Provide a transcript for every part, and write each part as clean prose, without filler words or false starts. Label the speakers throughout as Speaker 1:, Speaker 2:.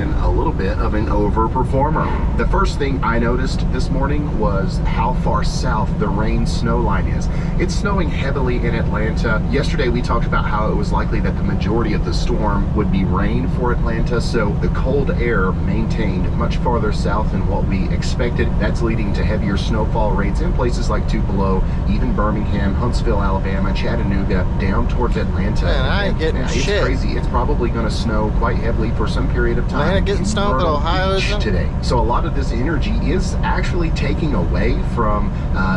Speaker 1: been a little bit of an overperformer. The first thing I noticed this morning was how far south the rain snow line is. It's snowing heavily in Atlanta. Yesterday we talked about how it was likely that the majority of the storm would be rain for Atlanta, so the cold air maintained much farther south than what we expected. That's leading to heavier snowfall rates in places like Tupelo, even Birmingham, Huntsville, Alabama, Chattanooga, down towards Atlanta.
Speaker 2: Man, I ain't getting shit.
Speaker 1: It's crazy. It's probably going to snow quite heavily for some period of time.
Speaker 2: Man, getting snow in Ohio
Speaker 1: today. So a lot of this energy is actually taking away from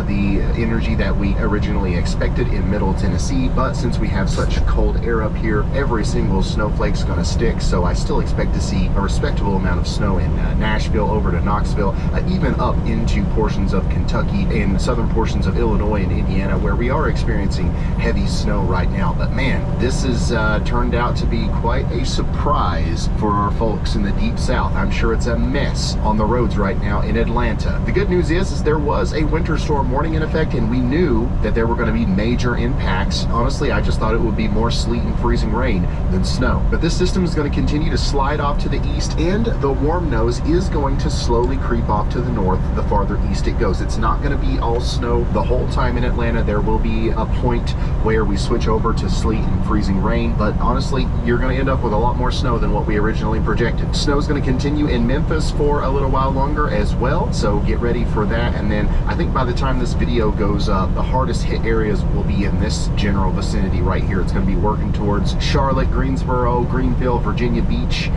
Speaker 1: the energy that we originally expected in Middle Tennessee. But since we have such cold air up here, every single snowflake's going to stick. So I still expect to see a respectable amount of snow in Nashville over to Knoxville, even up into portions of Kentucky and southern portions of Illinois and Indiana, where we are experiencing heavy snow right now. But man, this has turned out to be quite a surprise for our folks in the deep south. I'm sure it's a mess on the roads right now in Atlanta. The good news is there was a winter storm warning in effect, and we knew that there were going to be major impacts. Honestly, I just thought it would be more sleet and freezing rain than snow. But this system is going to continue to slide off to the east, and the warm nose is going to slowly creep off to the north the farther east it goes. It's not going to be all snow the whole time in Atlanta. There will be a point where we switch over to sleet and freezing rain, but honestly, you're going to end up with a lot more snow than what we originally projected. Snow is going to continue in Memphis for a little while longer as well, so get ready for that. And then I think by the time this video goes up, the hardest hit areas will be in this general vicinity right here. It's going to be working towards Charlotte, Greensboro, Greenville, Virginia Beach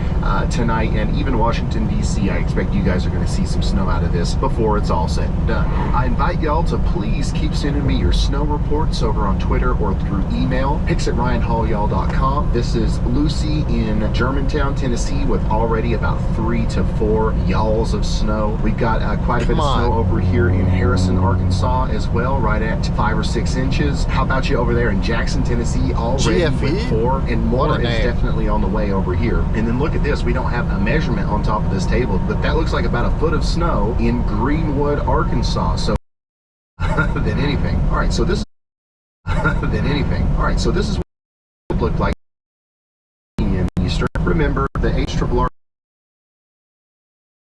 Speaker 1: tonight, and even Washington, D.C. I expect you guys are going to see some snow out of this before it's all said and done. I invite y'all to please keep sending me your snow reports over on Twitter or through email, pics@ryanhaulyall.com. This is Lucy in Germantown, Tennessee, with already about 3 to 4 y'alls of snow. We've got quite a bit of snow over here in Harrison, Arkansas as well, right at 5 or 6 inches. How about you over there in Jackson, Tennessee, already with 4, and more is definitely on the way over here. And then look at this, we don't have a measurement on top of this table, but that looks like about a foot of snow in Greenwood, Arkansas. So than anything. All right, so this than anything. All right, so this is what it looked like in Eastern. Remember, the HRRR,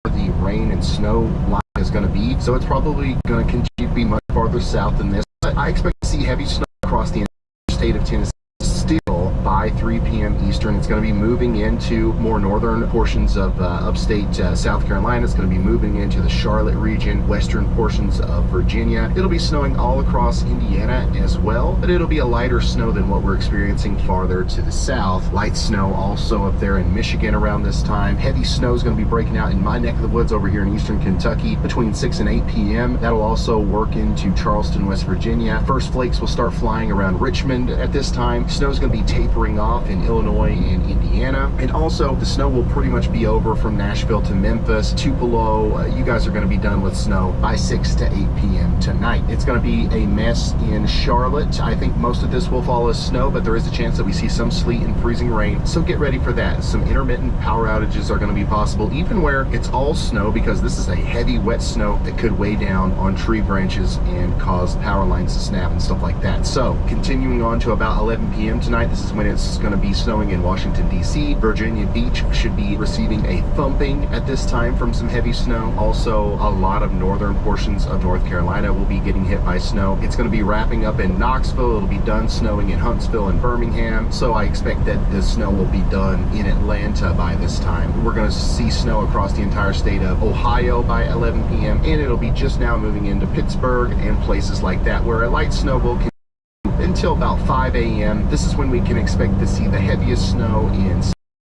Speaker 1: the rain and snow line is going to be, so it's probably going to continue to be much farther south than this. But I expect to see heavy snow across the state of Tennessee still by 3 p.m. Eastern. It's going to be moving into more northern portions of upstate South Carolina. It's going to be moving into the Charlotte region, western portions of Virginia. It'll be snowing all across Indiana as well, but it'll be a lighter snow than what we're experiencing farther to the south. Light snow also up there in Michigan around this time. Heavy snow is going to be breaking out in my neck of the woods over here in eastern Kentucky between 6 and 8 p.m. That'll also work into Charleston, West Virginia. First flakes will start flying around Richmond at this time. Snow is going to be tapering off in Illinois and Indiana, and also the snow will pretty much be over from Nashville to Memphis. Tupelo, you guys are going to be done with snow by 6 to 8 p.m. tonight. It's going to be a mess in Charlotte. I think most of this will fall as snow, but there is a chance that we see some sleet and freezing rain, so get ready for that. Some intermittent power outages are going to be possible, even where it's all snow, because this is a heavy wet snow that could weigh down on tree branches and cause power lines to snap and stuff like that. So continuing on to about 11 p.m. tonight, this is when it's going to be snowing in Washington, D.C. Virginia Beach should be receiving a thumping at this time from some heavy snow. Also, a lot of northern portions of North Carolina will be getting hit by snow. It's going to be wrapping up in Knoxville. It'll be done snowing in Huntsville and Birmingham. So I expect that the snow will be done in Atlanta by this time. We're going to see snow across the entire state of Ohio by 11 p.m. and it'll be just now moving into Pittsburgh and places like that, where a light snow will continue until about 5 a.m. This is when we can expect to see the heaviest snow in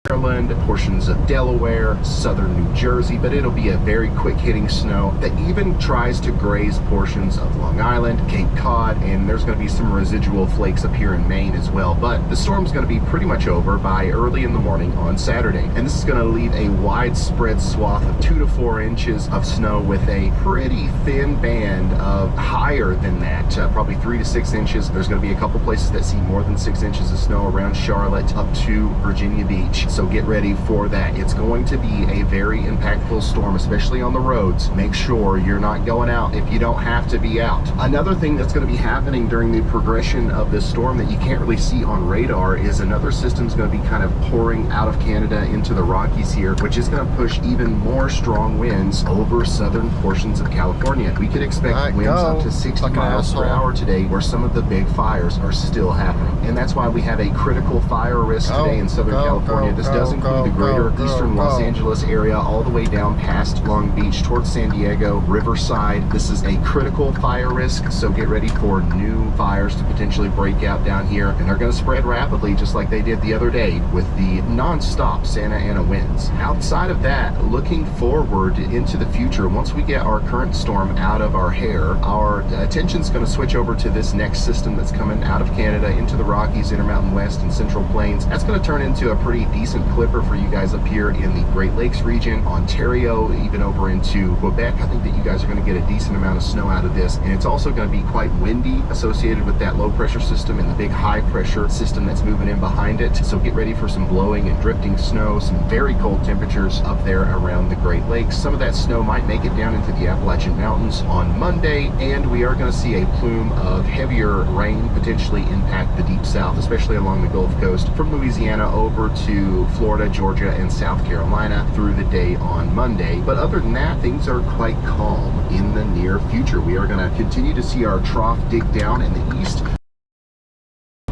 Speaker 1: Maryland, portions of Delaware, southern New Jersey, but it'll be a very quick hitting snow that even tries to graze portions of Long Island, Cape Cod, and there's going to be some residual flakes up here in Maine as well. But the storm's going to be pretty much over by early in the morning on Saturday, and this is going to leave a widespread swath of 2 to 4 inches of snow with a pretty thin band of higher than that, probably 3 to 6 inches. There's going to be a couple places that see more than 6 inches of snow around Charlotte up to Virginia Beach. So so get ready for that. It's going to be a very impactful storm, especially on the roads. Make sure you're not going out if you don't have to be out. Another thing that's going to be happening during the progression of this storm that you can't really see on radar is another system's going to be kind of pouring out of Canada into the Rockies here, which is going to push even more strong winds over southern portions of California. We could expect winds up to 60 miles per hour today, where some of the big fires are still happening. And that's why we have a critical fire risk today in Southern California. This does include the greater eastern Los Angeles area, all the way down past Long Beach towards San Diego, Riverside. This is a critical fire risk, so get ready for new fires to potentially break out down here, and they're going to spread rapidly just like they did the other day with the non-stop Santa Ana winds. Outside of that, looking forward into the future, once we get our current storm out of our hair, our attention's going to switch over to this next system that's coming out of Canada into the Rockies, Intermountain West, and Central Plains. That's going to turn into a pretty decent clipper for you guys up here in the Great Lakes region, Ontario, even over into Quebec. I think that you guys are going to get a decent amount of snow out of this, and it's also going to be quite windy associated with that low pressure system and the big high pressure system that's moving in behind it. So get ready for some blowing and drifting snow, some very cold temperatures up there around the Great Lakes. Some of that snow might make it down into the Appalachian Mountains on Monday, and we are going to see a plume of heavier rain potentially impact the deep south, especially along the Gulf Coast from Louisiana over to Florida, Georgia, and South Carolina through the day on Monday. But other than that, things are quite calm in the near future. We are going to continue to see our trough dig down in the east.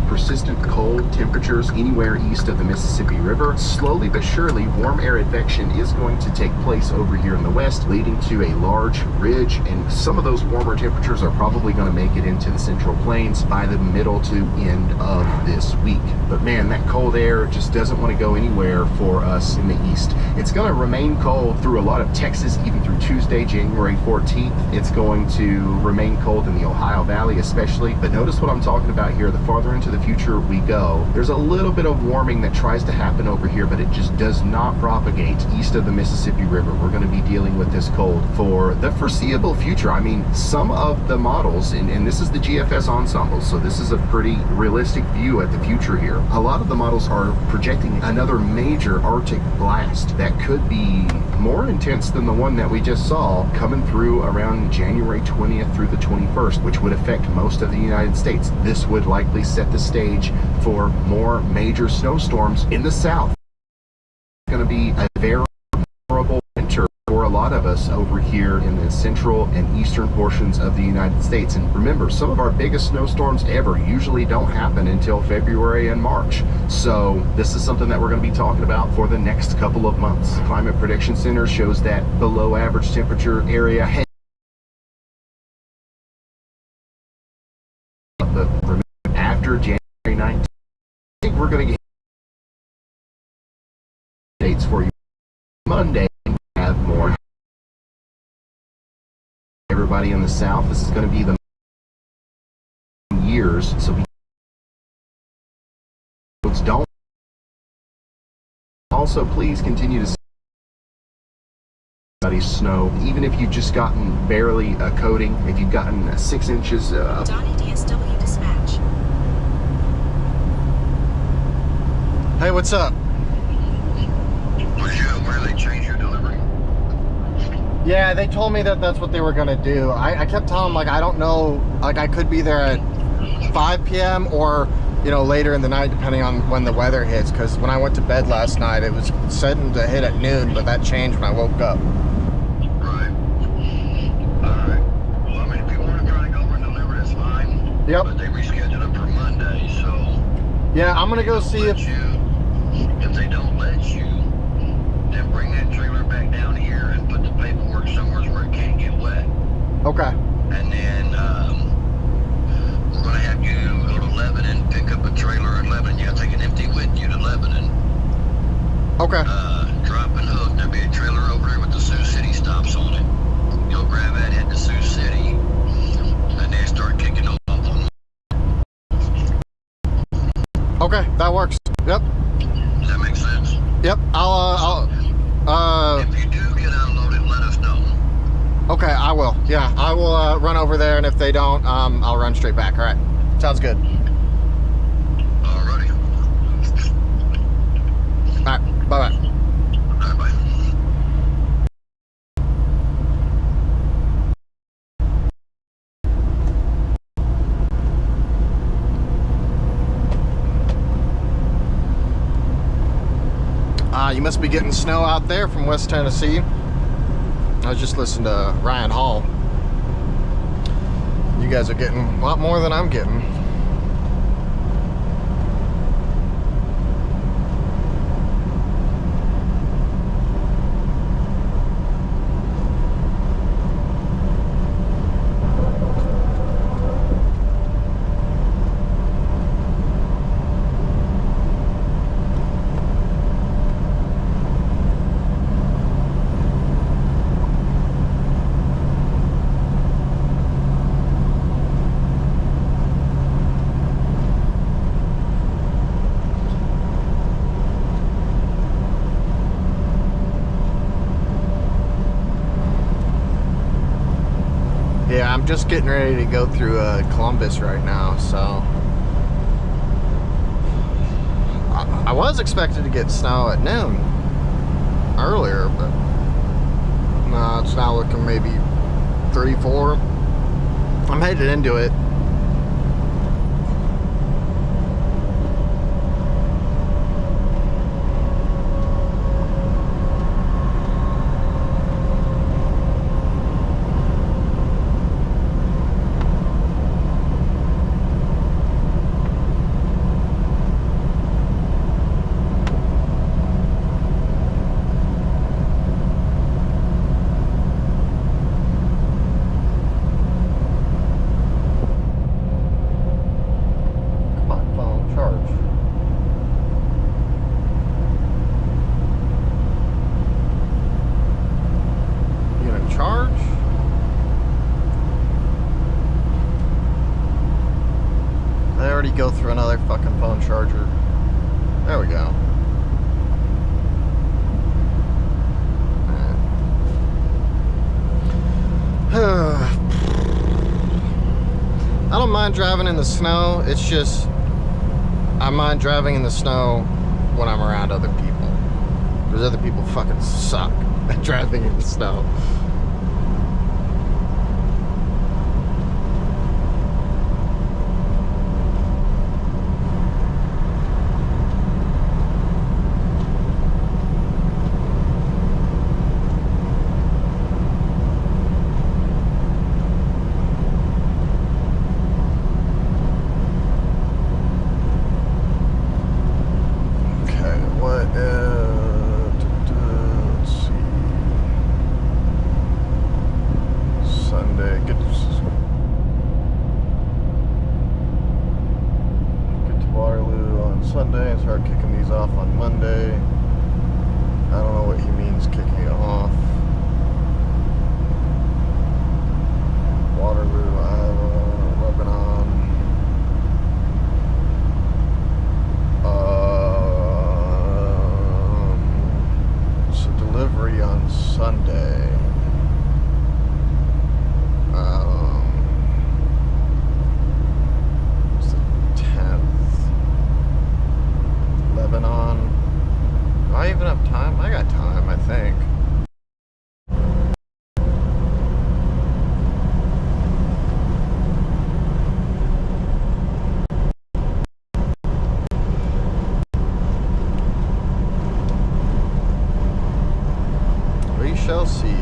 Speaker 1: Persistent cold temperatures anywhere east of the Mississippi River. Slowly but surely, warm air advection is going to take place over here in the west, leading to a large ridge, and some of those warmer temperatures are probably going to make it into the Central Plains by the middle to end of this week. But man, that cold air just doesn't want to go anywhere for us in the east. It's going to remain cold through a lot of Texas, even through Tuesday, January 14th. It's going to remain cold in the Ohio Valley especially, but notice what I'm talking about here. The farther into the future we go, there's a little bit of warming that tries to happen over here, but it just does not propagate east of the Mississippi River. We're going to be dealing with this cold for the foreseeable future. I mean, some of the models, and this is the GFS ensemble, so this is a pretty realistic view at the future here. A lot of the models are projecting another major Arctic blast that could be more intense than the one that we just saw coming through around January 20th through the 21st, which would affect most of the United States. This would likely set the stage for more major snowstorms in the south. It's going to be a very memorable winter for a lot of us over here in the central and eastern portions of the United States. And remember, some of our biggest snowstorms ever usually don't happen until February and March. So this is something that we're going to be talking about for the next couple of months. Climate Prediction Center shows that below average temperature area after January 19th. I think we're going to get dates for you Monday. We have more. Everybody in the south, this is going to be the years, so don't. Also, please continue to snow, even if you've just gotten barely a coating. If you've gotten 6 inches
Speaker 3: Donnie DSW dispatch.
Speaker 2: Hey, what's up?
Speaker 4: Where they change your delivery?
Speaker 2: Yeah, they told me that that's what they were gonna do. I kept telling them, like, I don't know, like, I could be there at 5 p.m. or, you know, later in the night, depending on when the weather hits, because when I went to bed last night, it was setting to hit at noon, but that changed when I woke up.
Speaker 4: Right. Alright. Well, I mean, if you want to try to go over and deliver, it's fine.
Speaker 2: Yep.
Speaker 4: But they rescheduled it for Monday, so...
Speaker 2: Yeah, I'm gonna go see if...
Speaker 4: If they don't let you, then bring that trailer back down here and put the paperwork somewhere where it can't get wet.
Speaker 2: Okay.
Speaker 4: And then, we're going to have you go to Lebanon, pick up a trailer in Lebanon. You have to take an empty with you to Lebanon.
Speaker 2: Okay.
Speaker 4: Drop and hook. There'll be a trailer over there with the Sioux City stops on it. You'll grab that, head to Sioux City, and then start kicking off on.
Speaker 2: Okay, that works. Yep.
Speaker 4: Does that make sense?
Speaker 2: Yep.
Speaker 4: If you do get unloaded, let us know.
Speaker 2: Okay, I will. Yeah, I will run over there, and if they don't, I'll run straight back. All right. Sounds good.
Speaker 4: Alrighty.
Speaker 2: All right. Bye-bye.
Speaker 4: All right, bye.
Speaker 2: You must be getting snow out there from West Tennessee. I was just listening to Ryan Hall. You guys are getting a lot more than I'm getting. Yeah, I'm just getting ready to go through Columbus right now, so I was expected to get snow at noon earlier, but no, it's now looking maybe 3, 4. I'm headed into it. Go through another fucking phone charger. There we go. I don't mind driving in the snow. It's just I mind driving in the snow when I'm around other people. Because other people fucking suck at driving in the snow. Sunday and start kicking these off on Monday. I don't know what he means kicking it off. Waterloo, Iowa, Lebanon. It's a delivery on Sunday. It's the 10th. Lebanon. Do I even have time? I got time, I think. We shall see.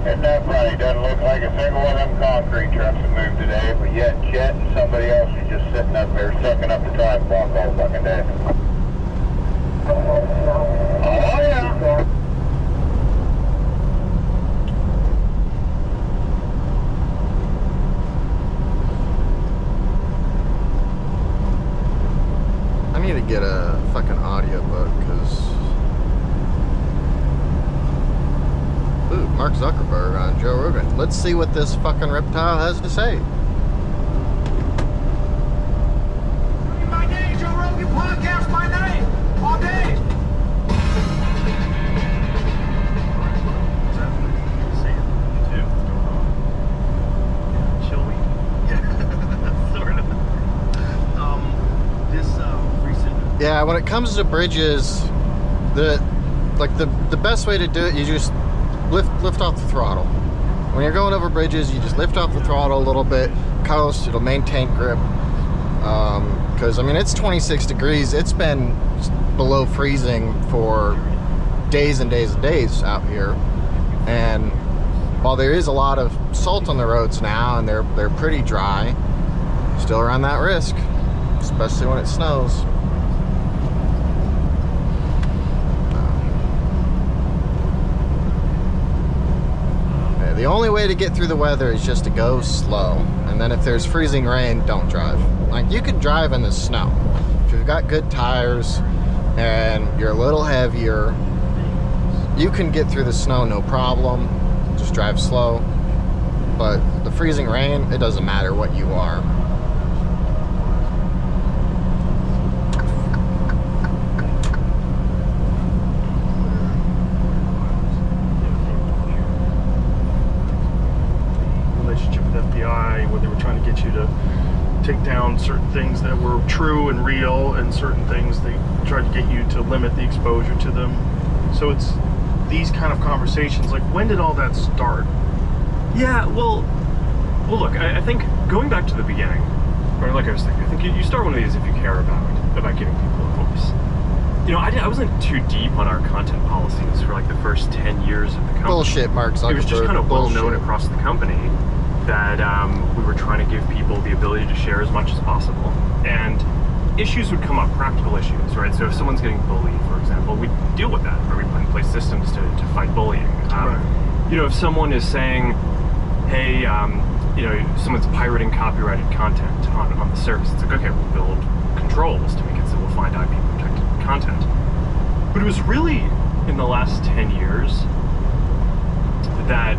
Speaker 5: Isn't that funny? Doesn't look like a single one of them concrete trucks have moved today, but yet Chet and somebody else is just sitting up there sucking up the time clock all fucking day. Oh yeah.
Speaker 2: I need to get a fucking audiobook because Mark Zuckerberg on Joe Rogan. Let's see what this fucking reptile has to say.
Speaker 6: My name, Joe Rogan Podcast, my name, all day. Shall we? Sort of. This recent.
Speaker 2: Yeah, when it comes to bridges, the best way to do it, you just lift off the throttle. When you're going over bridges, you just lift off the throttle a little bit, coast, it'll maintain grip. Because I mean, it's 26 degrees. It's been below freezing for days and days and days out here. And while there is a lot of salt on the roads now, and they're pretty dry, still run that risk, especially when it snows. The only way to get through the weather is just to go slow. And then if there's freezing rain, don't drive. Like, you can drive in the snow. If you've got good tires and you're a little heavier, you can get through the snow no problem. Just drive slow. But the freezing rain, it doesn't matter what you are.
Speaker 6: Where they were trying to get you to take down certain things that were true and real, and certain things they tried to get you to limit the exposure to them. So it's these kind of conversations, like, when did all that start?
Speaker 7: Yeah, well look, I think going back to the beginning, or like I was thinking, I think you start one of these if you care about giving people a voice. You know, I wasn't too deep on our content policies for like the first 10 years of the company.
Speaker 2: Bullshit, Mark Zuckerberg.
Speaker 7: It was just kind of well known
Speaker 2: Bullshit.
Speaker 7: across the company that we were trying to give people the ability to share as much as possible. And issues would come up, practical issues, right? So if someone's getting bullied, for example, we deal with that, or we put in place systems to fight bullying.
Speaker 6: Right.
Speaker 7: You know, if someone is saying, hey, you know, someone's pirating copyrighted content on the service, it's like, okay, we'll build controls to make it so we'll find IP-protected content. But it was really in the last 10 years that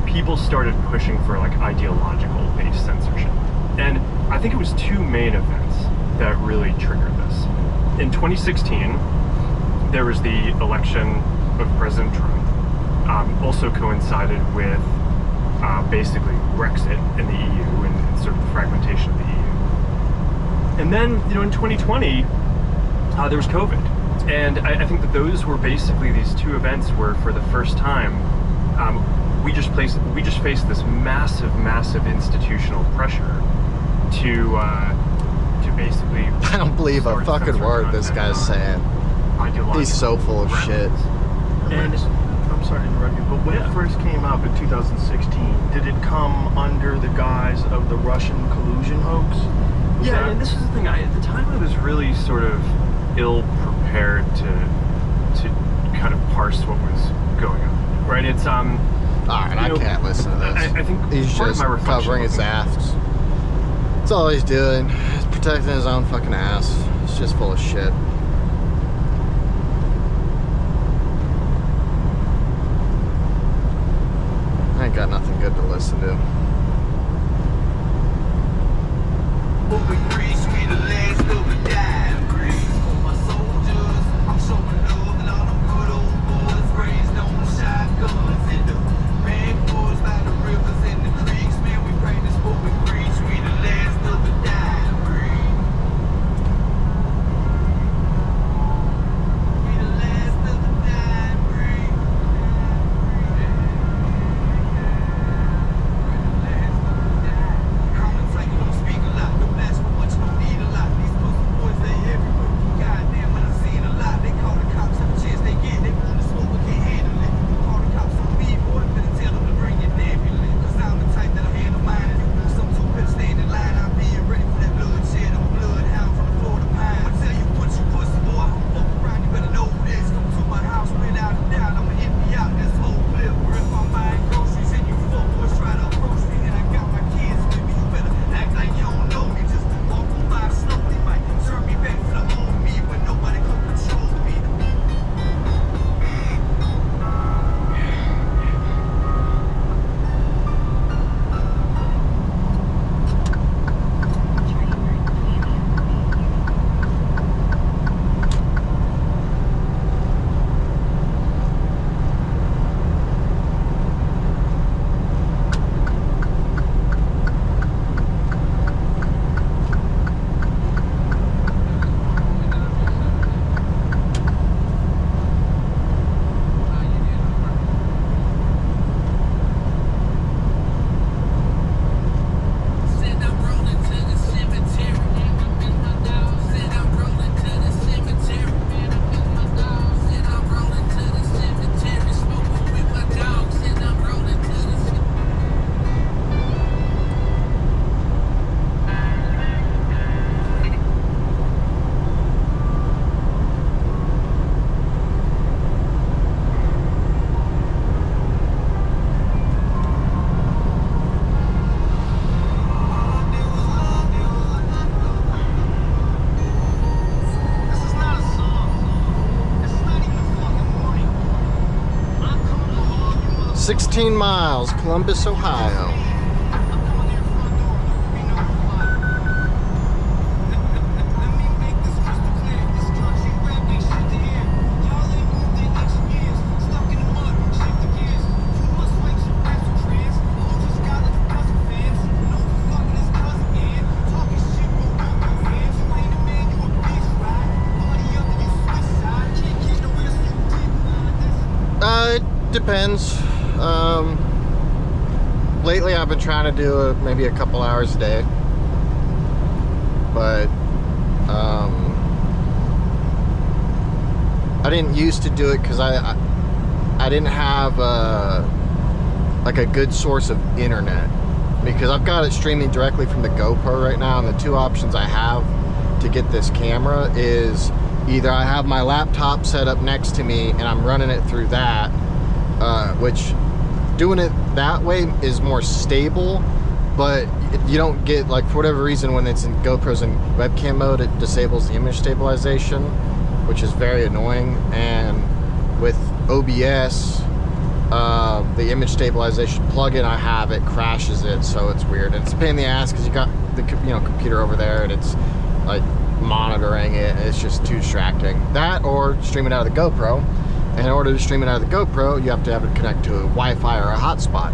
Speaker 7: people started pushing for like ideological based censorship. And I think it was two main events that really triggered this. In 2016, there was the election of President Trump. Also coincided with basically Brexit in the EU and sort of the fragmentation of the EU. And then, you know, in 2020, there was COVID. And I think that those were basically these two events where for the first time, we just faced this massive institutional pressure to basically.
Speaker 2: I don't believe a fucking word this guy's saying. He's so full of shit.
Speaker 6: And I'm sorry to interrupt you, but when it first came up in 2016, did it come under the guise of the Russian collusion hoax?
Speaker 7: Yeah, and this is the thing. At the time, I was really sort of ill prepared to kind of parse what was going on. Right? It's
Speaker 2: Alright, I can't listen to this.
Speaker 7: I think
Speaker 2: he's
Speaker 7: part
Speaker 2: just
Speaker 7: of my reflection
Speaker 2: covering his ass. That's all he's doing. He's protecting his own fucking ass. He's just full of shit. I ain't got nothing good to listen to. 16 miles, Columbus, Ohio. It depends. Lately I've been trying to do maybe a couple hours a day, but I didn't used to do it because I didn't have like a good source of internet, because I've got it streaming directly from the GoPro right now, and the two options I have to get this camera is either I have my laptop set up next to me and I'm running it through that, which doing it that way is more stable, but you don't get, like, for whatever reason, when it's in GoPros in webcam mode, it disables the image stabilization, which is very annoying. And with OBS, the image stabilization plugin I have, it crashes it, so it's weird. And it's a pain in the ass because you got the computer over there and it's like monitoring it. It's just too distracting. That, or stream it out of the GoPro. And in order to stream it out of the GoPro, you have to have it connect to a Wi-Fi or a hotspot.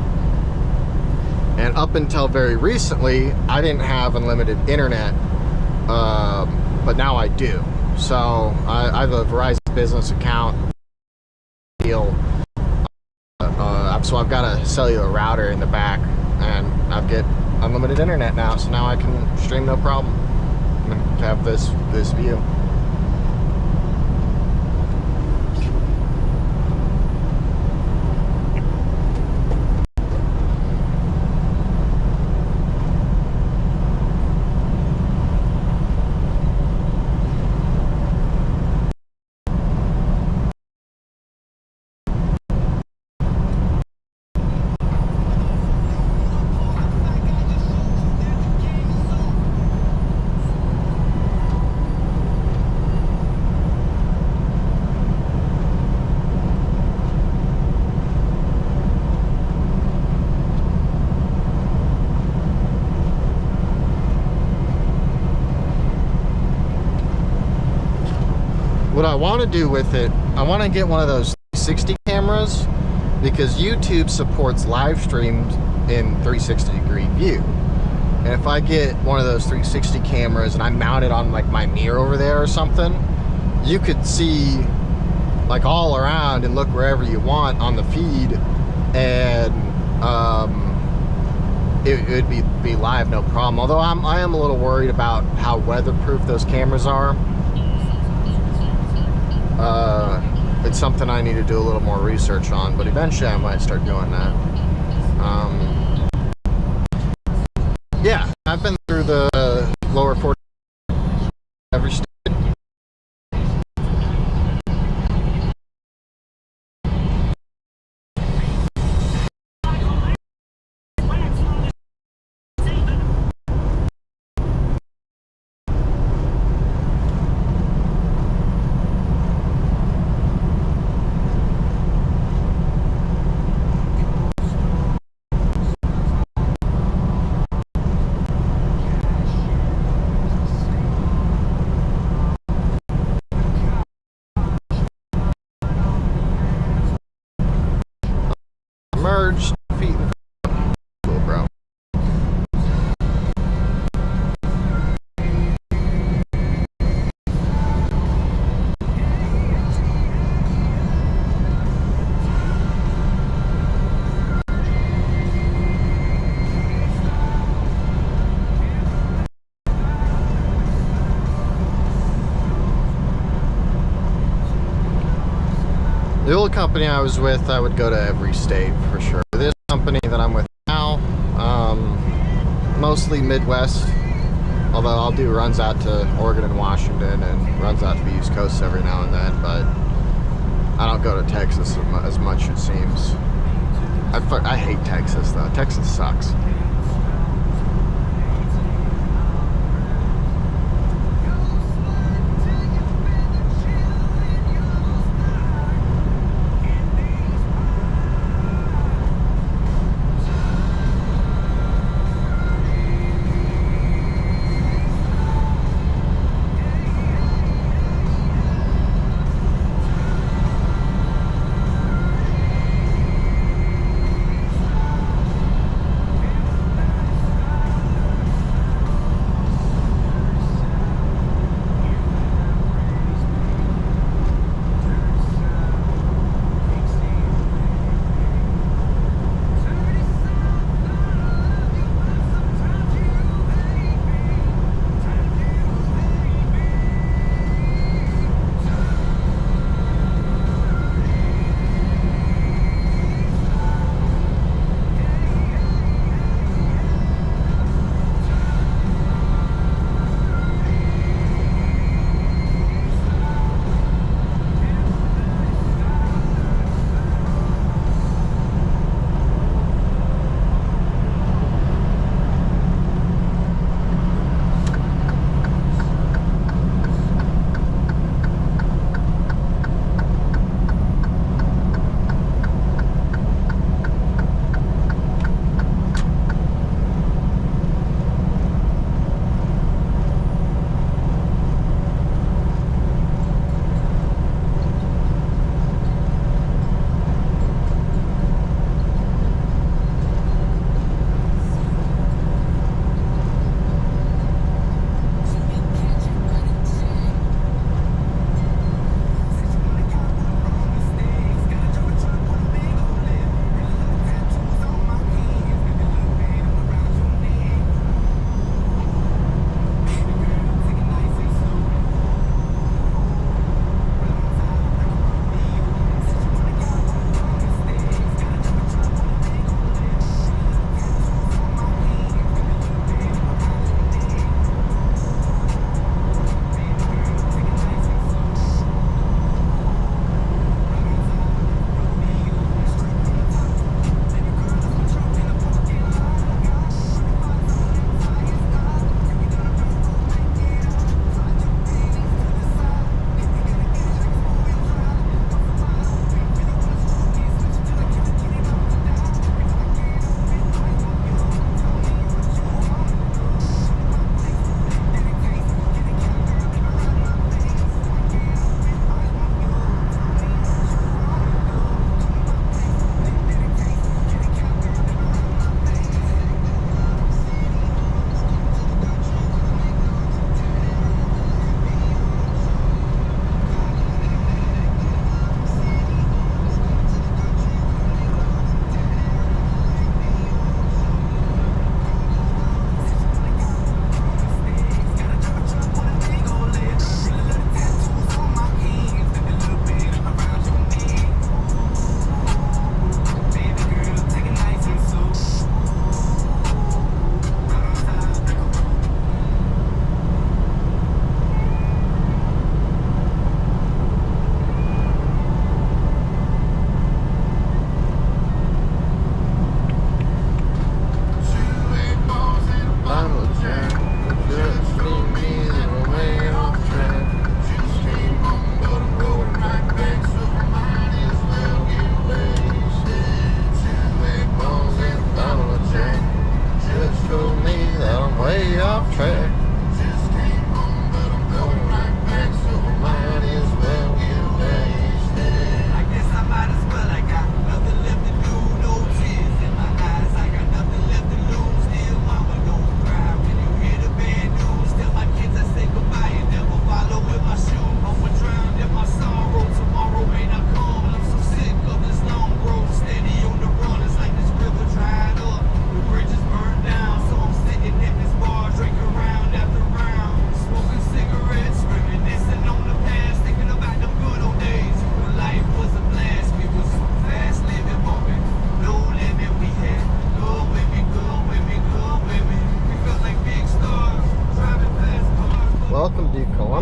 Speaker 2: And up until very recently, I didn't have unlimited internet, but now I do. So I have a Verizon business account deal. So I've got a cellular router in the back, and I get unlimited internet now. So now I can stream no problem and have this view. What I want to do with it, I want to get one of those 360 cameras, because YouTube supports live streams in 360 degree view. And if I get one of those 360 cameras and I mount it on like my mirror over there or something, you could see like all around and look wherever you want on the feed, and it would be live, no problem. Although I am a little worried about how weatherproof those cameras are. It's something I need to do a little more research on, but eventually I might start doing that. Yeah, I've been through the lower 40 every state. Merge feet and cool, bro. The old company I was with, I would go to every state for sure. This company that I'm with now, mostly Midwest, although I'll do runs out to Oregon and Washington and runs out to the East Coast every now and then, but I don't go to Texas as much, it seems. I hate Texas though. Texas sucks.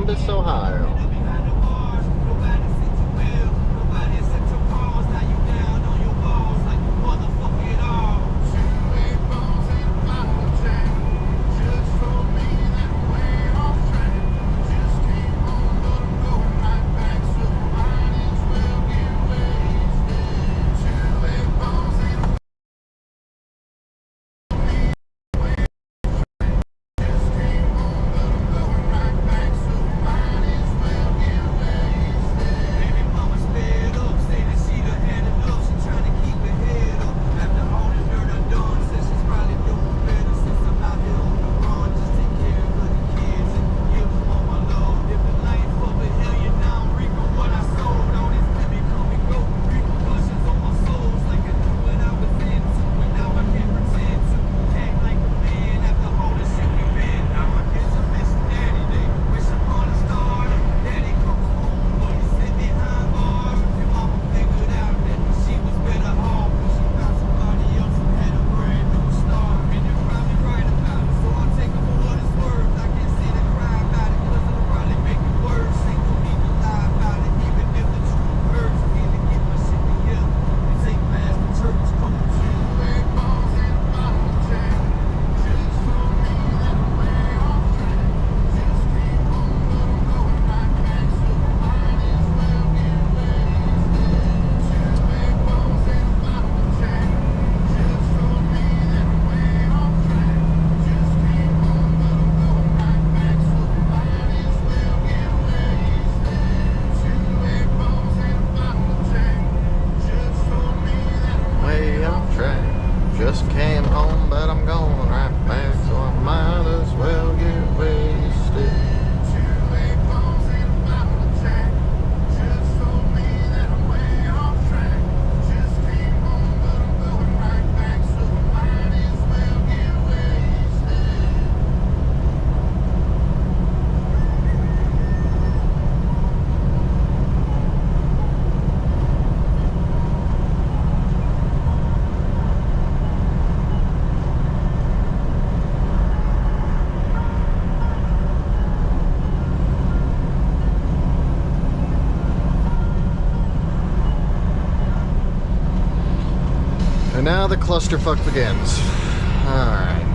Speaker 2: Columbus, Ohio. Just came home, but I'm going right back, so I might as well get wasted. And now the clusterfuck begins. Alright.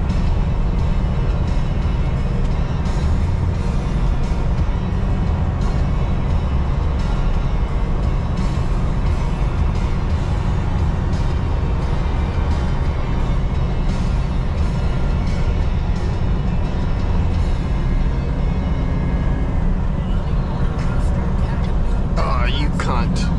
Speaker 2: Oh, you cunt.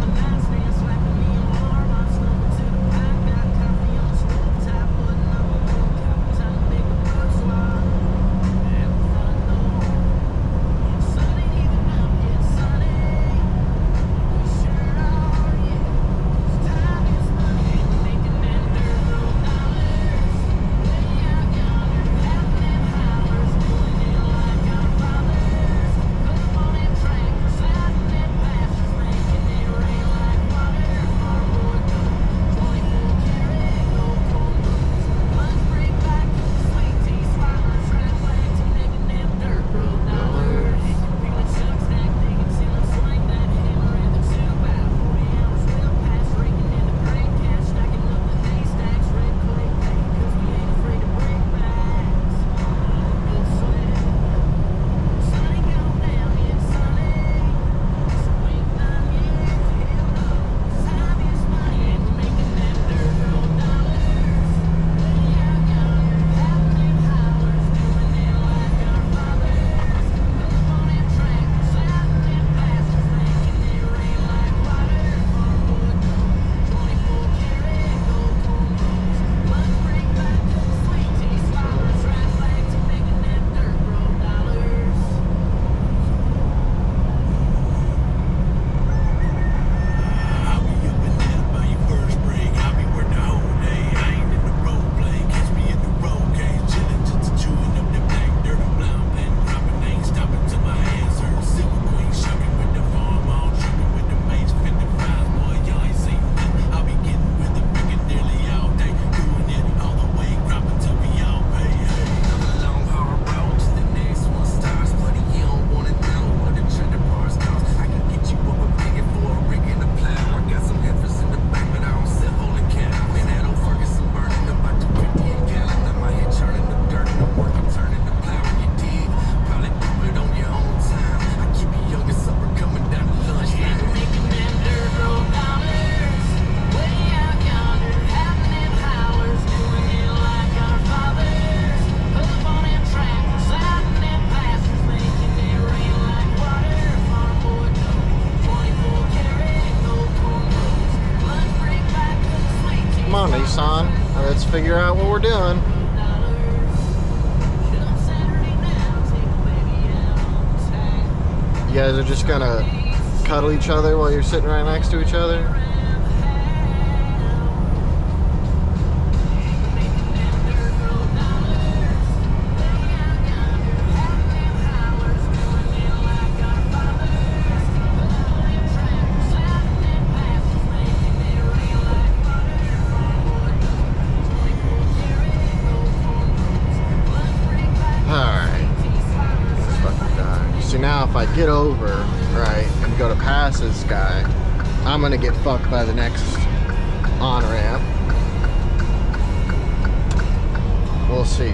Speaker 2: Come on, Nissan. Let's figure out what we're doing. You guys are just gonna cuddle each other while you're sitting right next to each other? Now if I get over, right, and go to pass this guy, I'm gonna get fucked by the next on-ramp. We'll see.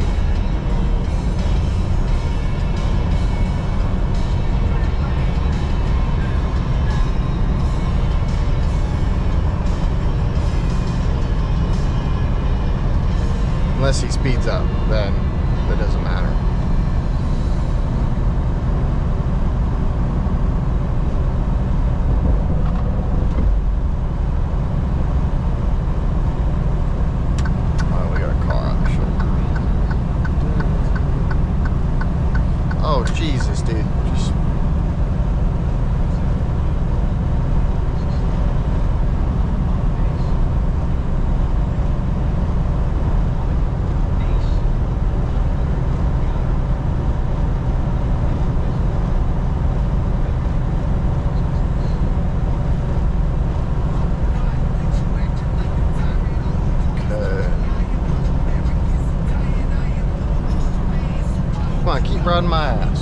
Speaker 2: Unless he speeds up, then it doesn't matter. Jesus, dude. Just... Come on, keep riding my ass.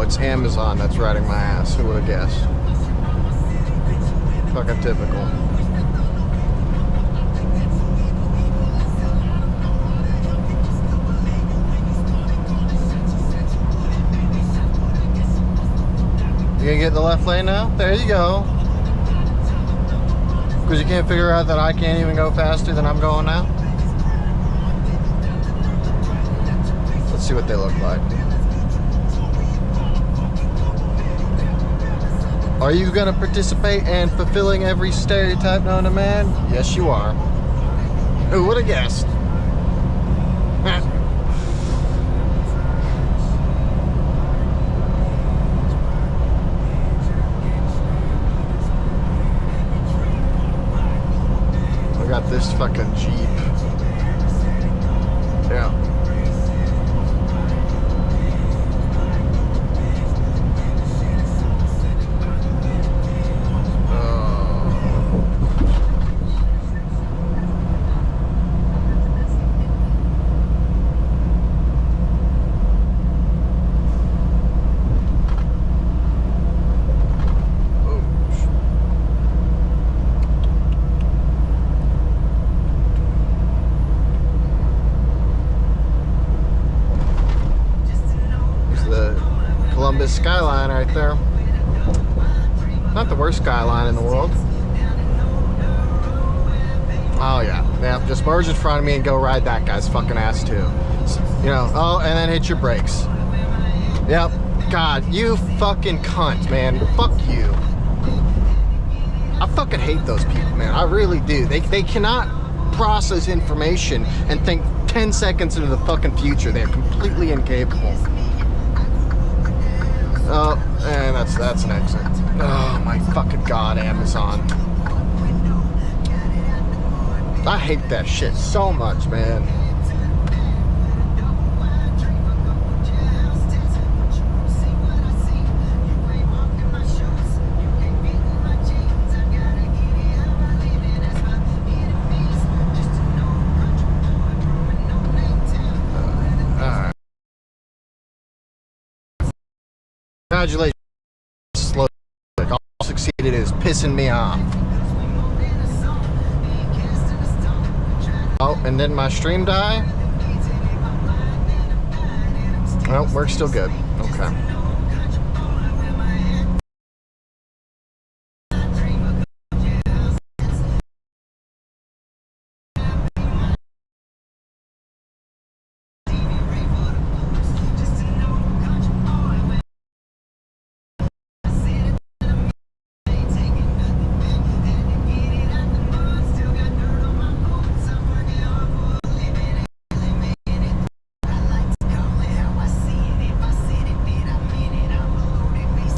Speaker 2: It's Amazon that's riding my ass. Who would have guessed? Fucking typical. You gonna get in the left lane now? There you go. Because you can't figure out that I can't even go faster than I'm going now? Let's see what they look like. Are you gonna participate in fulfilling every stereotype known to man? Yes, you are. Who would have guessed? I got this fucking Jeep. Yeah. Skyline right there. Not the worst skyline in the world. Oh yeah, just merge in front of me and go ride that guy's fucking ass too. You know, oh, and then hit your brakes. Yep. God, you fucking cunt, man. Fuck you. I fucking hate those people, man. I really do. They cannot process information and think 10 seconds into the fucking future. They're completely incapable. Oh, and that's an exit. Oh my fucking god, Amazon. I hate that shit so much, man. Congratulations, slow. All succeeded is pissing me off. Oh, and didn't my stream die? Well, we're still good. Okay.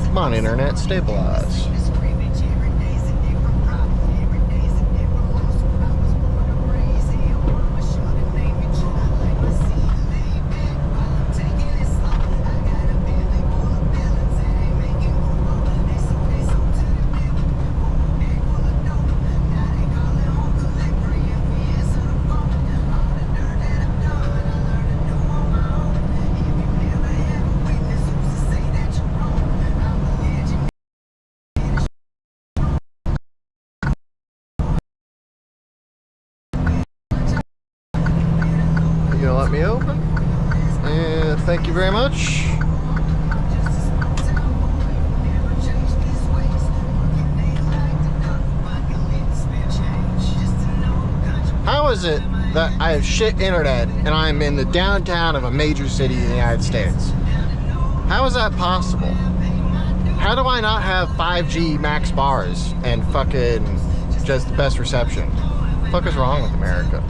Speaker 2: Come on, internet, stabilize. Let me open, and thank you very much. How is it that I have shit internet and I'm in the downtown of a major city in the United States? How is that possible? How do I not have 5G max bars and fucking just the best reception? What the fuck is wrong with America?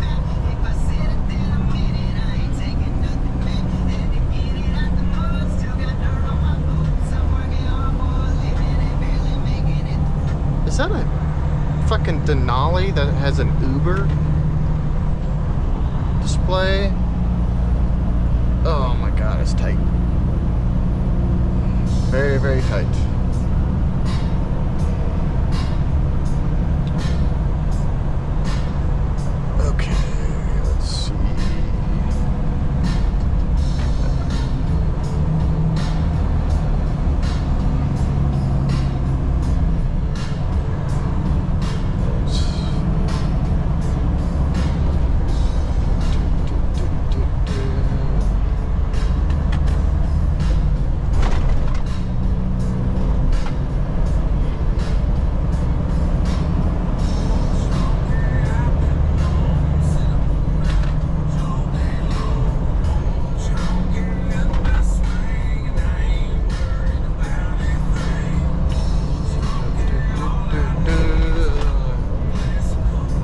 Speaker 2: Is that a fucking Denali that has an Uber display? Oh my god, it's tight. Very, very tight. Okay, let's see.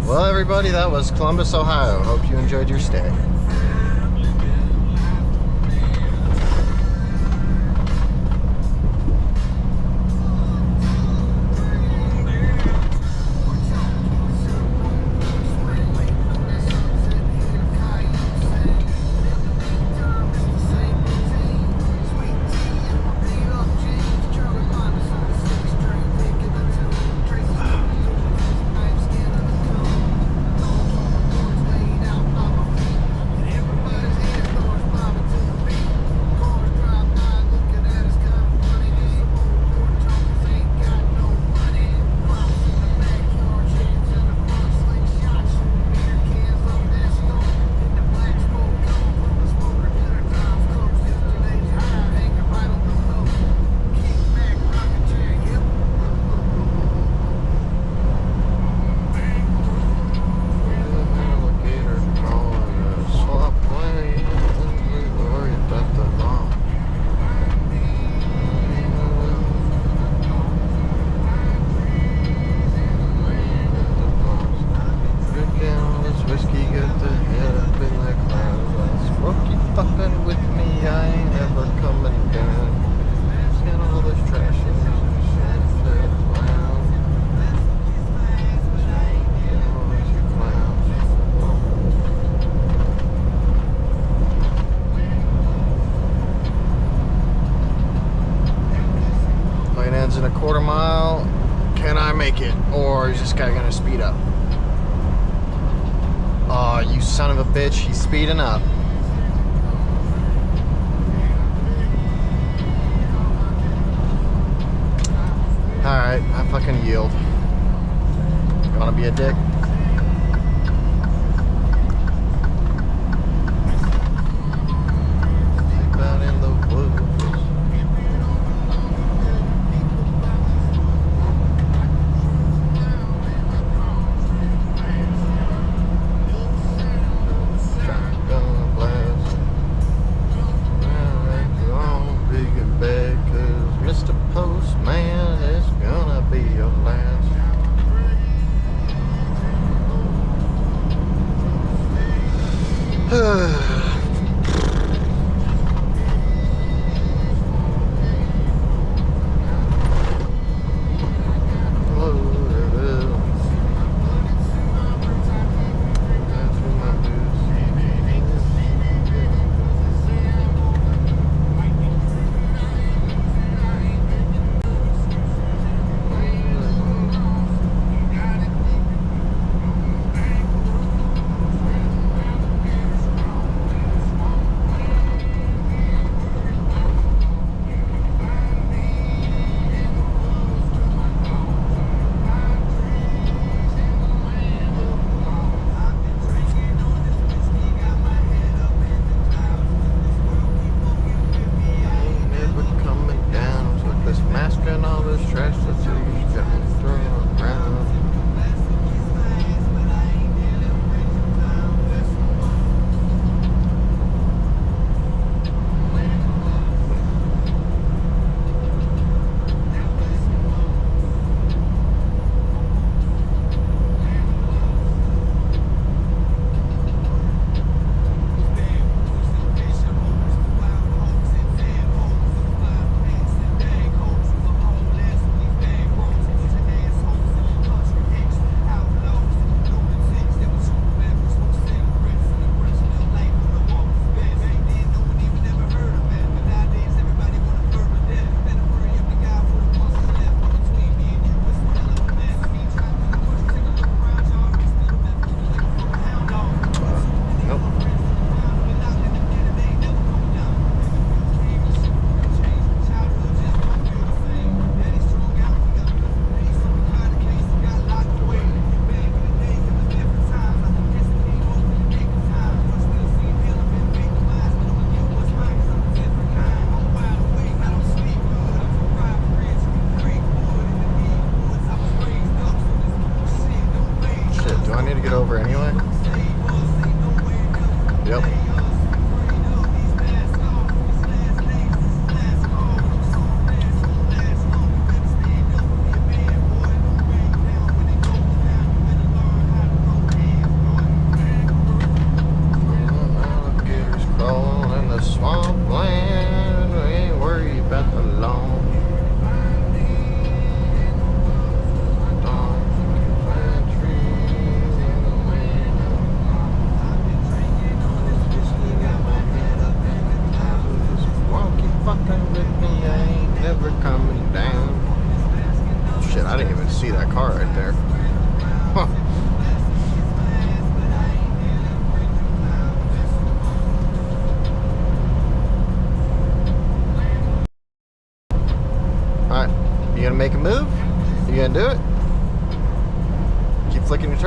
Speaker 2: Well, everybody, that was Columbus, Ohio. Hope you enjoyed your stay. In a quarter mile, can I make it, or is this guy gonna speed up? Oh, you son of a bitch, he's speeding up. gonna yield. Gonna be a dick. Deep out in the woods. Shotgun blast. Long, big and bad, 'cause Mr. Postman is gonna be your last.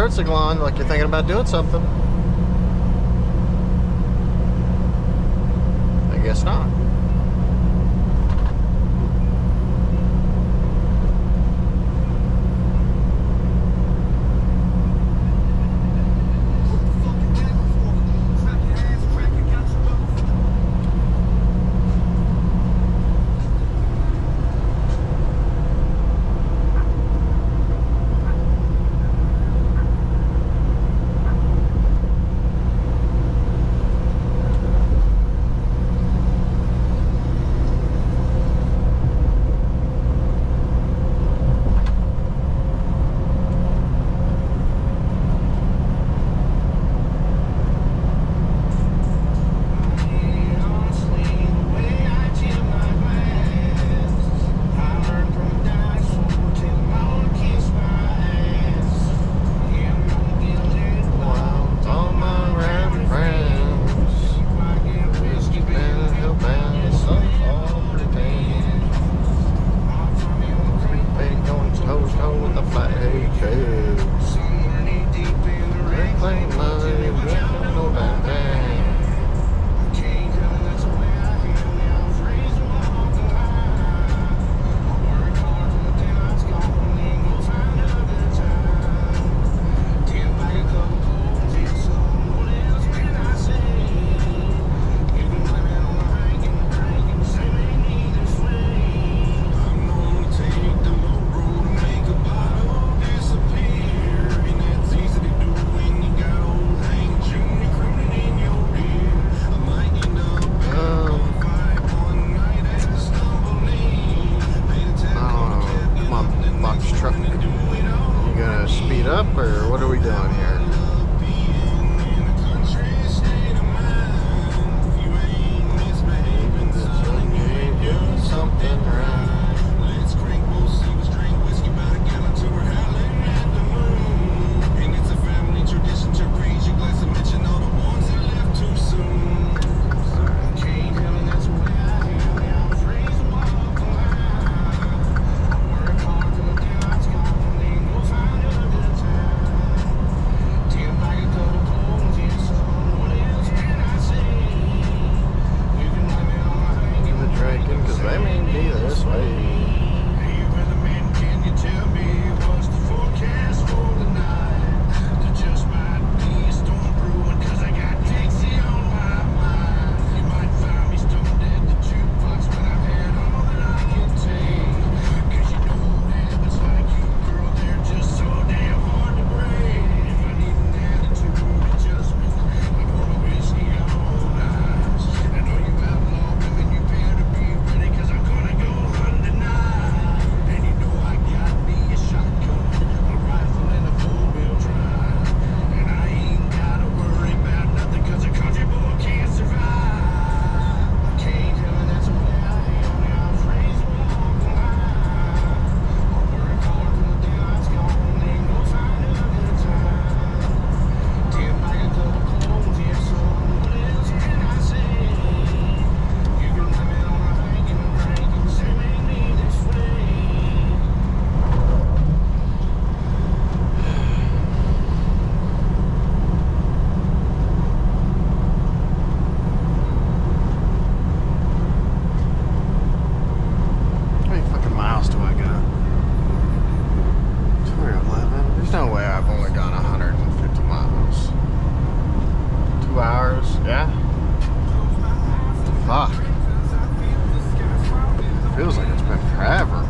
Speaker 2: Signal on like you're thinking about doing something. I guess not.
Speaker 8: Hey, weatherman, can you tell me what's the forecast for the night? There just might be a storm brewing, 'cause I got Dixie on my mind. You might find me stoned at the jukebox when I've had all that I can take. 'Cause you know habits like you, girl, they're just so damn hard to break. If I need an attitude adjustment, I'm gonna whiskey on ice. I know you outlaw women, you better be ready, 'cause I'm gonna go hunting tonight. And you know I got me a shotgun, a rifle, and a four-wheel drive. And I ain't gotta worry about nothing, 'cause a country boy can't survive. I can't tell her that's the way I am. I was raised along the line. I work hard till the daylight's gone. Ain't no sign of the time. Damn like a double clothes, yeah, so what else can I say? You can let me on a hike and a drink and say make me this way.
Speaker 2: How many fucking miles do I got? 211? There's no way I've only gone 150 miles. 2 hours? Yeah? Fuck. Feels like it's been forever.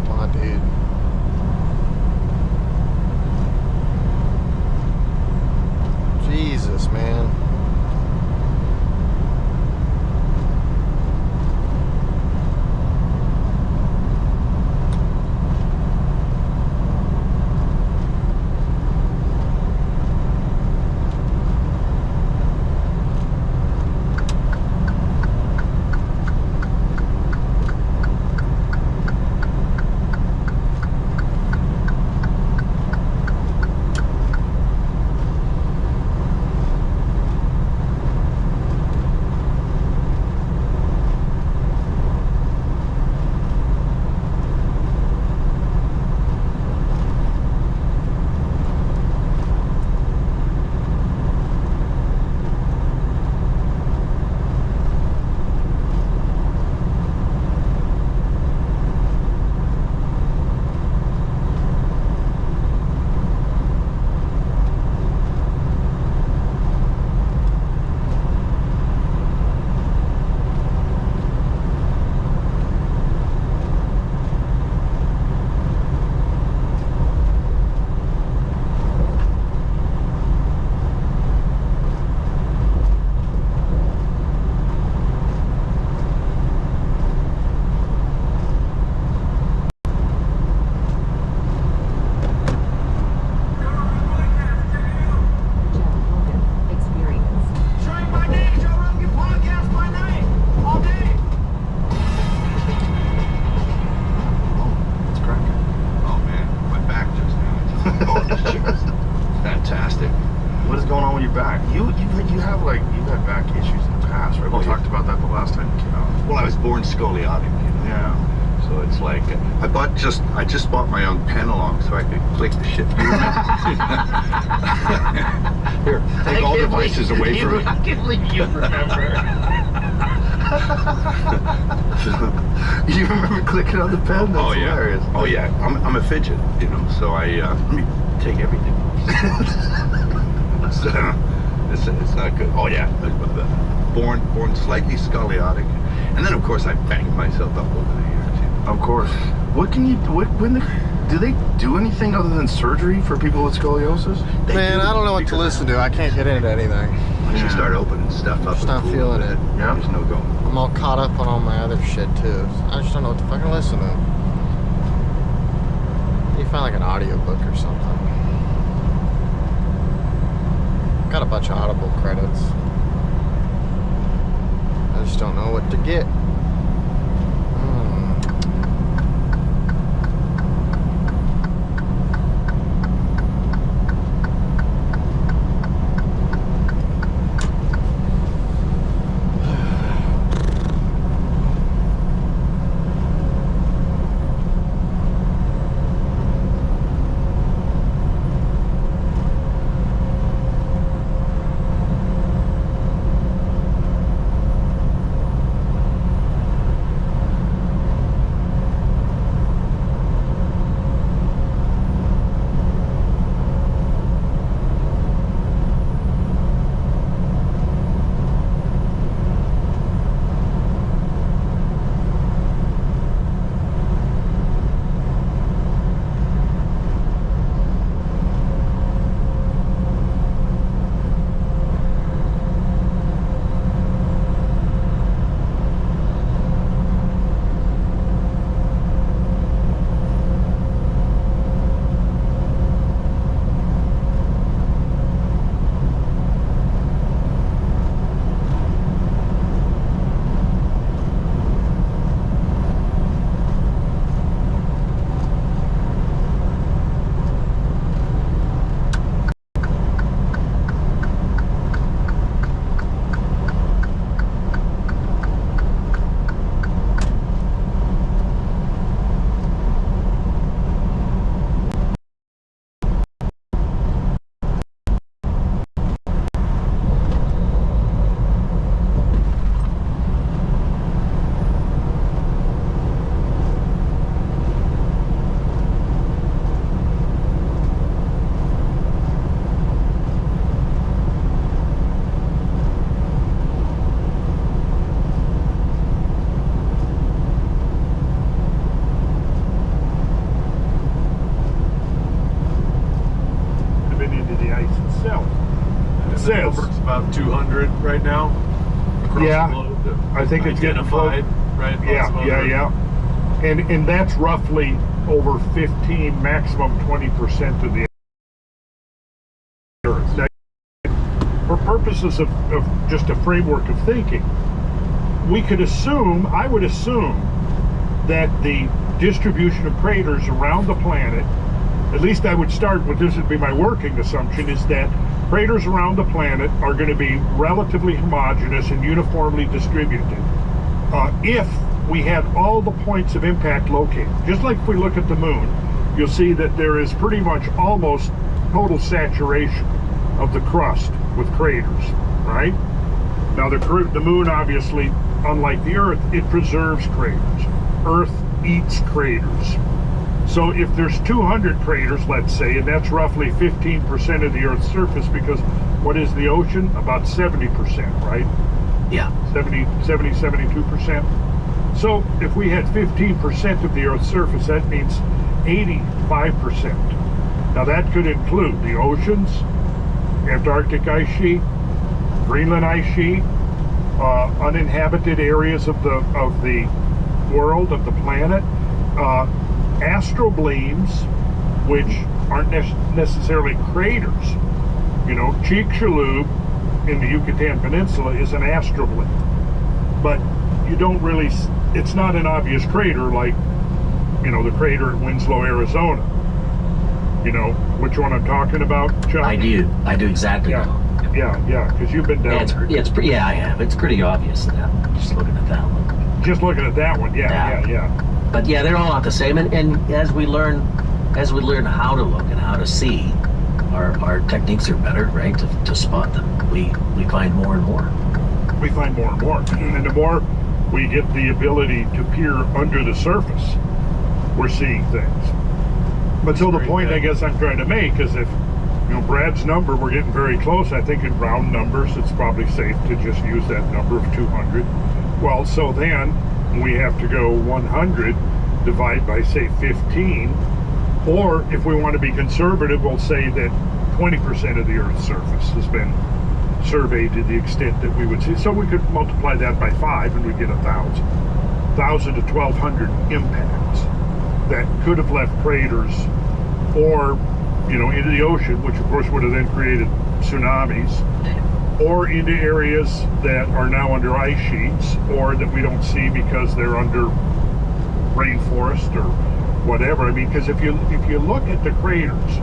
Speaker 2: Come on, dude. Jesus, man.
Speaker 8: Trying my day, Geological podcast by night, all day.
Speaker 1: It's cracking.
Speaker 9: Oh man, my back just now. Fantastic.
Speaker 6: What is going on with your back? You have you've had back issues in the past, right? We
Speaker 9: Oh, yeah.
Speaker 6: talked about that the last time you came out.
Speaker 9: Well, I was born scoliotic, you know.
Speaker 6: Yeah.
Speaker 9: So it's like I just bought my own pen along so I could click the shit. Here, take all devices away from me.
Speaker 6: I can't believe you remember. You remember clicking on the pen? That's
Speaker 9: Oh yeah.
Speaker 6: hilarious.
Speaker 9: Oh yeah. I'm a fidget, you know. So I let me take everything. It's not good. Oh yeah. Born slightly scoliotic, and then of course I banged myself up over the years. You know.
Speaker 6: Of course. What can you? Do they do anything other than surgery for people with scoliosis?
Speaker 9: They
Speaker 2: Man,
Speaker 9: do,
Speaker 2: I don't know what to
Speaker 9: because
Speaker 2: listen to. I can't get into anything.
Speaker 9: Once you
Speaker 6: Yeah.
Speaker 9: start opening stuff up,
Speaker 2: Just not
Speaker 9: cool,
Speaker 2: feeling it.
Speaker 6: Yeah.
Speaker 9: There's no going.
Speaker 2: I'm all caught up on all my other shit too. I just don't know what to fucking listen to. You find like an audiobook or something. Got a bunch of Audible credits. I just don't know what to get.
Speaker 10: Says
Speaker 6: It's about 200 right now. Across
Speaker 10: Yeah,
Speaker 6: the globe,
Speaker 10: I think it's getting
Speaker 6: identified, right?
Speaker 10: Yeah. And that's roughly over 15, maximum 20% of the Earth. Now, for purposes of just a framework of thinking, we could assume, I would assume, that the distribution of craters around the planet, at least I would start with, this would be my working assumption, is that craters around the planet are going to be relatively homogeneous and uniformly distributed. If we had all the points of impact located, just like if we look at the moon, you'll see that there is pretty much almost total saturation of the crust with craters, right? Now the moon, obviously, unlike the Earth, it preserves craters. Earth eats craters. So if there's 200 craters, let's say, and that's roughly 15% of the Earth's surface, because what is the ocean? About 70%, right?
Speaker 11: Yeah.
Speaker 10: 72%. So if we had 15% of the Earth's surface, that means 85%. Now that could include the oceans, Antarctic ice sheet, Greenland ice sheet, uninhabited areas of the world, of the planet, astroblemes, which aren't necessarily craters. You know, Chicxulub in the Yucatan Peninsula is an astrobleme, but you don't really, it's not an obvious crater like, you know, the crater at Winslow, Arizona. You know which one I'm talking about, Chuck?
Speaker 11: I do exactly know.
Speaker 10: Yeah, because you've been down there.
Speaker 11: It's pretty, yeah, I have. It's pretty obvious now, just looking at that one.
Speaker 10: Just looking at that one, yeah.
Speaker 11: But yeah, they're all not the same. And as we learn how to look and how to see, our techniques are better, right? To spot them, we find more and more.
Speaker 10: We find more and more, and the more we get the ability to peer under the surface, we're seeing things. But so the point I guess I'm trying to make is, if you know Brad's number, we're getting very close. I think in round numbers, it's probably safe to just use that number of 200. Well, so then we have to go 100 divide by, say, 15, or if we want to be conservative, we'll say that 20% of the Earth's surface has been surveyed to the extent that we would see. So we could multiply that by 5 and we get 1,000 to 1,200 impacts that could have left craters or, you know, into the ocean, which of course would have then created tsunamis, or into areas that are now under ice sheets, or that we don't see because they're under rainforest or whatever. I mean, because if you look at the craters,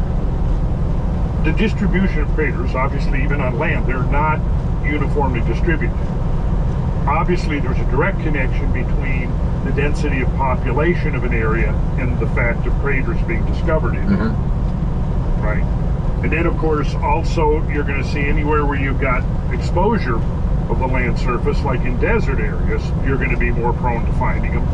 Speaker 10: the distribution of craters, obviously even on land, they're not uniformly distributed. Obviously, there's a direct connection between the density of population of an area and the fact of craters being discovered in it. Right? And then, of course, also, you're going to see anywhere where you've got exposure of the land surface, like in desert areas, you're going to be more prone to finding them,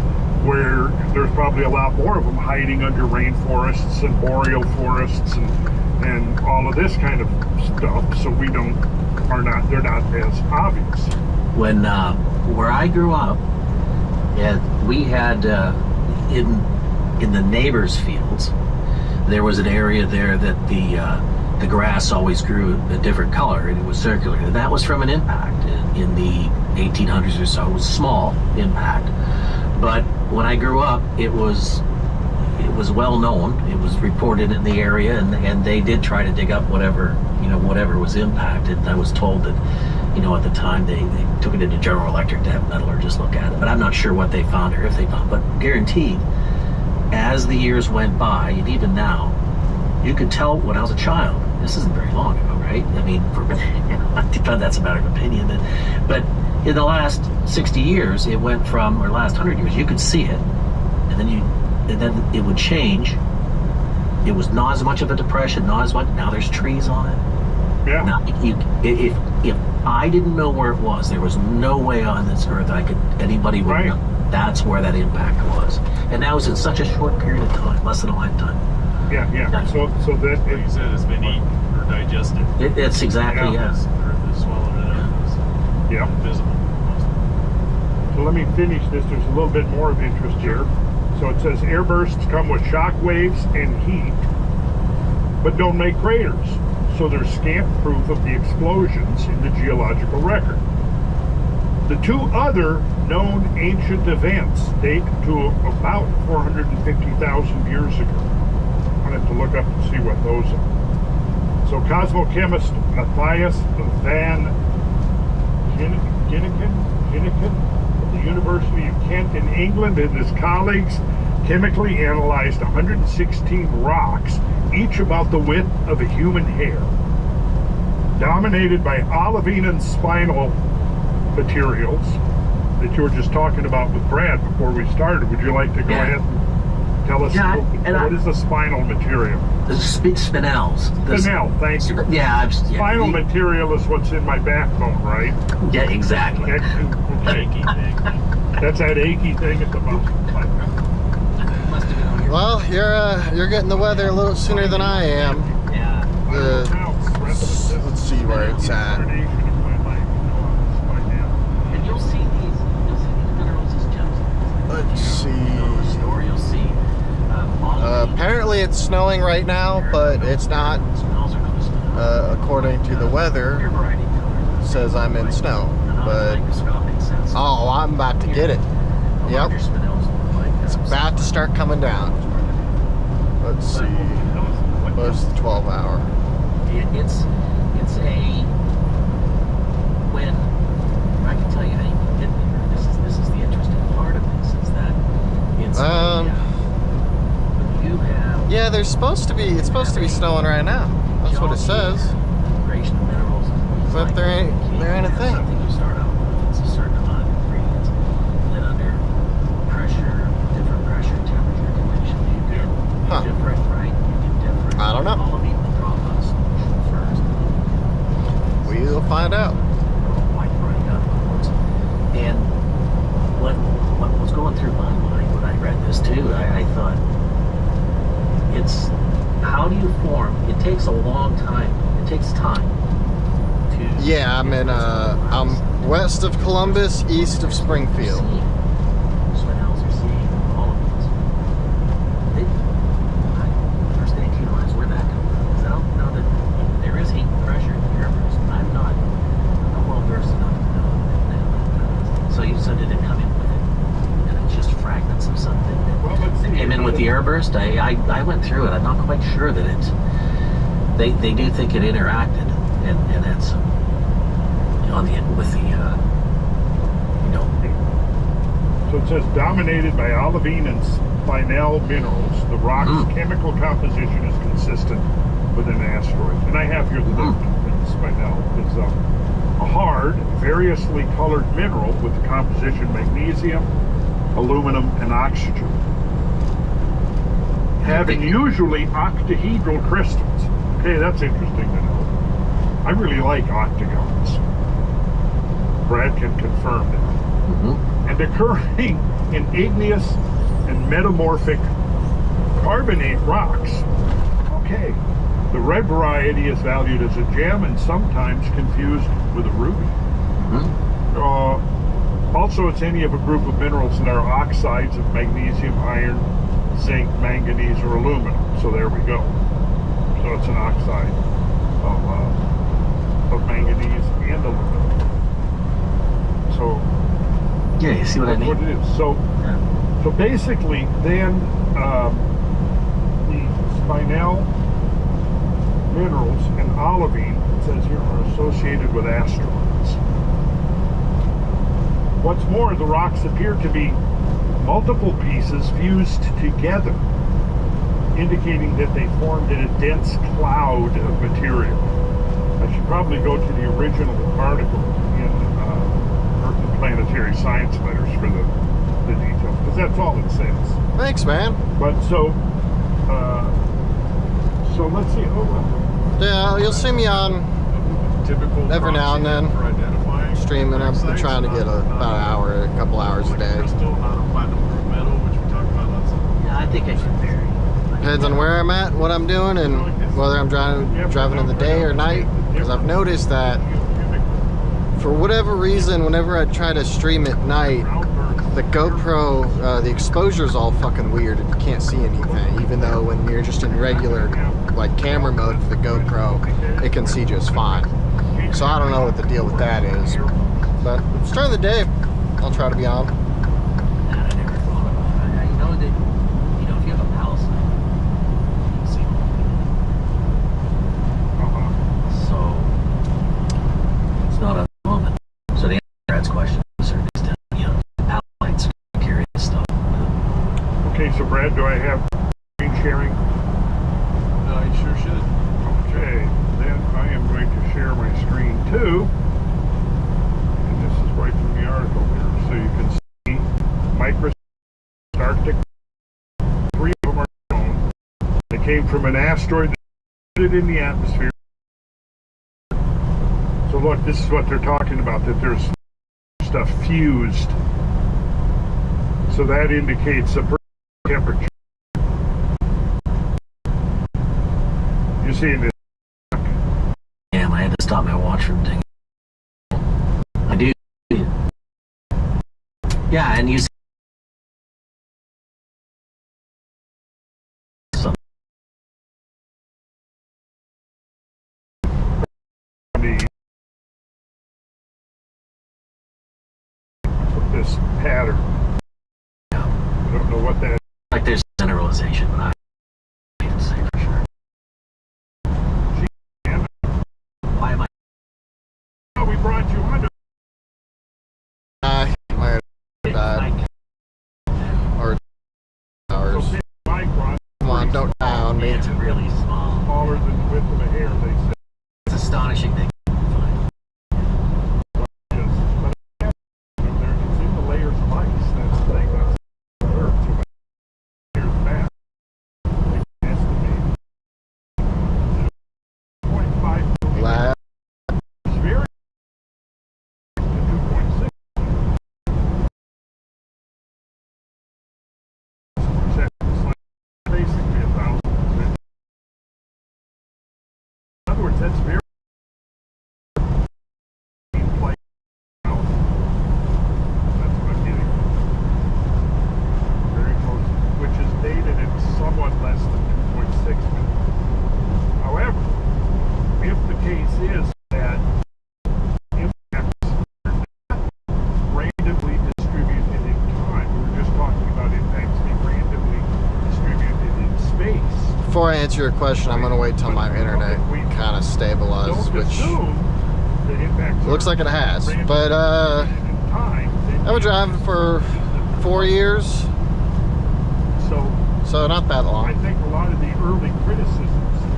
Speaker 10: where there's probably a lot more of them hiding under rainforests and boreal forests and all of this kind of stuff, so they're not as obvious.
Speaker 11: When where I grew up, we had in the neighbors' fields, there was an area there that the grass always grew a different color, and it was circular. And that was from an impact in the 1800s or so. It was a small impact, but when I grew up, it was well known. It was reported in the area, and they did try to dig up whatever was impacted. I was told that, you know, at the time they took it into General Electric to have metallurgists look at it, but I'm not sure what they found or if they found. But guaranteed, as the years went by, and even now, you could tell when I was a child. This isn't very long ago, right? I mean, that's a matter of opinion. But in the last 60 years, it went from, or last 100 years, you could see it, and then it would change. It was not as much of a depression, not as much. Now there's trees on it.
Speaker 10: Yeah.
Speaker 11: Now, if I didn't know where it was, there was no way on this earth anybody would know. That's where that impact was, and that was in such a short period of time, less than a lifetime.
Speaker 10: Yeah. So that
Speaker 6: Like you said, it's been eaten or digested.
Speaker 11: It's exactly
Speaker 6: Yes. Earth has swallowed it up.
Speaker 10: Yeah.
Speaker 6: Invisible.
Speaker 10: So let me finish this. There's a little bit more of interest here. So it says airbursts come with shock waves and heat, but don't make craters. So there's scant proof of the explosions in the geological record. The two other known ancient events date to about 450,000 years ago. I have to look up and see what those are. So cosmochemist Matthias van Ginneken of the University of Kent in England and his colleagues chemically analyzed 116 rocks, each about the width of a human hair, dominated by olivine and spinal materials that you were just talking about with Brad before we started. Would you like to go ahead and tell us what is the spinal material?
Speaker 11: The spinels.
Speaker 10: Spinel, thank you. Spinal material is what's in my backbone, right?
Speaker 11: Yeah, exactly.
Speaker 6: Achy thing.
Speaker 10: That's that achy thing at the bottom.
Speaker 2: Well, you're getting the weather a little sooner than I am. Let's see where it's at.
Speaker 11: And you'll see these minerals as gems.
Speaker 2: Let's see.
Speaker 11: You'll see.
Speaker 2: Apparently it's snowing right now, but it's not. According to the weather, it says I'm in snow. But oh, I'm about to get it. Yep. It's about to start coming down. Let's see. What's the 12 hour?
Speaker 11: It's a, when I can tell you how you can get there. This is the interesting part of this, is that it's you have,
Speaker 2: yeah, it's supposed to be snowing right now. That's what it says.
Speaker 11: Integration of minerals,
Speaker 2: but there ain't a thing.
Speaker 11: Something you start out with, it's a certain amount of ingredients, and then under pressure, different pressure, temperature, condition, you get different, right? You get different.
Speaker 2: I don't know.
Speaker 11: All of it will drop on solution first.
Speaker 2: We'll find out.
Speaker 11: And what was going through my mind when I read this too, I thought, it's, how do you form? It takes a long time. It takes time to.
Speaker 2: Yeah, I'm west of Columbus, east of Springfield.
Speaker 11: Spinels are seeing all of these. First 18 lines, where'd that come from? Because I don't know that there is heat and pressure in the airburst. I'm not well versed enough to know. So you said it didn't come in with it, and it's just fragments of something that came in with with the airburst, I went through it. I'm not quite sure that it's. They do think it interacted, and that's on the with the
Speaker 10: So it says dominated by olivine and spinel minerals. The rock's chemical composition is consistent with an asteroid. And I have here the spinel is a hard, variously colored mineral with the composition magnesium, aluminum, and oxygen, having usually octahedral crystals. Okay, that's interesting to know. I really like octagons. Brad can confirm that. And occurring in igneous and metamorphic carbonate rocks. Okay. The red variety is valued as a gem and sometimes confused with a ruby. Also, it's any of a group of minerals that are oxides of magnesium, iron, zinc, manganese, or aluminum. So there we go. So it's an oxide of manganese and aluminum. So
Speaker 11: yeah, you see what I mean?
Speaker 10: What it is. So basically, then the spinel minerals and olivine, it says here, are associated with asteroids. What's more, the rocks appear to be multiple pieces fused together, indicating that they formed in a dense cloud of material. I should probably go to the original article in Earth and Planetary Science Letters for the details, because that's all it says.
Speaker 2: Thanks, man.
Speaker 10: But so let's see.
Speaker 2: Yeah, you'll see me on
Speaker 12: Typical
Speaker 2: every now and then
Speaker 12: for identifying
Speaker 2: streaming. I've been trying to get about an hour, a couple hours a day.
Speaker 12: crystal, not a platinum group metal, which we talked about lots of.
Speaker 11: Yeah, I think I can vary.
Speaker 2: Depends on where I'm at, what I'm doing, and whether I'm driving in the day or night. Because I've noticed that for whatever reason, whenever I try to stream at night, the GoPro, the exposure's all fucking weird and you can't see anything. Even though when you're just in regular, like, camera mode for the GoPro, it can see just fine. So I don't know what the deal with that is. But if it's during the day, I'll try to be on.
Speaker 11: I never thought about that. You know that, if you have a Palestine, you can see so it's not a moment. So the answer to Brad's question to a certain extent, Palestine's curious stuff.
Speaker 10: Okay, so Brad, do I have screen sharing?
Speaker 12: You sure should.
Speaker 10: Okay, then I am going to share my screen too. And this is right from the article here. So you can see microscopic Arctic. 3 of them are known. They came from an asteroid that in the atmosphere. So look, this is what they're talking about, that there's stuff fused. So that indicates a temperature. You see this?
Speaker 11: Damn, I had to stop my watch from dinging. I do. Yeah, and you see
Speaker 10: this pattern. I don't know what that is.
Speaker 11: like there's generalization, but I can't say for sure. Why am I?
Speaker 10: Oh, we brought you under.
Speaker 2: I might have died. Or hours.
Speaker 10: So micron,
Speaker 2: Come on, don't die on me.
Speaker 11: It's really small.
Speaker 10: smaller than the width of a hair, they say.
Speaker 11: It's astonishing they can find.
Speaker 10: Yes. But it's in the layers of ice. That's the thing. That's the Earth. So layers back. They can estimate 0.5
Speaker 2: Lab.
Speaker 10: is very to 2.6. It's like basically 1,000%. In other words, that's very like now. That's what I'm getting. Very close, which is dated at somewhat less than 2.6 minutes. However, if the case is that impacts are not randomly distributed in time, we were just talking about impacts being randomly distributed
Speaker 2: Before I answer your question, I'm gonna wait till my internet kind of stabilizes, which looks like it has. But I've been driving for 4 years, so not that long.
Speaker 10: I think a lot of the early criticisms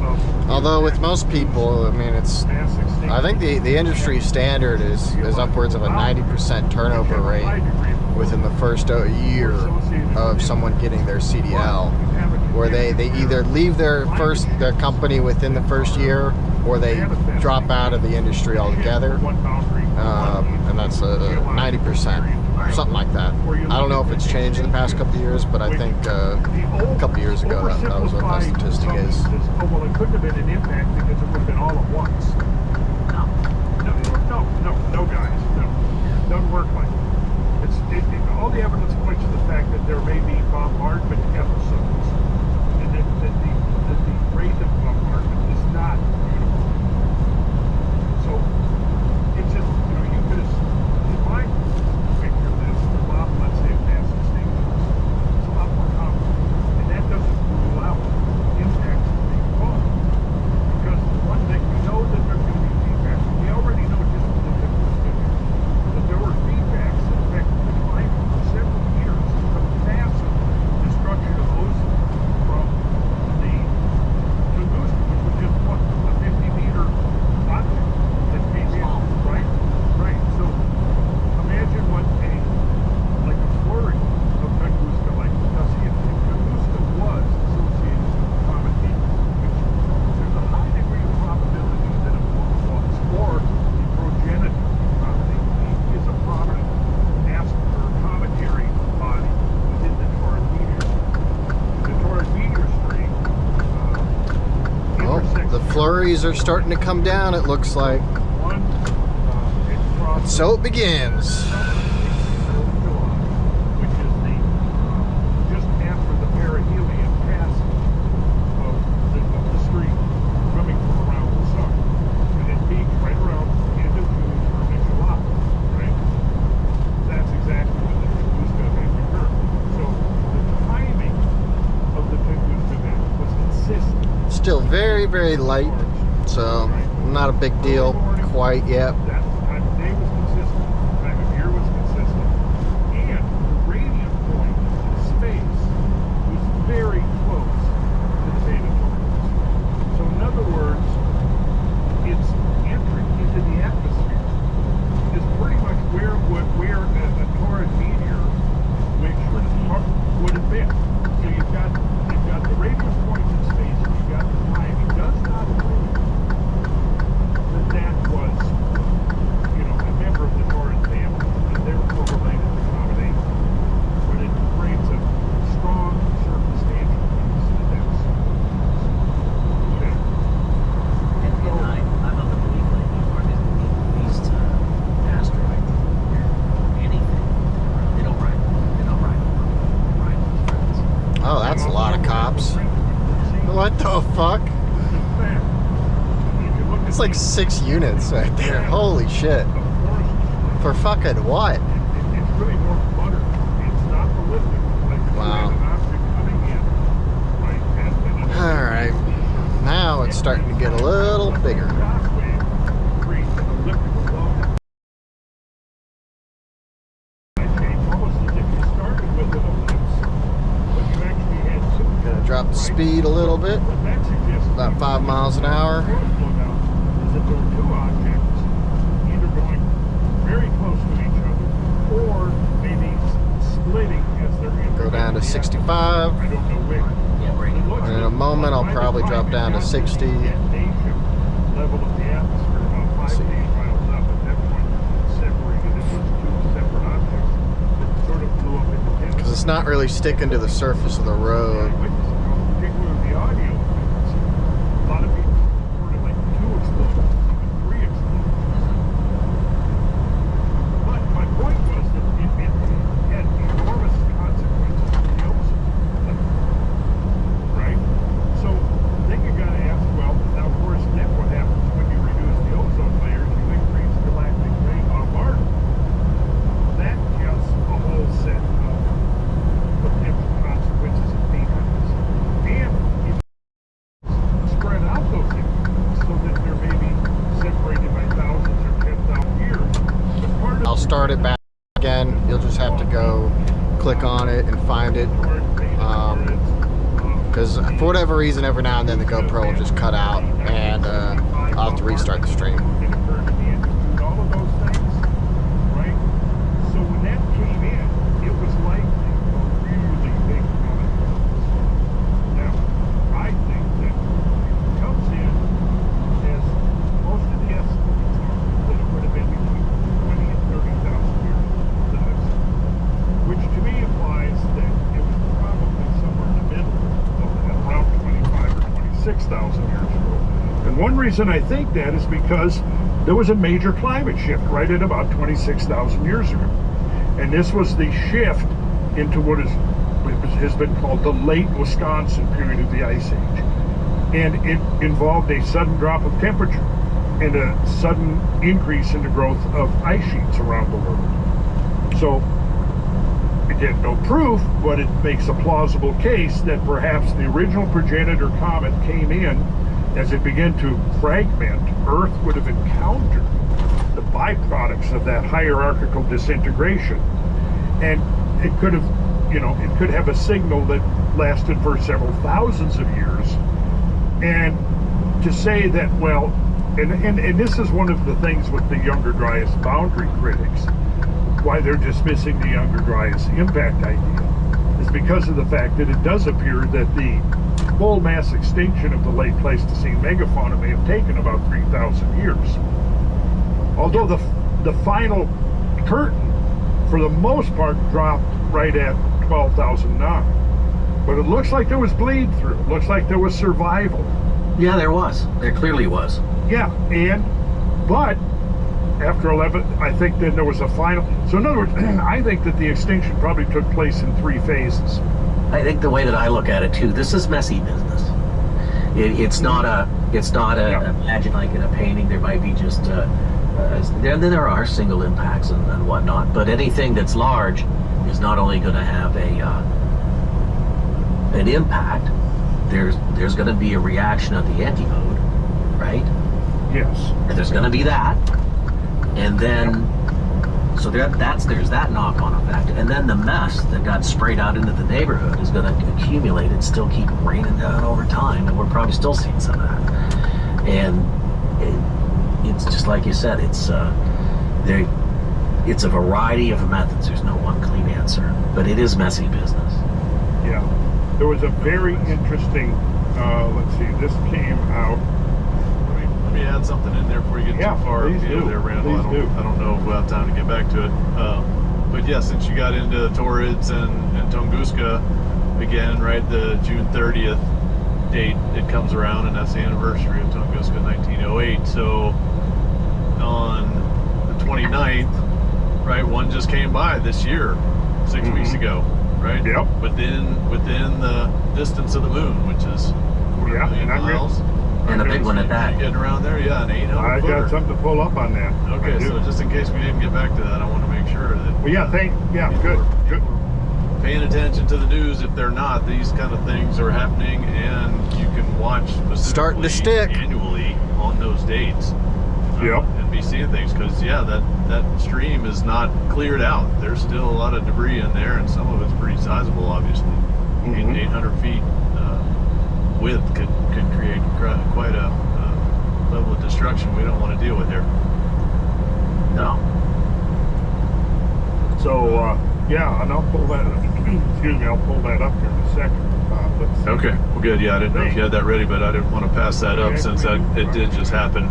Speaker 10: of,
Speaker 2: although with most people, I mean, I think the industry standard is upwards of a 90% turnover rate within the first year of someone getting their CDL, where they either leave their company within the first year, or they drop out of the industry altogether, and that's 90%, something like that. I don't know if it's changed in the past couple of years, but I think a couple of years ago that was what that statistic is.
Speaker 10: Oh, well, it couldn't have been an impact because it would have been all at once. No, guys, no. It doesn't work like that. All the evidence points to the fact that there may be bombardment episodes, and that the rate of bombardment is not uniform. So it's just, you could have, in my picture of this, the bomb, let's say, massive stations, it's a lot more common, and that doesn't rule out impacts that they cause. Because one thing, we know that there's going to be feedback. We already know just from the that there were feedbacks that affected the climate for several years, of massive destruction of ozone from the Tunguska, which was just what, a 50-meter object that came in, right? Right. So imagine what a flurry of Tunguska, like Tunguska was associated with comet heat, which there's a high degree of probability that it was, or the progenitor comet is a prominent cometary body within the Torrid meteor. The Torrid meteor stream
Speaker 2: The flurries are starting to come down, it looks like. So it begins.
Speaker 10: Which is just after the perihelion passing of the stream coming from around the sun. And it peaks right around the end of June, early July, right? That's exactly when the Tunguska event occurred. So the timing of the Tunguska event was consistent.
Speaker 2: Still very, very light, so not a big deal quite yet.
Speaker 10: That time of day was consistent, the time of year was consistent, and the radiant point in space was very close to the beta torus. So in other words, its entry into the atmosphere is pretty much where a Torrid meteor would have been. So you've got the radiant point in space, and you've got the timing. Does not prove that was, a member of the Torrid family, and therefore related to Comet 8. But it creates a strong circumstantial case that that's okay.
Speaker 11: I'm of the belief that these asteroids, anything, they don't ride friends.
Speaker 2: Oh, that's a lot of cops. What the fuck? It's like 6 units right there. Holy shit. For fucking what?
Speaker 10: It's really more butter. It's not prolific.
Speaker 2: Wow. Alright. Now it's starting to get a little bigger. Gonna drop the speed a little bit. About 5 miles an hour.
Speaker 10: Is that there are two objects either going very close to each other or maybe splitting as they're in.
Speaker 2: Go down to 65.
Speaker 10: I don't know which.
Speaker 2: And in a moment I'll probably drop down to 60.
Speaker 10: Level of the atmosphere about 5 to 8 miles up. At that point, separated into two separate objects that sort of blew up independently.
Speaker 2: Because it's not really sticking to the surface of the road.
Speaker 10: Particularly the audio. A lot of people reported like 2 explosions, even 3 explosions. But my point was that it had enormous consequences for the ozone layer, right? So then you got to ask, well, now of course, then what happens when you reduce the ozone layers? You increase galactic ray bombardment. That has a whole set of potential consequences and features.
Speaker 2: start it back again. You'll just have to go click on it and find it. Because for whatever reason, every now and then the GoPro will just cut out, and I'll have to restart the stream.
Speaker 10: All of those things, right? So when that came in, it was likely a really big amount. Now, I think that it comes in as most of the estimates are that it would have been between 20 and 30,000 years that I've seen, which to me implies that it was probably somewhere in the middle of that, around 25 or 26,000 years ago. And one reason I think that is because there was a major climate shift right at about 26,000 years ago. And this was the shift into what has been called the late Wisconsin period of the Ice Age. And it involved a sudden drop of temperature and a sudden increase in the growth of ice sheets around the world. So, again, no proof, but it makes a plausible case that perhaps the original progenitor comet came in. As it began to fragment, Earth would have encountered the byproducts of that hierarchical disintegration. And it could have, it could have a signal that lasted for several thousands of years. And to say that, well, and this is one of the things with the Younger Dryas boundary critics, why they're dismissing the Younger Dryas impact idea, is because of the fact that it does appear that the full mass extinction of the late Pleistocene megafauna may have taken about 3,000 years. Although the final curtain, for the most part, dropped right at 12,009. But it looks like there was bleed through. It looks like there was survival.
Speaker 11: Yeah, there was. There clearly was.
Speaker 10: Yeah, but after 11, I think then there was a final. So in other words, I think that the extinction probably took place in 3 phases.
Speaker 11: I think the way that I look at it too, this is messy business. It's not imagine like in a painting there might be just then there are single impacts and whatnot, but anything that's large is not only going to have an impact. There's going to be a reaction of the antipode, right?
Speaker 10: Yes.
Speaker 11: And there's going to be that, and then. So there's that knock-on effect, and then the mess that got sprayed out into the neighborhood is going to accumulate and still keep raining down over time, and we're probably still seeing some of that. And it's just like you said, it's a variety of methods. There's no one clean answer, but it is messy business.
Speaker 10: Yeah, there was a very interesting. Let's see, this came out.
Speaker 12: Let me add something in there before you get too far into there, Randall. I don't know if we'll have time to get back to it. But yeah, since you got into Torrids and Tunguska, again, right, the June 30th date, it comes around, and that's the anniversary of Tunguska 1908. So on the 29th, right, one just came by this year, 6 weeks ago, right?
Speaker 10: Yep.
Speaker 12: Within the distance of the moon, which is 4 million miles.
Speaker 11: And a big one at that.
Speaker 12: Getting around there, yeah, an 800
Speaker 10: I
Speaker 12: footer.
Speaker 10: got something to pull up on that.
Speaker 12: Okay, so just in case we didn't get back to that, I want to make sure that.
Speaker 10: Well, yeah, good.
Speaker 12: Paying attention to the news. If they're not, these kind of things are happening, and you can watch
Speaker 2: starting to stick
Speaker 12: annually on those dates.
Speaker 10: Yep.
Speaker 12: And be seeing things, because yeah, that stream is not cleared out. There's still a lot of debris in there, and some of it's pretty sizable, obviously. 800 feet width could create quite a level of destruction we don't want to deal with here.
Speaker 11: No.
Speaker 10: So yeah, and I'll pull that. Excuse me, I'll pull that up here in a second. Let's see.
Speaker 12: Okay, well, good. Yeah, I didn't know if you had that ready, but I didn't want to pass that up since it did just happen.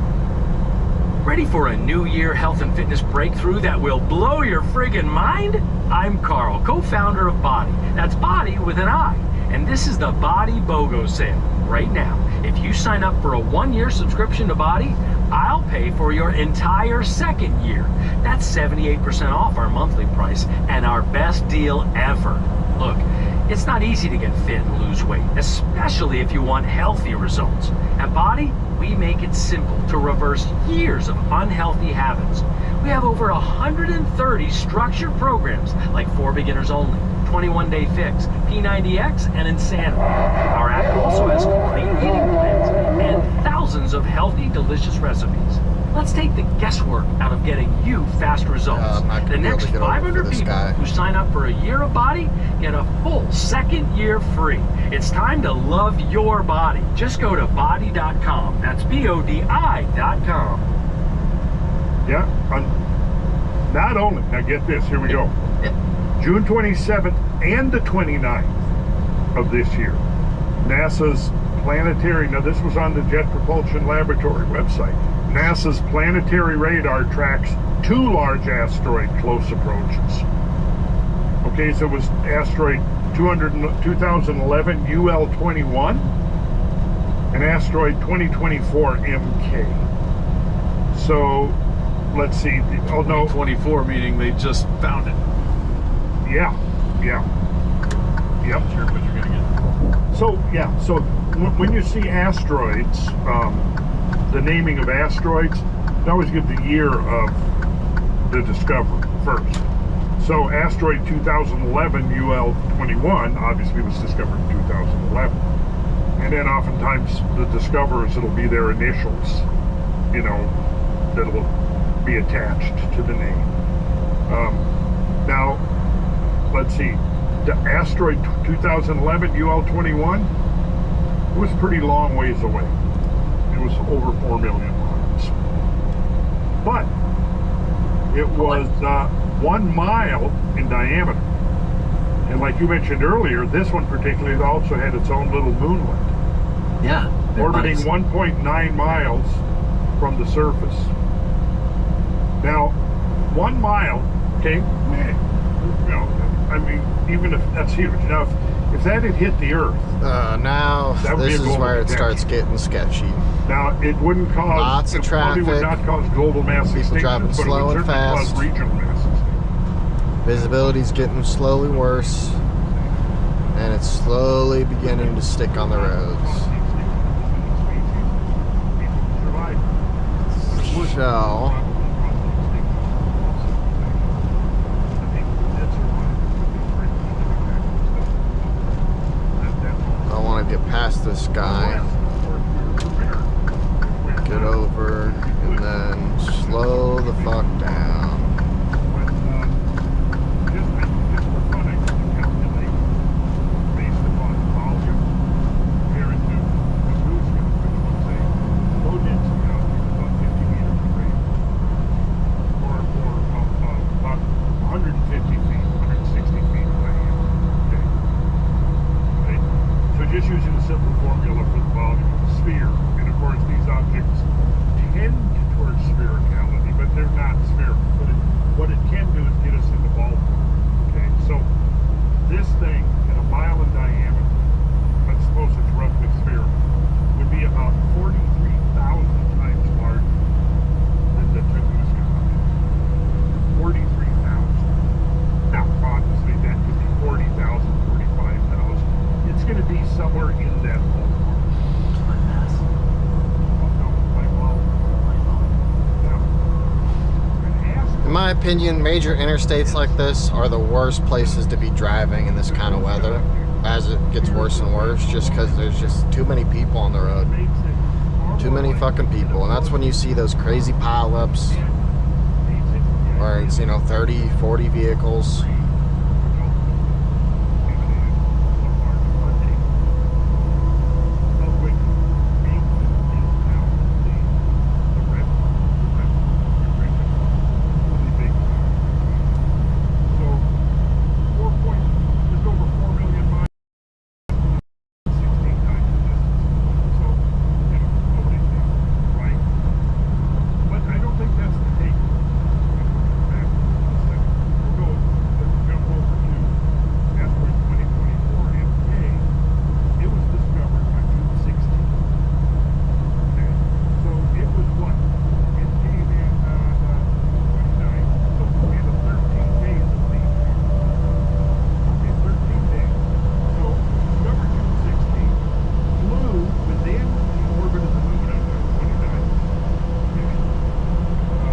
Speaker 13: Ready for a new year health and fitness breakthrough that will blow your friggin' mind? I'm Carl, co-founder of Body. That's Body with an I. And this is the Body BOGO sale right now. If you sign up for a 1-year subscription to Body, I'll pay for your entire 2nd year. That's 78% off our monthly price and our best deal ever. Look, it's not easy to get fit and lose weight, especially if you want healthy results. At Body, we make it simple to reverse years of unhealthy habits. We have over 130 structured programs like 4 Beginners Only, 21-Day Fix, P90X, and Insanity. Our app also has complete eating plans and thousands of healthy, delicious recipes. Let's take the guesswork out of getting you fast results.
Speaker 2: I'm not
Speaker 13: The
Speaker 2: gonna be able
Speaker 13: next
Speaker 2: to get over
Speaker 13: 500
Speaker 2: for this
Speaker 13: people
Speaker 2: guy.
Speaker 13: who sign up for a year of body get a full second year free. It's time to love your body. Just go to body.com. That's BODI.com.
Speaker 10: Yeah. Not only, now get this, here we go. June 27th and the 29th of this year, NASA's planetary, now this was on the Jet Propulsion Laboratory website, NASA's planetary radar tracks 2 large asteroid close approaches. Okay, so it was asteroid 2011 UL21 and asteroid 2024 MK. So let's see. Oh no,
Speaker 12: 24 meaning they just found it.
Speaker 10: Yeah. Yep.
Speaker 12: Sure, but you're gonna get.
Speaker 10: So yeah. So when you see asteroids, the naming of asteroids, you always give the year of the discovery first. So asteroid 2011 UL21 obviously was discovered in 2011, and then oftentimes the discoverers, it'll be their initials, you know, that'll be attached to the name. Now, let's see, the asteroid 2011 UL21, it was a pretty long ways away. It was over 4 million miles. But it was 1 mile in diameter. And like you mentioned earlier, this one particularly also had its own little moonlet.
Speaker 11: Yeah.
Speaker 10: Orbiting 1.9 miles from the surface. Now, 1 mile, okay, you know, I mean, even if that's huge. Now, if that had hit the Earth,
Speaker 2: now this is where it starts getting sketchy.
Speaker 10: Now, it wouldn't cause
Speaker 2: lots of traffic.
Speaker 10: It would not cause global mass
Speaker 2: People driving
Speaker 10: extinction,
Speaker 2: slow
Speaker 10: but it would
Speaker 2: and
Speaker 10: certainly
Speaker 2: fast.
Speaker 10: cause regional mass extinction.
Speaker 2: Visibility's getting slowly worse, and it's slowly beginning to stick on the roads. So, I want to get past this guy, get over, and then slow the fuck down.
Speaker 10: Just using a simple formula for the volume of the sphere. And of course, these objects tend towards sphericality, but they're not spherical. But what it can do is get us into Baltimore. Okay, so this thing in a mile in diameter, let's suppose it's roughly spherical, would be about 43,000 times larger than the Tunguska object. 43,000. Now, obviously, that could be 40,000, 45,000. It's going to be somewhere in that ballpark.
Speaker 2: In my opinion, major interstates like this are the worst places to be driving in this kind of weather as it gets worse and worse, just because there's just too many people on the road. Too many fucking people. And that's when you see those crazy pileups where it's, you know, 30, 40 vehicles.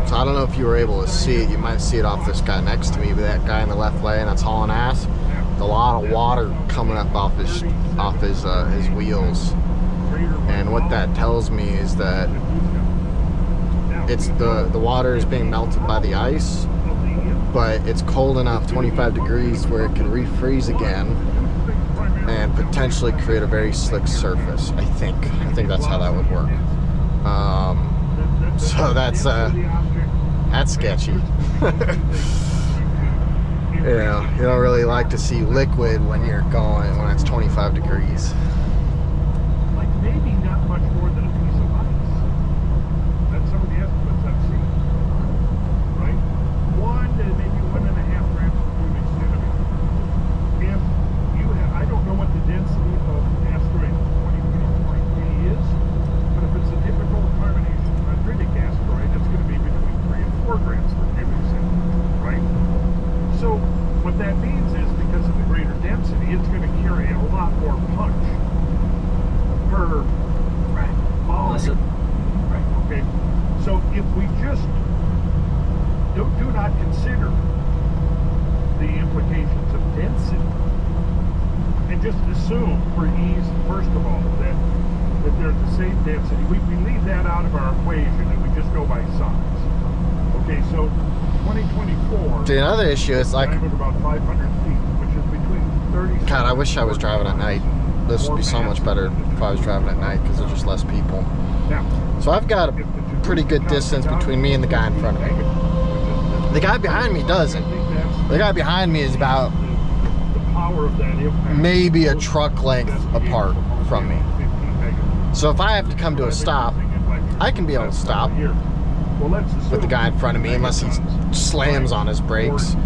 Speaker 2: I don't know if you were able to see it. You might see it off this guy next to me, but that guy in the left lane that's hauling ass, with a lot of water coming up off his wheels. And what that tells me is that it's the water is being melted by the ice, but it's cold enough, 25 degrees, where it can refreeze again and potentially create a very slick surface. I think that's how that would work. So that's sketchy. Yeah, you don't really like to see liquid when it's 25 degrees.
Speaker 10: Like maybe not much more than a piece of ice. That's some of the estimates I've seen. Right? 1 to maybe 1.5 grams per cubic centimeter. If you have, I don't know what the density of asteroid 2024 is, but if it's a typical carbonation dendritic asteroid, it's going to be between 3 and 4 grams per cubic centimeter. Right? So what that means is, because of the greater density, it's going to carry a lot more punch per molecule. Right. Okay. So if we just do not consider the implications of density, and just assume for ease, first of all, that they're the same density, we leave that out of our equation and we just go by size. Okay, so 2024.
Speaker 2: See, another issue is like
Speaker 10: about 500 feet, which is between 30.
Speaker 2: God, I wish I was driving at night. This would be so much better if I was driving at night, because there's just less people. So I've got a pretty good distance between me and the guy in front of me. The guy behind me doesn't. The guy behind me is about maybe a truck length apart from me. So if I have to come to a stop, I can be able to stop with the guy in front of me, unless he slams on his brakes.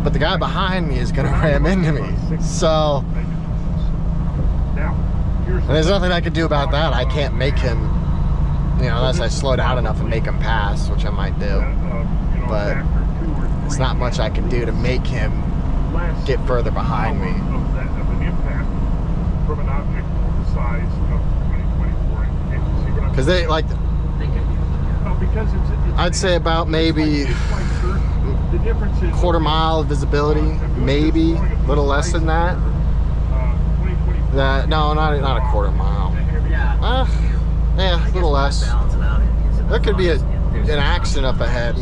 Speaker 2: But the guy behind me is going to ram into me. So, and there's nothing I can do about that. I can't make him, unless I slow down enough and make him pass, which I might do. But it's not much I can do to make him get further behind me. Because they like, I'd say about maybe quarter mile of visibility, maybe a little less than that. No, not a quarter mile. Yeah, a little less. There could be an accident up ahead.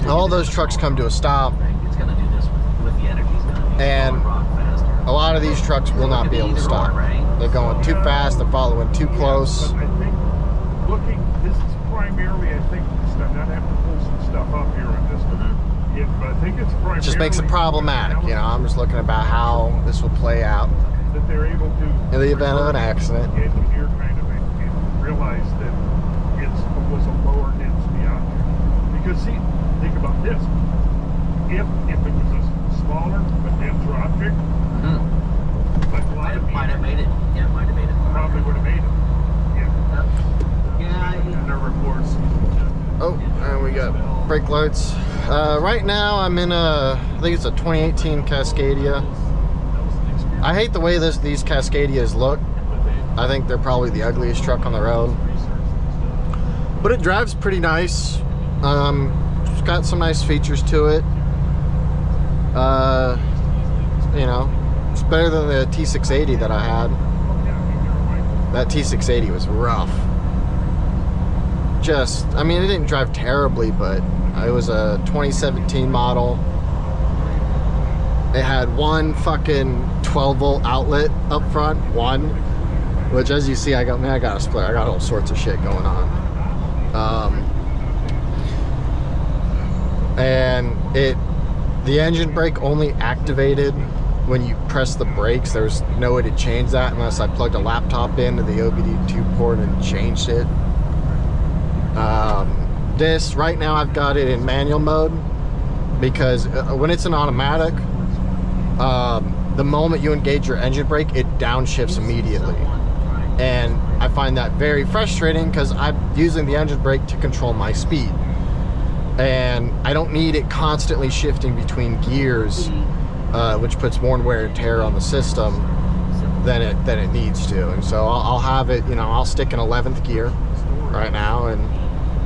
Speaker 2: All those trucks come to a stop, and a lot of these trucks will not be able to stop. They're going too fast, they're following too close.
Speaker 10: This is primarily, I think, not have to pull some stuff up here on this, but I think it's primarily.
Speaker 2: It just makes it problematic, I'm just looking about how this will play out
Speaker 10: that they're able to,
Speaker 2: in the event of an accident.
Speaker 10: Engineer kind of realize that it was a lower density object. Because see, think about this: if it was a smaller but denser object, like a lot of
Speaker 11: might have made it. Yeah, might have made it.
Speaker 10: Probably would have made it.
Speaker 2: Oh, and we got brake lights. Right now I'm in I think it's a 2018 Cascadia. I hate the way these Cascadias look. I think they're probably the ugliest truck on the road. But it drives pretty nice. It's got some nice features to it. It's better than the T680 that I had. That T680 was rough. I mean, it didn't drive terribly, but it was a 2017 model. It had one fucking 12-volt outlet up front, which, as you see, I got a splitter. I got all sorts of shit going on. And the engine brake only activated when you press the brakes. There's no way to change that unless I plugged a laptop into the OBD2 port and changed it. This right now I've got it in manual mode, because when it's an automatic, the moment you engage your engine brake, it downshifts immediately, and I find that very frustrating because I'm using the engine brake to control my speed, and I don't need it constantly shifting between gears, which puts more wear and tear on the system than it needs to. And so I'll have it, I'll stick in 11th gear right now, and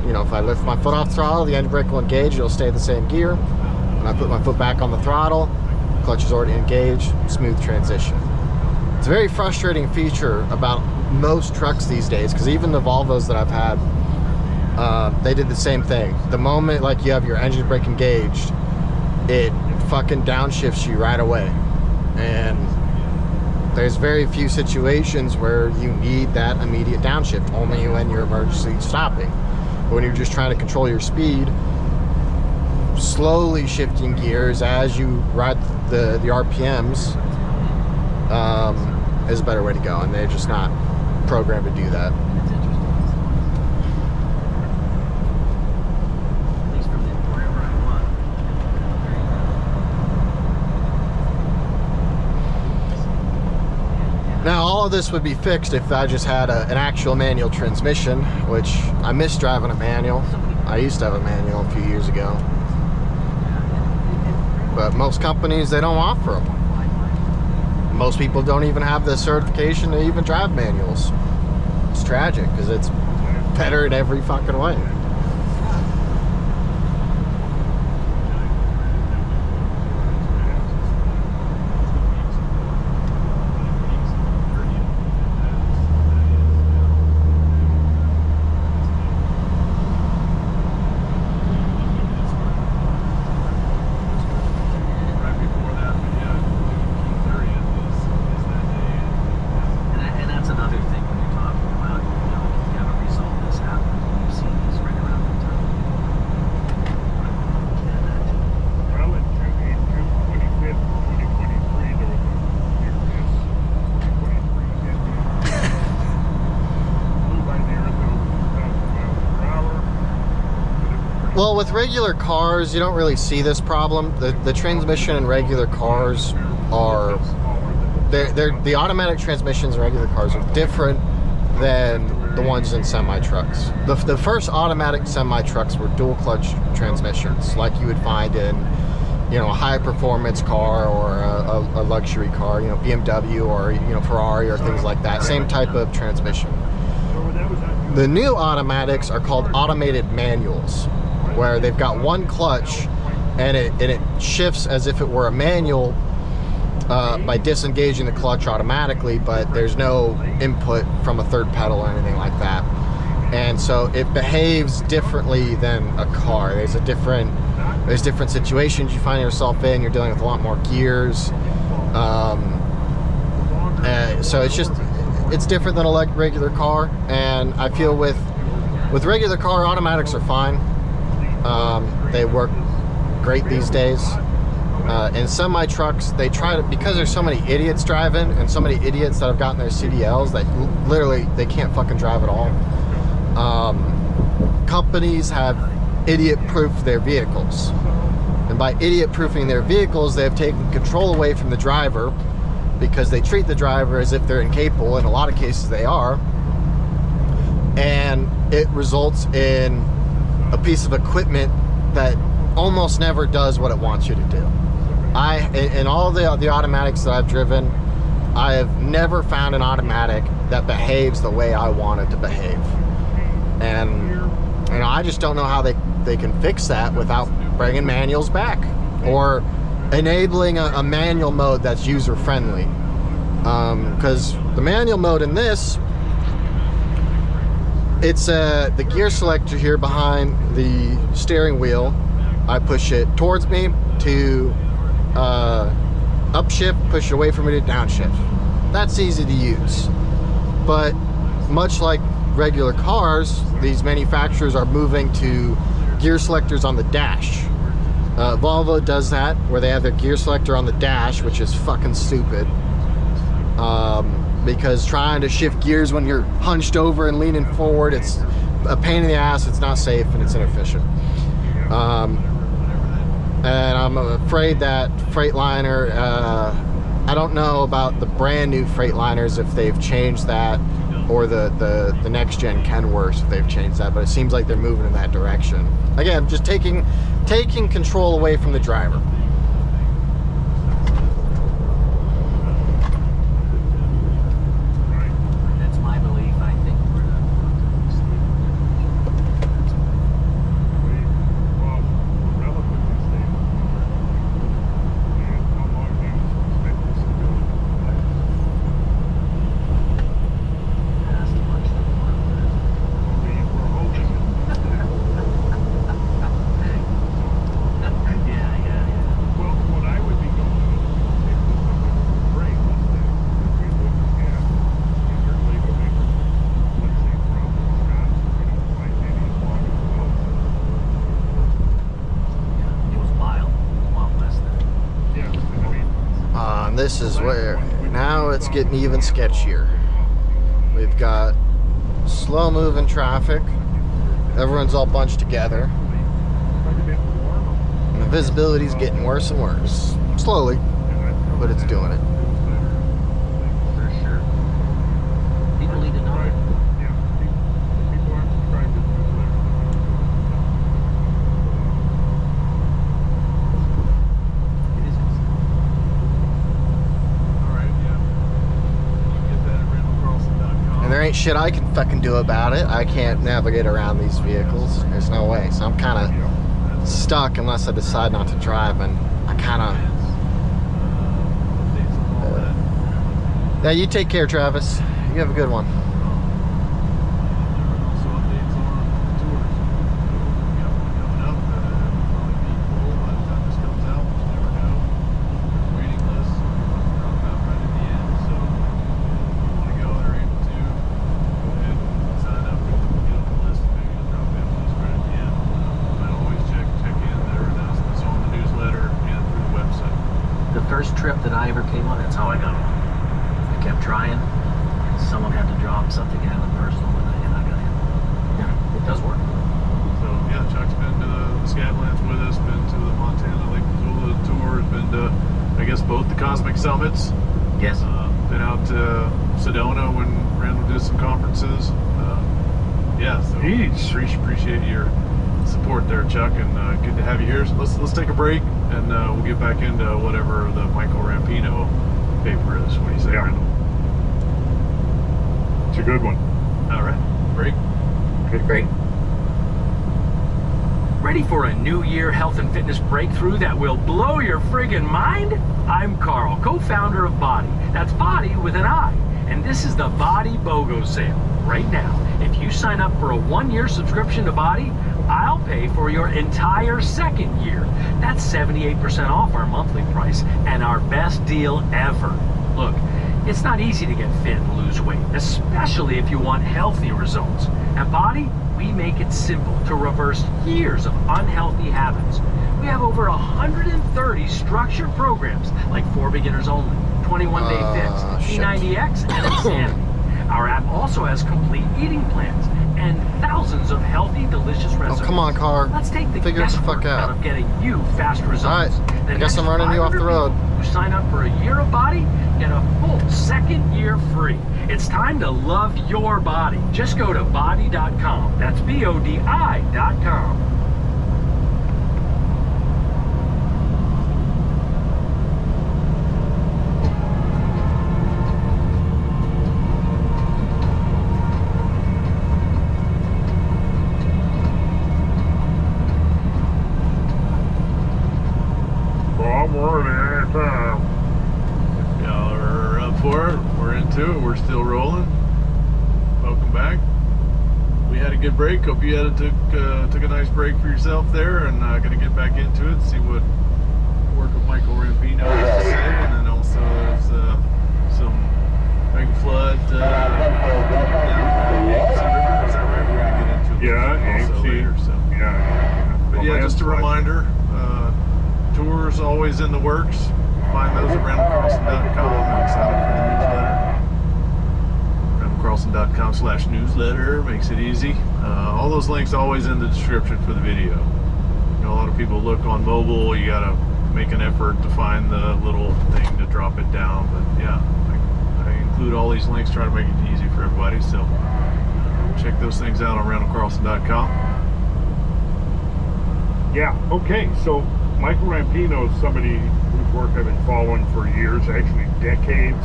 Speaker 2: if I lift my foot off throttle, the engine brake will engage, it'll stay the same gear. When I put my foot back on the throttle, clutch is already engaged, smooth transition. It's a very frustrating feature about most trucks these days, because even the Volvos that I've had, They did the same thing. The moment like you have your engine brake engaged, it fucking downshifts you right away. And there's very few situations where you need that immediate downshift, only when you're emergency stopping. When you're just trying to control your speed, slowly shifting gears as you ride the RPMs is a better way to go, and they're just not programmed to do that. Now, all of this would be fixed if I just had an actual manual transmission, which I miss driving a manual. I used to have a manual a few years ago. But most companies, they don't offer them. Most people don't even have the certification to even drive manuals. It's tragic, because it's better in every fucking way. Well, with regular cars, you don't really see this problem. The transmission in regular cars are, the automatic transmissions in regular cars are different than the ones in semi-trucks. The first automatic semi-trucks were dual clutch transmissions, like you would find in, you know, a high performance car or a luxury car, you know, BMW or, you know, Ferrari or things like that. Same type of transmission. The new automatics are called automated manuals, where they've got one clutch and it shifts as if it were a manual by disengaging the clutch automatically, but there's no input from a third pedal or anything like that. And so it behaves differently than a car. There's different situations you find yourself in. You're dealing with a lot more gears. So it's different than a regular car. And I feel with regular car, automatics are fine. They work great these days. In semi-trucks, they try to, because there's so many idiots driving and so many idiots that have gotten their CDLs that literally they can't fucking drive at all. Companies have idiot-proofed their vehicles. And by idiot-proofing their vehicles, they have taken control away from the driver, because they treat the driver as if they're incapable. In a lot of cases they are. And it results in a piece of equipment that almost never does what it wants you to do. In all the automatics that I've driven, I have never found an automatic that behaves the way I want it to behave. And you know, I just don't know how they can fix that without bringing manuals back or enabling a manual mode that's user friendly. Because the manual mode in this, it's the gear selector here behind the steering wheel. I push it towards me to upshift, push it away from me to downshift. That's easy to use. But much like regular cars, these manufacturers are moving to gear selectors on the dash. Volvo does that, where they have their gear selector on the dash, which is fucking stupid. Because trying to shift gears when you're hunched over and leaning forward, it's a pain in the ass, it's not safe, and it's inefficient. And I'm afraid that Freightliner, I don't know about the brand new Freightliners if they've changed that, or the next gen Kenworths if they've changed that, but it seems like they're moving in that direction. Again, just taking control away from the driver. this is where, now it's getting even sketchier. We've got slow moving traffic. Everyone's all bunched together. And the visibility's getting worse and worse. Slowly, but it's doing it.
Speaker 11: For sure. People need to know.
Speaker 2: And there ain't shit I can fucking do about it. I can't navigate around these vehicles. There's no way. So I'm kind of stuck unless I decide not to drive. And I kind of... yeah, you take care, Travis. You have a good one.
Speaker 11: Trip that I ever came on, that's how I got on. I kept trying. Someone had to drop something out of personal, and I got in. Yeah, it does work.
Speaker 12: So yeah, Chuck's been to the Scatlands with us, been to the Montana Lake Missoula tours, been to, I guess, both the Cosmic Summits.
Speaker 11: Yes.
Speaker 12: Been out to Sedona when Randall did some conferences. Yeah, so appreciate your support there, Chuck, and good to have you here. So let's take a break, and we'll get back into whatever the Michael Rampino paper is. What do you say, Randall?
Speaker 10: It's a good one.
Speaker 12: All right, break.
Speaker 11: Okay, great.
Speaker 13: Ready for a new year health and fitness breakthrough that will blow your friggin' mind? I'm Carl, co-founder of Body. That's Body with an I. And this is the Body BOGO sale right now. If you sign up for a 1-year subscription to Body, I'll pay for your entire second year. That's 78% off our monthly price and our best deal ever. Look, it's not easy to get fit and lose weight, especially if you want healthy results. At Body, we make it simple to reverse years of unhealthy habits. We have over 130 structured programs like 4 Beginners Only, 21-Day Fix, P90X, and Insanity. Our app also has complete eating plans and thousands of healthy, delicious recipes.
Speaker 2: Oh, come on, car.
Speaker 13: Let's take the
Speaker 2: Figure the
Speaker 13: guesswork
Speaker 2: fuck out
Speaker 13: of getting you fast results.
Speaker 2: All right, I guess I'm running you off the road.
Speaker 13: Who sign up for a year of Body get a full second year free. It's time to love your body. Just go to body.com. That's BODI.com.
Speaker 12: Y'all are up for it. We're into it. We're still rolling. Welcome back. We had a good break. Hope you had took a nice break for yourself there, and going to get back into it. See what work of Michael Rampino has to say, and then also there's some big flood down the Yangtze River. Is that right? We're going to get into it.
Speaker 10: Yeah,
Speaker 12: also later. So.
Speaker 10: Yeah.
Speaker 12: But yeah, just a reminder. Tours always in the works. Find those at randallcarlson.com and sign up for the newsletter. randallcarlson.com/newsletter makes it easy. All those links always in the description for the video. You know, a lot of people look on mobile. You gotta make an effort to find the little thing to drop it down. But yeah, I include all these links, try to make it easy for everybody. So check those things out on randallcarlson.com.
Speaker 10: Yeah. Okay. So Michael Rampino is somebody whose work I've been following for years, actually decades,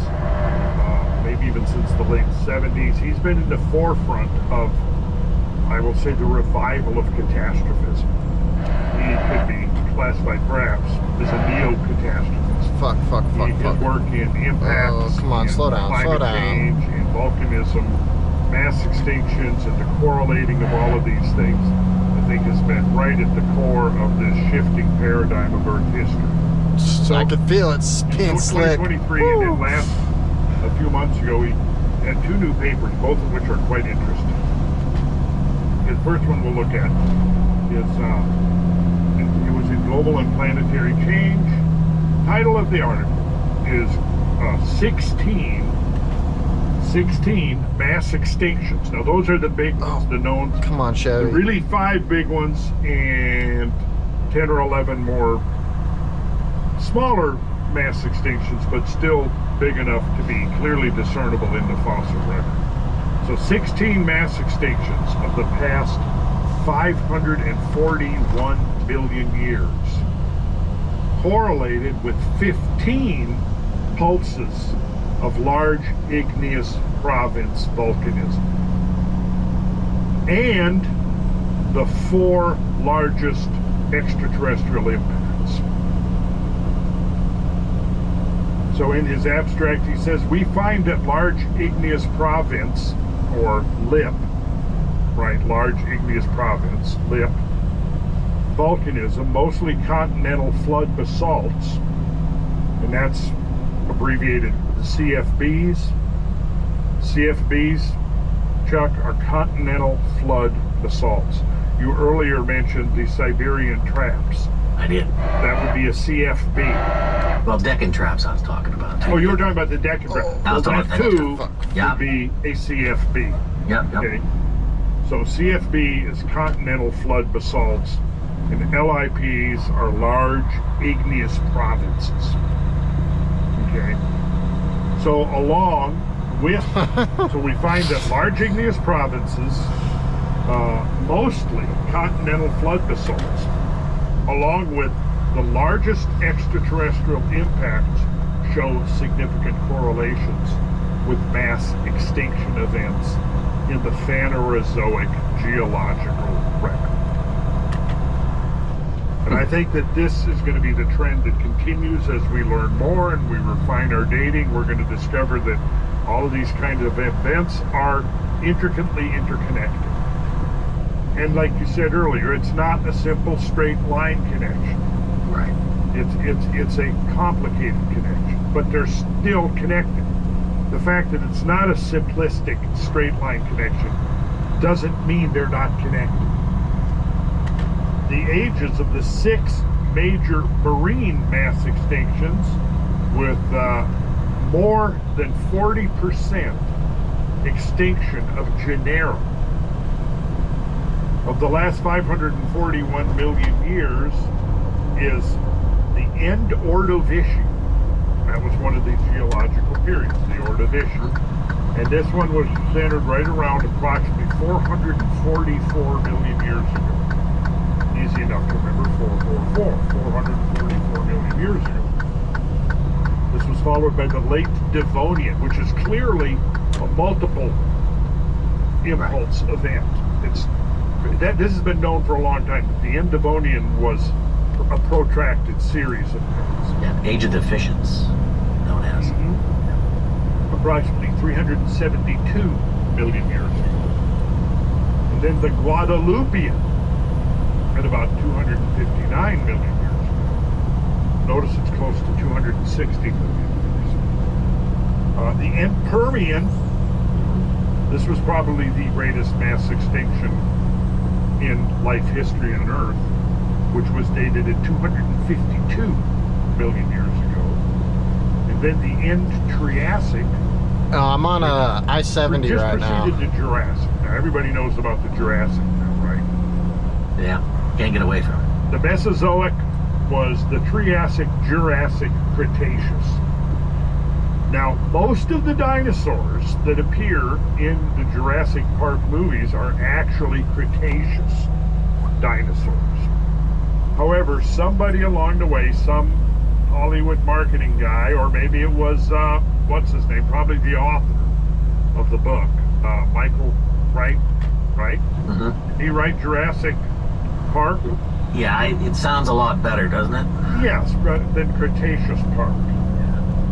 Speaker 10: maybe even since the late 70s. He's been in the forefront of, I will say, the revival of catastrophism. He could be classified perhaps as a neo-catastrophist.
Speaker 2: Fuck.
Speaker 10: His work in impacts,
Speaker 2: come on, slow down,
Speaker 10: climate change, in volcanism, mass extinctions, and the correlating of all of these things, I think has been right at the core of this shifting paradigm of Earth history.
Speaker 2: So I could feel it being slick.
Speaker 10: 2023, and then a few months ago, we had 2 new papers, both of which are quite interesting. The first one we'll look at is, it was in Global and Planetary Change. Title of the article is 16 mass extinctions. Now those are the big ones, the known.
Speaker 2: Come on, Chevy.
Speaker 10: Really 5 big ones and 10 or 11 more smaller mass extinctions, but still big enough to be clearly discernible in the fossil record. So 16 mass extinctions of the past 541 billion years, correlated with 15 pulses of large igneous province volcanism, and the 4 largest extraterrestrial impacts. So in his abstract, he says, we find that large igneous province, or LIP, right, large igneous province, LIP, volcanism, mostly continental flood basalts, and that's abbreviated CFBs. CFBs, Chuck, are continental flood basalts. You earlier mentioned the Siberian traps.
Speaker 11: I did.
Speaker 10: That would be a CFB.
Speaker 11: Well, Deccan traps I was talking about. Too.
Speaker 10: Oh, you were talking about the Deccan traps.
Speaker 11: I was talking
Speaker 10: that
Speaker 11: about
Speaker 10: too would be a CFB.
Speaker 11: Yep.
Speaker 10: Okay. So CFB is continental flood basalts, and LIPs are large igneous provinces. Okay. So along with, so we find that large igneous provinces, mostly continental flood basalts, along with the largest extraterrestrial impacts, show significant correlations with mass extinction events in the Phanerozoic geological record. And I think that this is going to be the trend that continues as we learn more and we refine our dating. We're going to discover that all of these kinds of events are intricately interconnected. And like you said earlier, it's not a simple straight line connection.
Speaker 11: Right.
Speaker 10: It's a complicated connection, but they're still connected. The fact that it's not a simplistic straight line connection doesn't mean they're not connected. The ages of the 6 major marine mass extinctions, with more than 40% extinction of genera of the last 541 million years, is the end Ordovician. That was one of the geological periods, the Ordovician. And this one was centered right around approximately 444 million years ago. Easy enough to remember, 444 million years ago. This was followed by the late Devonian, which is clearly a multiple impulse event. This has been known for a long time. The end Devonian was a protracted series of events.
Speaker 11: Yeah, Age of the Fissions, known as.
Speaker 10: Approximately 372 million years ago. And then the Guadalupian, at about 259 million years ago. Notice it's close to 260 million years ago. The end Permian, this was probably the greatest mass extinction in life history on Earth, which was dated at 252 million years ago. And then the end Triassic.
Speaker 2: I'm on I-70 right now.
Speaker 10: Just preceded the Jurassic. Now everybody knows about the Jurassic now, right?
Speaker 11: Yeah, can't get away from it.
Speaker 10: The Mesozoic was the Triassic, Jurassic, Cretaceous. Now, most of the dinosaurs that appear in the Jurassic Park movies are actually Cretaceous dinosaurs. However, somebody along the way, some Hollywood marketing guy, or maybe it was, what's his name? Probably the author of the book, Michael Wright, right?
Speaker 11: Mm-hmm.
Speaker 10: Did he write Jurassic Park?
Speaker 11: Yeah, it sounds a lot better, doesn't it?
Speaker 10: Yes, than Cretaceous Park.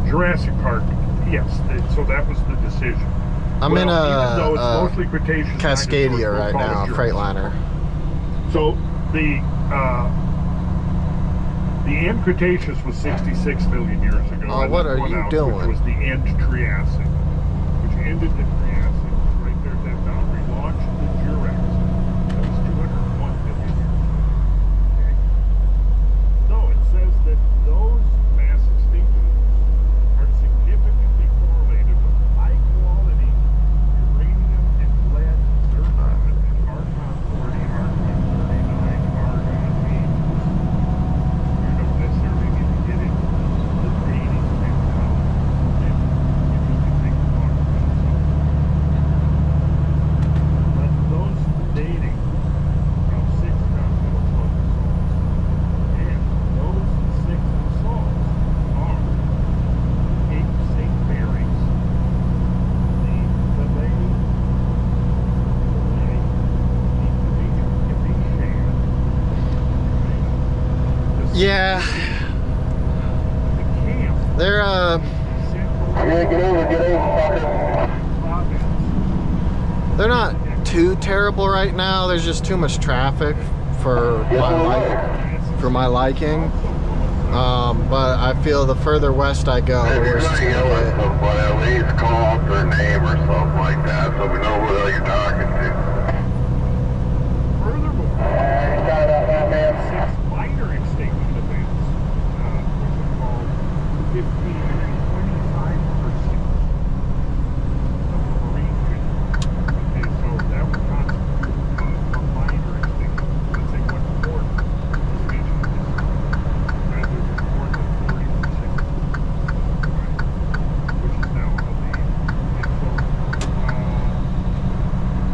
Speaker 10: Jurassic Park, yes. So that was the decision.
Speaker 2: I'm in
Speaker 10: even though it's mostly Cretaceous
Speaker 2: Cascadia right now, Freightliner.
Speaker 10: So the end Cretaceous was 66 million years ago.
Speaker 2: Oh, what are you doing?
Speaker 10: Which was the end Triassic, which ended the Triassic right there at that boundary, launched the Jurassic. That was 201 million years ago. Okay. So it says that those mass extinctions are significant
Speaker 2: They're not too terrible right now. There's just too much traffic for my liking. But I feel the further west I go, the worse it's gonna get.
Speaker 5: But at least call out their name or something like that, so we know who the hell you're talking to.
Speaker 10: Furthermore,
Speaker 5: Sorry about that, man.
Speaker 10: 6 minor extinction events, which are called 15 and 25% of the region. Okay, so that would constitute a minor extinction. Let's say what's more extinction is rather than more than 40%, which is now on the and so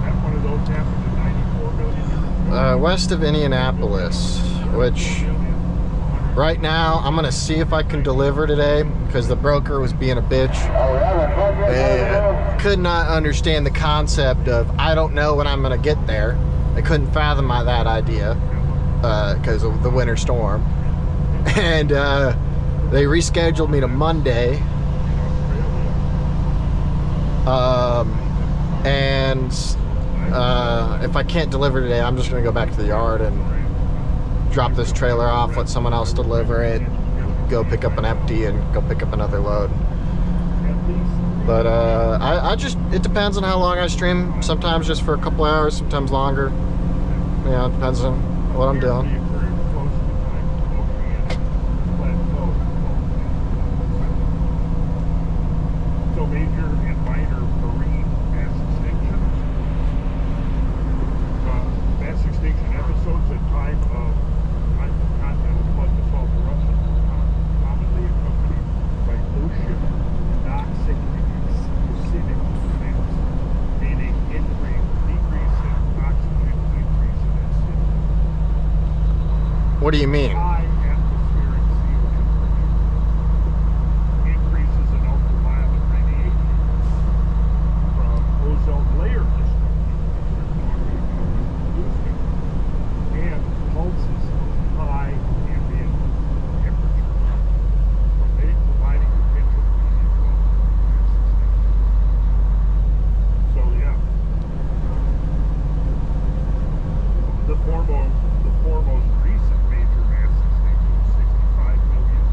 Speaker 10: that one of those happened to 94 million.
Speaker 2: West of Indianapolis, which right now I'm gonna see if I can deliver today because the broker was being a bitch. They could not understand the concept of I don't know when I'm gonna get there. They couldn't fathom that idea because of the winter storm, and they rescheduled me to Monday. And if I can't deliver today, I'm just gonna go back to the yard and drop this trailer off, let someone else deliver it, go pick up an empty and go pick up another load. But it depends on how long I stream. Sometimes just for a couple hours, sometimes longer. You know, it depends on what I'm doing.
Speaker 10: So major and minor marine mass extinctions. Mass extinction episodes at time of continental flood basalt eruption are commonly accompanied by ocean toxic acidic events, meaning decrease in oxygen, increase in acidity.
Speaker 2: What do you mean?
Speaker 10: High atmospheric CO2 pressure, increases in ultraviolet radiation from ozone layer destruction, and pulses of high ambient temperature from providing potential immediate mass extinction. So yeah, the foremost recent major mass extinction was 65 million,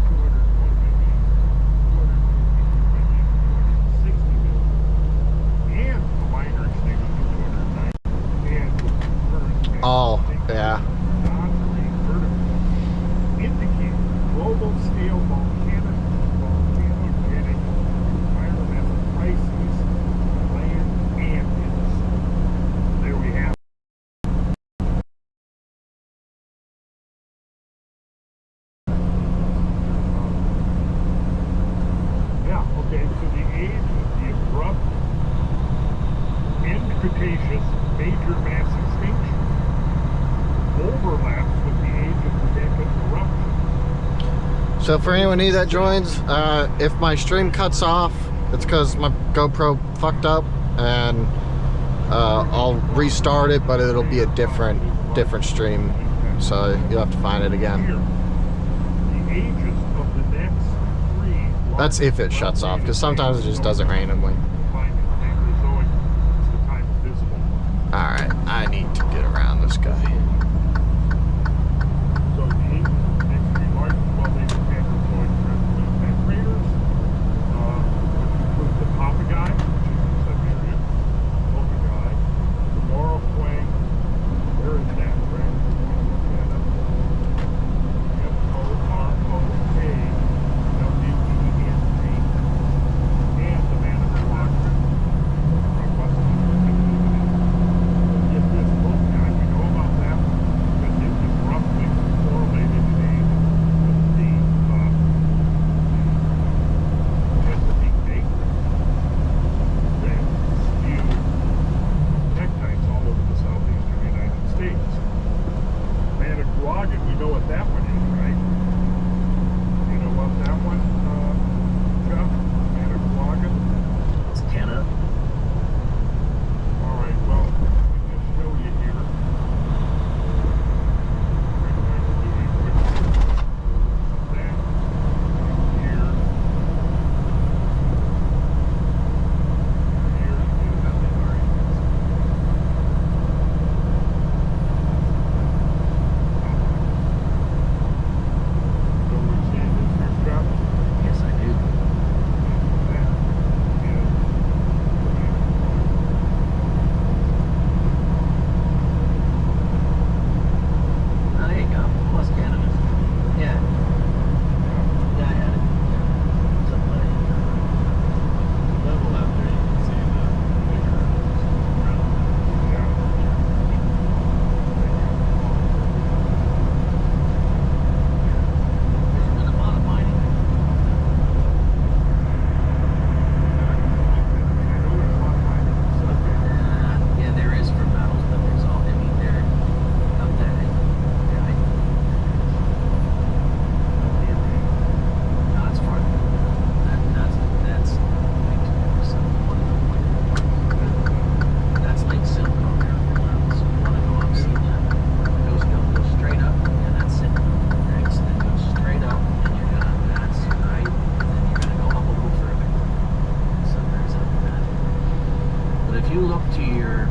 Speaker 10: 201 million, 252 million, 260 million, and a minor extinction of 290, and current
Speaker 2: Oh, yeah.
Speaker 10: non-marine vertebrates indicate global scale volcanogenic environmental crises, land and in the sea. There we have it. Yeah, okay, so the age of the abrupt end Cretaceous major mass extinction overlaps with the age of the Deccan eruption.
Speaker 2: So for anyone new that joins, if my stream cuts off, it's because my GoPro fucked up, and I'll restart it, but it'll be a different stream, so you'll have to find it again.
Speaker 10: The ages of the next 3
Speaker 2: That's if it shuts off, because sometimes it just does it randomly. Alright, I need to get around this guy.
Speaker 10: So the ages of the next 3 largest well-dated Mesozoic craters, which include the Papagai, which is in Siberia, Papagai, the Morokwang, where is that, right? M-O-R-O-K, W-E-N-G, and the Manitowoc
Speaker 11: look to your,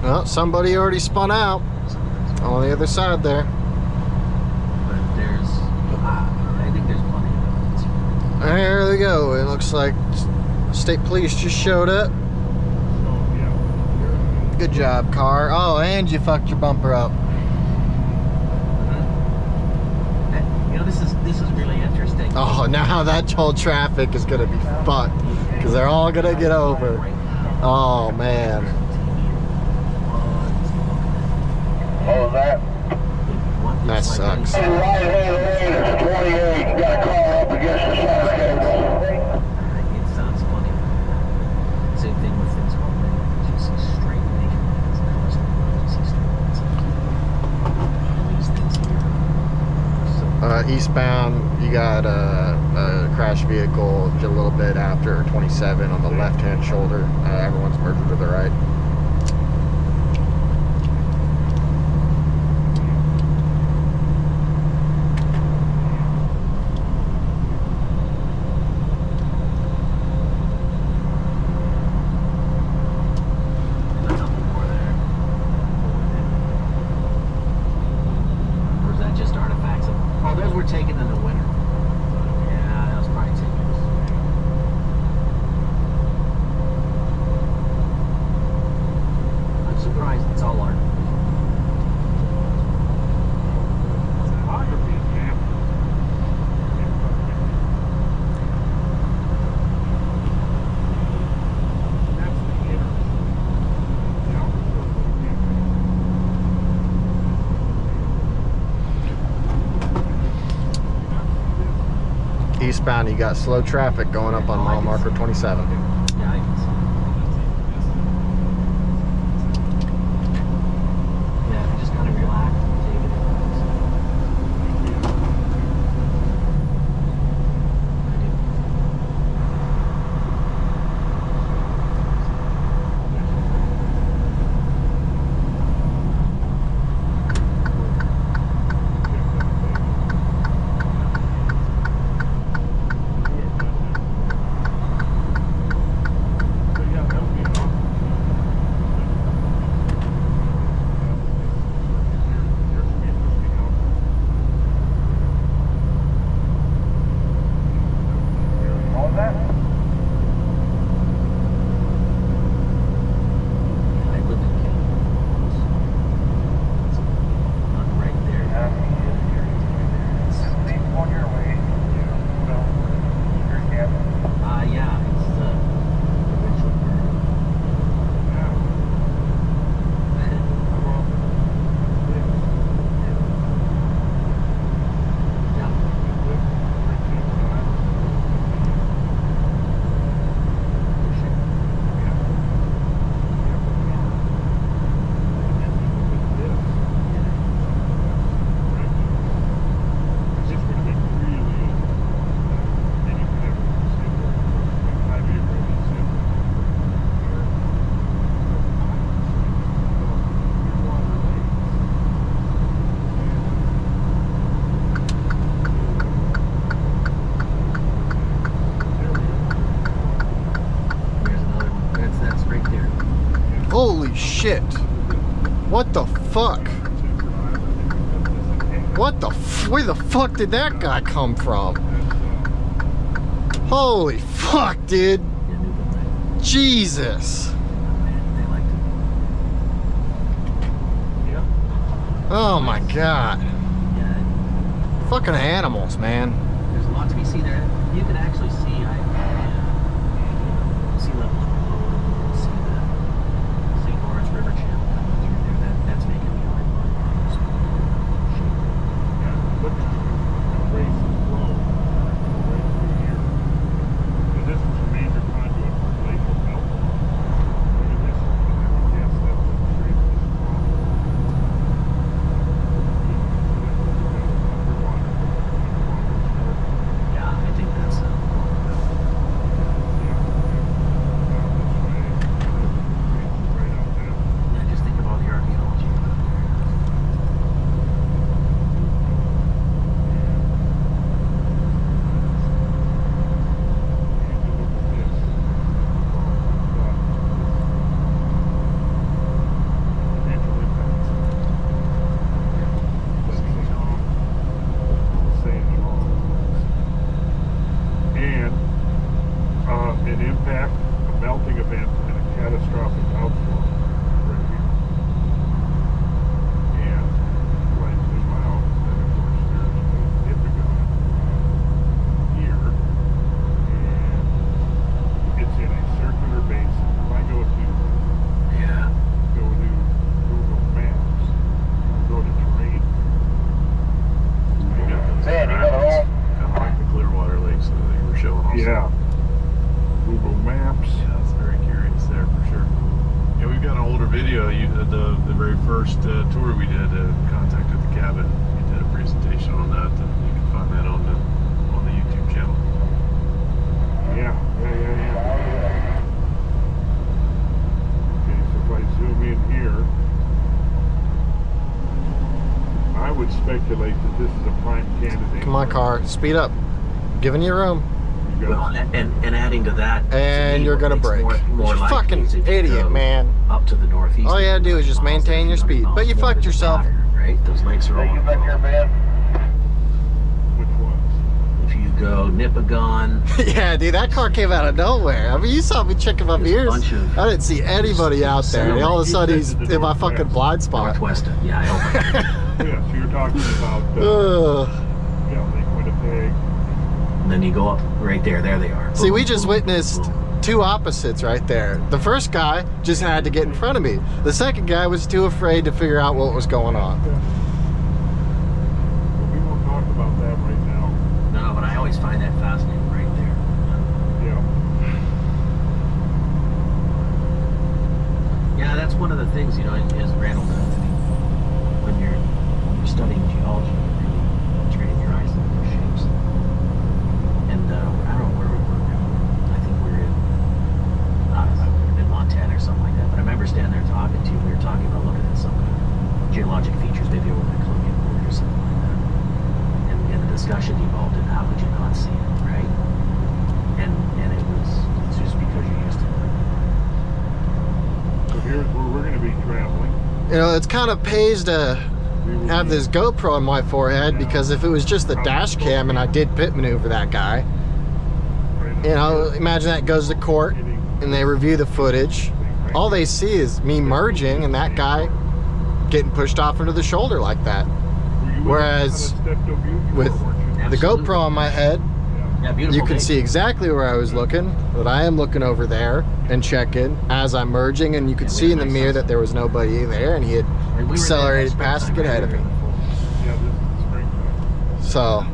Speaker 2: Oh, somebody already spun out on the other side there.
Speaker 11: But I think there's plenty of evidence.
Speaker 2: There they go. It looks like state police just showed up. Good job, car. Oh, and you fucked your bumper up.
Speaker 11: You know, this is really interesting.
Speaker 2: Oh, now that whole traffic is gonna be fucked because they're all gonna get over. Oh man.
Speaker 5: What was that?
Speaker 2: That sucks.
Speaker 5: Right hand lane is 28. Got a car up against the center cable.
Speaker 11: It sounds funny. Same thing with things called just straight naked lines. Now it's not just straight lines. These things here.
Speaker 2: Eastbound, you got a crash vehicle just a little bit after 27 on the left-hand shoulder. Everyone's merged to the right. Eastbound, you got slow traffic going up on mile marker 27.
Speaker 11: Yeah, I can see. Yeah, if you just kind of relax and take it.
Speaker 2: Holy shit. What the fuck? What the where the fuck did that guy come from? Holy fuck, dude. Jesus. Oh my god. Fucking animals, man.
Speaker 11: There's a lot to be seen there. You can actually see sea levels below. You can see the St. Lawrence River channel coming through there. That's making me like
Speaker 10: Look at the race and flow right through here. Because this is a major conduit for glacial melt. Look at this. I would guess that's the shape of this problem.
Speaker 11: Yeah, I think that's
Speaker 10: catastrophic outflow right here. And when I zoom out, then of course there's the Ithaca here. And it's in a circular basin. If I go to Google Maps, go to terrain.
Speaker 5: Man, you got it all.
Speaker 12: Kind of like the Clearwater Lakes that you were showing also.
Speaker 10: Yeah. Google Maps.
Speaker 12: Yeah, that's very curious there for sure. Yeah, we've got an older video. The very first tour we did, Contact at the Cabin. You did a presentation on that, and you can find that on the YouTube channel.
Speaker 10: Yeah. Okay, so if I zoom in here, I would speculate that this is a prime candidate.
Speaker 2: Come on, car, speed up. I'm giving you room.
Speaker 11: Well, and adding to that,
Speaker 2: And you're gonna brake.
Speaker 11: More
Speaker 2: You
Speaker 11: likely
Speaker 2: fucking
Speaker 11: is if you
Speaker 2: idiot,
Speaker 11: go
Speaker 2: man.
Speaker 11: Up to the northeast.
Speaker 2: All you had to do is just maintain your speed. But you fucked yourself.
Speaker 11: Right? Those lakes are all.
Speaker 5: Hey, you back here, man?
Speaker 10: Which ones?
Speaker 11: If you go Nipigon,
Speaker 2: Yeah, dude, that car came out of nowhere. I mean, you saw me checking my
Speaker 11: There's a
Speaker 2: ears.
Speaker 11: bunch of-
Speaker 2: I didn't see anybody out there. And all of a sudden, he's in my fucking blind spot.
Speaker 11: Northwest. Yeah, I opened.
Speaker 10: Yeah, so you're talking about
Speaker 2: Ugh.
Speaker 10: Lake Winnipeg.
Speaker 11: And then you go up right there. There they are.
Speaker 2: See, we just witnessed two opposites right there. The first guy just had to get in front of me. The second guy was too afraid to figure out what was going on.
Speaker 10: But we won't talk about that right now.
Speaker 11: No, but I always find that fascinating right there.
Speaker 10: Yeah.
Speaker 11: Yeah, that's one of the things, as Randall does. When you're studying geology, you're really training your eyes to those shapes. And I don't know where we were. I think we were in Montana or something like that. But I remember standing there talking to you. We were talking about looking at some kind of geologic features, maybe over the Columbian River or something like that. And the discussion evolved in how could you not see it, right? And it's just because you're used to it.
Speaker 10: So here's where we're going to be traveling.
Speaker 2: You know, it's kind of pays to have this GoPro on my forehead, because if it was just the dash cam and I did pit maneuver that guy, imagine that goes to court and they review the footage. All they see is me merging and that guy getting pushed off into the shoulder like that. Whereas with the GoPro on my head, you can see exactly where I was looking, but I am looking over there and checking as I'm merging, and you could see in the mirror that there was nobody there and he had accelerated past to get ahead of me. So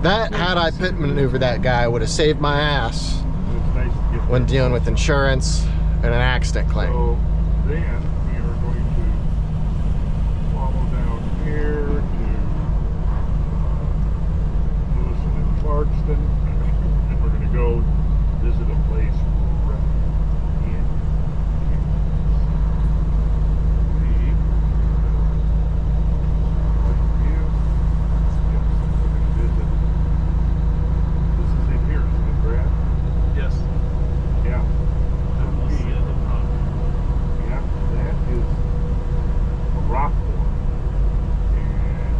Speaker 2: that, had I pit maneuvered that guy, would have saved my ass when dealing with insurance and an accident claim.
Speaker 10: So then we are going to follow down here to Lewiston and Clarkston, and we're going to go visit a place right in
Speaker 12: Yes.
Speaker 10: Yeah. Yeah, that is a rock form. And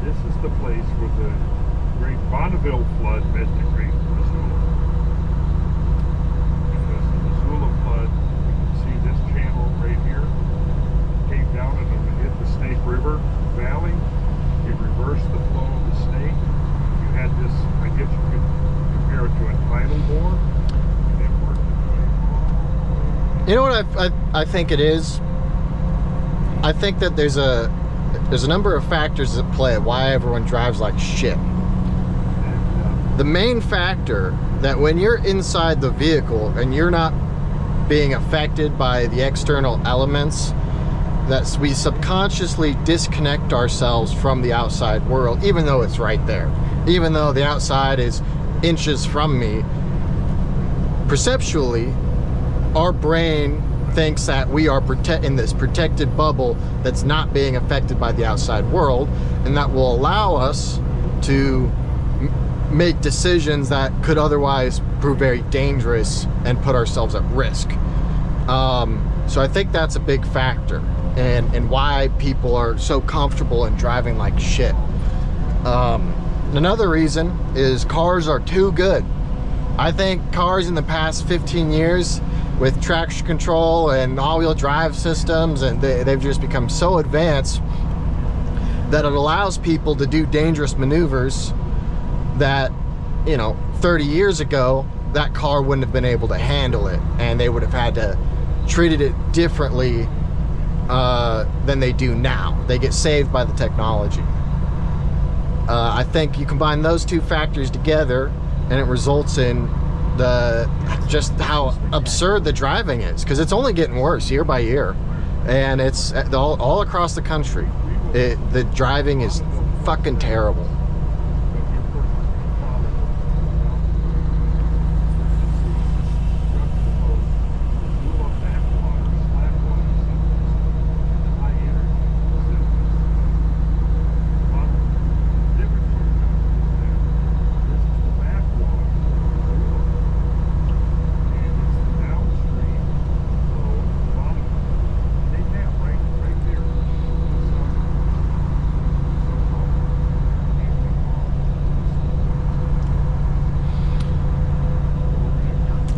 Speaker 10: this is the place where the Great Bonneville flood met the Great Missoula. Because the Missoula flood, you can see this channel right here, came down and it hit the Snake River Valley. It reversed the flow of the Snake. You had this, I guess you could compare it to a tidal bore. And it worked its way all.
Speaker 2: You know what I think it is? I think that there's a number of factors at play why everyone drives like shit. The main factor that when you're inside the vehicle and you're not being affected by the external elements, that we subconsciously disconnect ourselves from the outside world, even though it's right there. Even though the outside is inches from me, perceptually, our brain thinks that we are in this protected bubble that's not being affected by the outside world, and that will allow us to make decisions that could otherwise prove very dangerous and put ourselves at risk. So I think that's a big factor, and why people are so comfortable in driving like shit. Another reason is cars are too good. I think cars in the past 15 years with traction control and all-wheel drive systems, and they've just become so advanced that it allows people to do dangerous maneuvers that, you know, 30 years ago, that car wouldn't have been able to handle it, and they would have had to treated it differently than they do now. They get saved by the technology. I think you combine those two factors together, and it results in just how absurd the driving is, because it's only getting worse year by year, and it's all across the country. The driving is fucking terrible.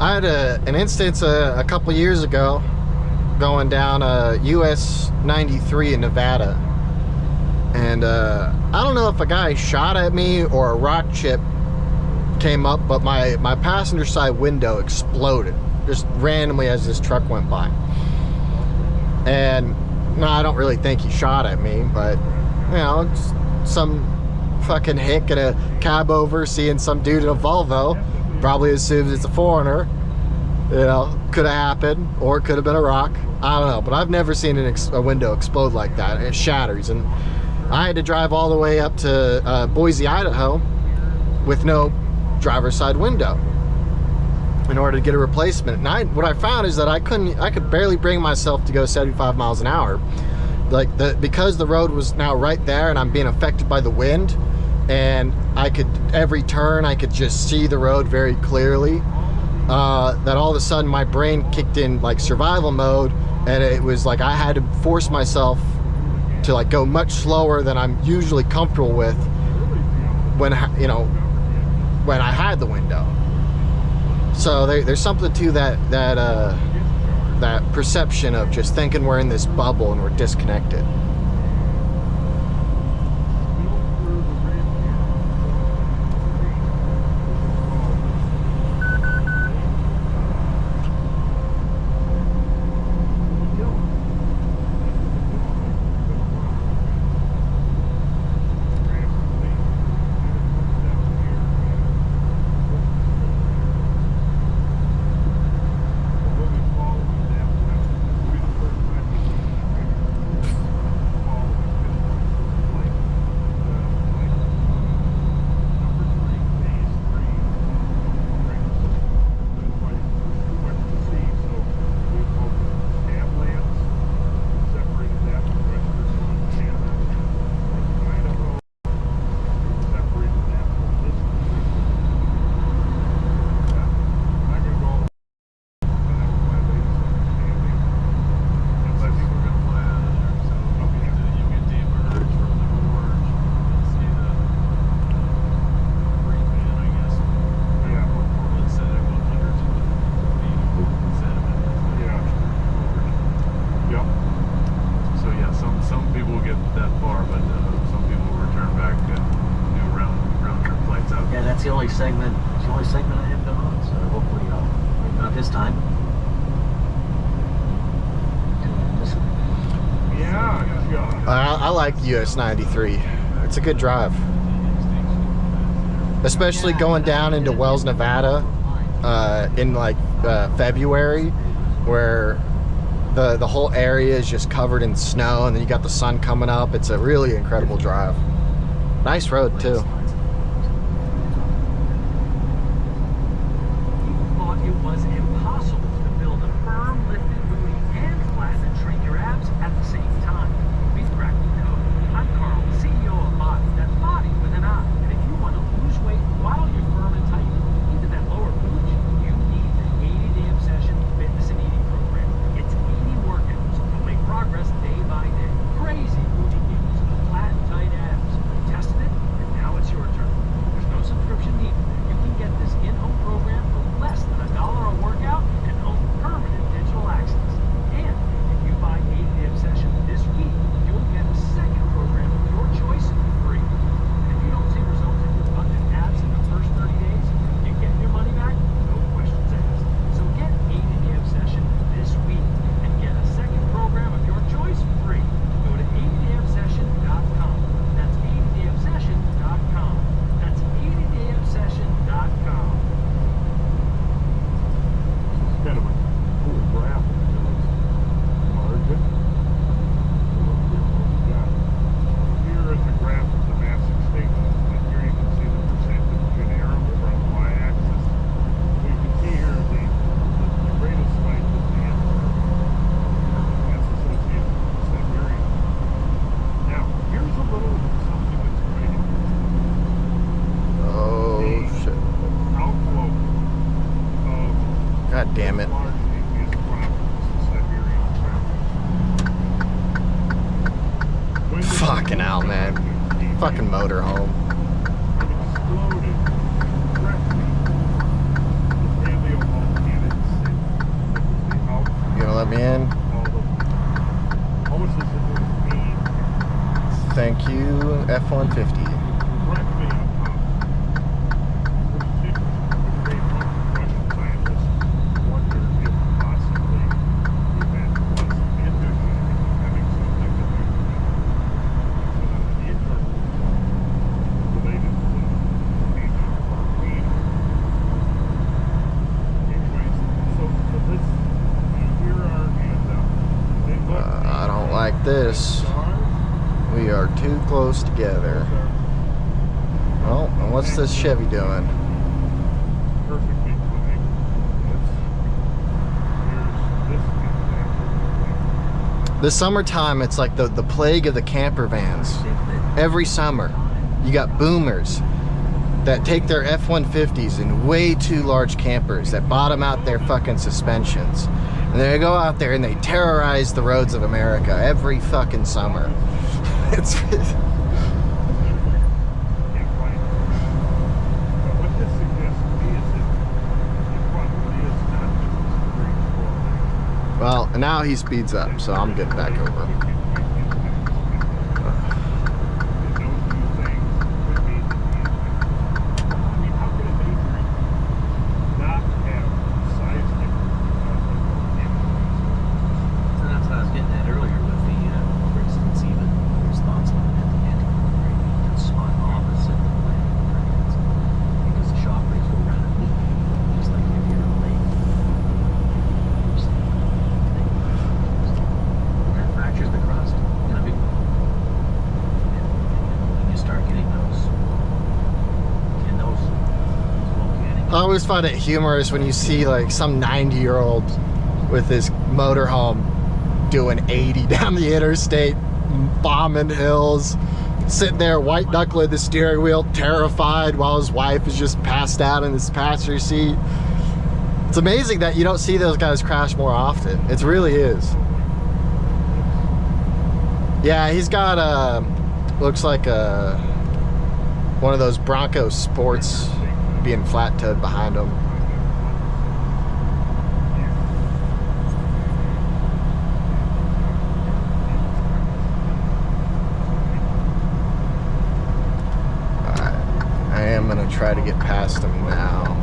Speaker 2: I had an instance a couple years ago going down US 93 in Nevada, and I don't know if a guy shot at me or a rock chip came up, but my passenger side window exploded just randomly as this truck went by. And no, I don't really think he shot at me, but you know, it's some fucking hick in a cab over seeing some dude in a Volvo probably assumes it's a foreigner. You know, could have happened, or it could have been a rock. I don't know, but I've never seen a window explode like that. It shatters, and I had to drive all the way up to Boise, Idaho, with no driver's side window in order to get a replacement. And what I found is that I could barely bring myself to go 75 miles an hour, because the road was now right there, and I'm being affected by the wind, and every turn I could just see the road very clearly. That all of a sudden my brain kicked in like survival mode, and it was like I had to force myself to like go much slower than I'm usually comfortable with when, you know, when I had the window. So there's something to that perception of just thinking we're in this bubble and we're disconnected.
Speaker 11: That's the only segment. It's the only segment I have going on. So hopefully, not this time.
Speaker 2: Yeah. I like US 93. It's a good drive, especially going down into Wells, Nevada, in like February, where the whole area is just covered in snow, and then you got the sun coming up. It's a really incredible drive. Nice road too.
Speaker 13: Crazy moving news, flat and tight abs. Tested it, and now it's your
Speaker 2: fucking motorhome.
Speaker 10: Exploded directly. The paleovolcanics.
Speaker 2: You gonna let me in?
Speaker 10: Moses is mean.
Speaker 2: Thank you, F-150.
Speaker 10: Directly on top. The great Russian scientists wonder if possibly the event was industry having something to do with the internal related to ancient volcanoes. Anyways, so this, here are, and
Speaker 2: I don't like this. We are too close together. Oh, and what's this Chevy doing?
Speaker 10: perfectly fine. Here's this.
Speaker 2: The summertime, it's like the plague of the camper vans. Every summer, you got boomers that take their F-150s in way too large campers that bottom out their fucking suspensions. And they go out there and they terrorize the roads of America every fucking summer. It's well, and now he speeds up, so I'm getting back over. I always find it humorous when you see like some 90-year-old with his motorhome doing 80 down the interstate, bombing hills, sitting there white knuckling the steering wheel, terrified, while his wife is just passed out in his passenger seat. It's amazing that you don't see those guys crash more often. It really is. Yeah, he's got looks like one of those Bronco Sports being flat-toed behind him. Alright, I am gonna try to get past him now.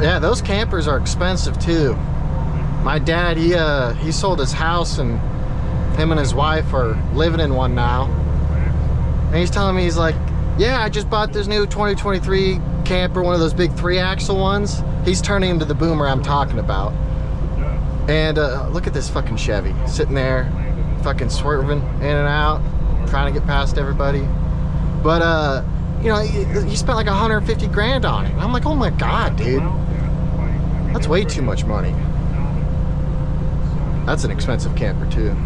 Speaker 2: Yeah, those campers are expensive too. My dad, he sold his house and him and his wife are living in one now. And he's telling me, he's like, yeah, I just bought this new 2023 camper, one of those big 3-axle ones. He's turning into the boomer I'm talking about. And look at this fucking Chevy sitting there, fucking swerving in and out, trying to get past everybody. But you know, he spent like 150 grand on it. And I'm like, oh my God, dude. That's way too much money. That's an expensive camper too.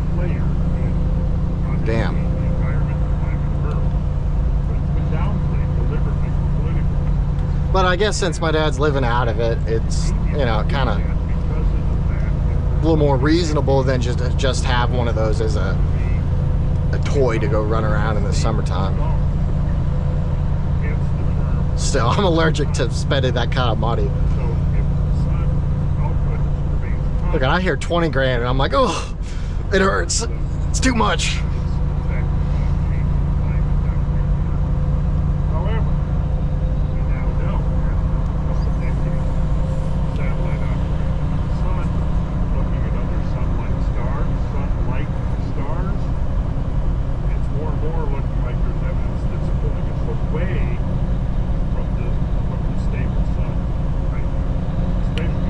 Speaker 2: Damn. But I guess since my dad's living out of it, it's, you know, kind of a little more reasonable than just have one of those as a toy to go run around in the summertime. Still, I'm allergic to spending that kind of money. Look, I hear 20 grand and I'm like, oh, it hurts. It's too much.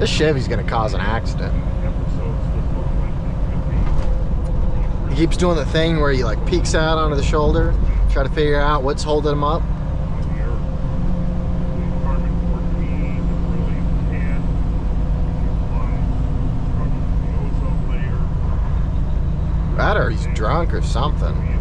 Speaker 2: This Chevy's gonna cause an accident. He keeps doing the thing where he like peeks out onto the shoulder, try to figure out what's holding him up. That or he's drunk or something.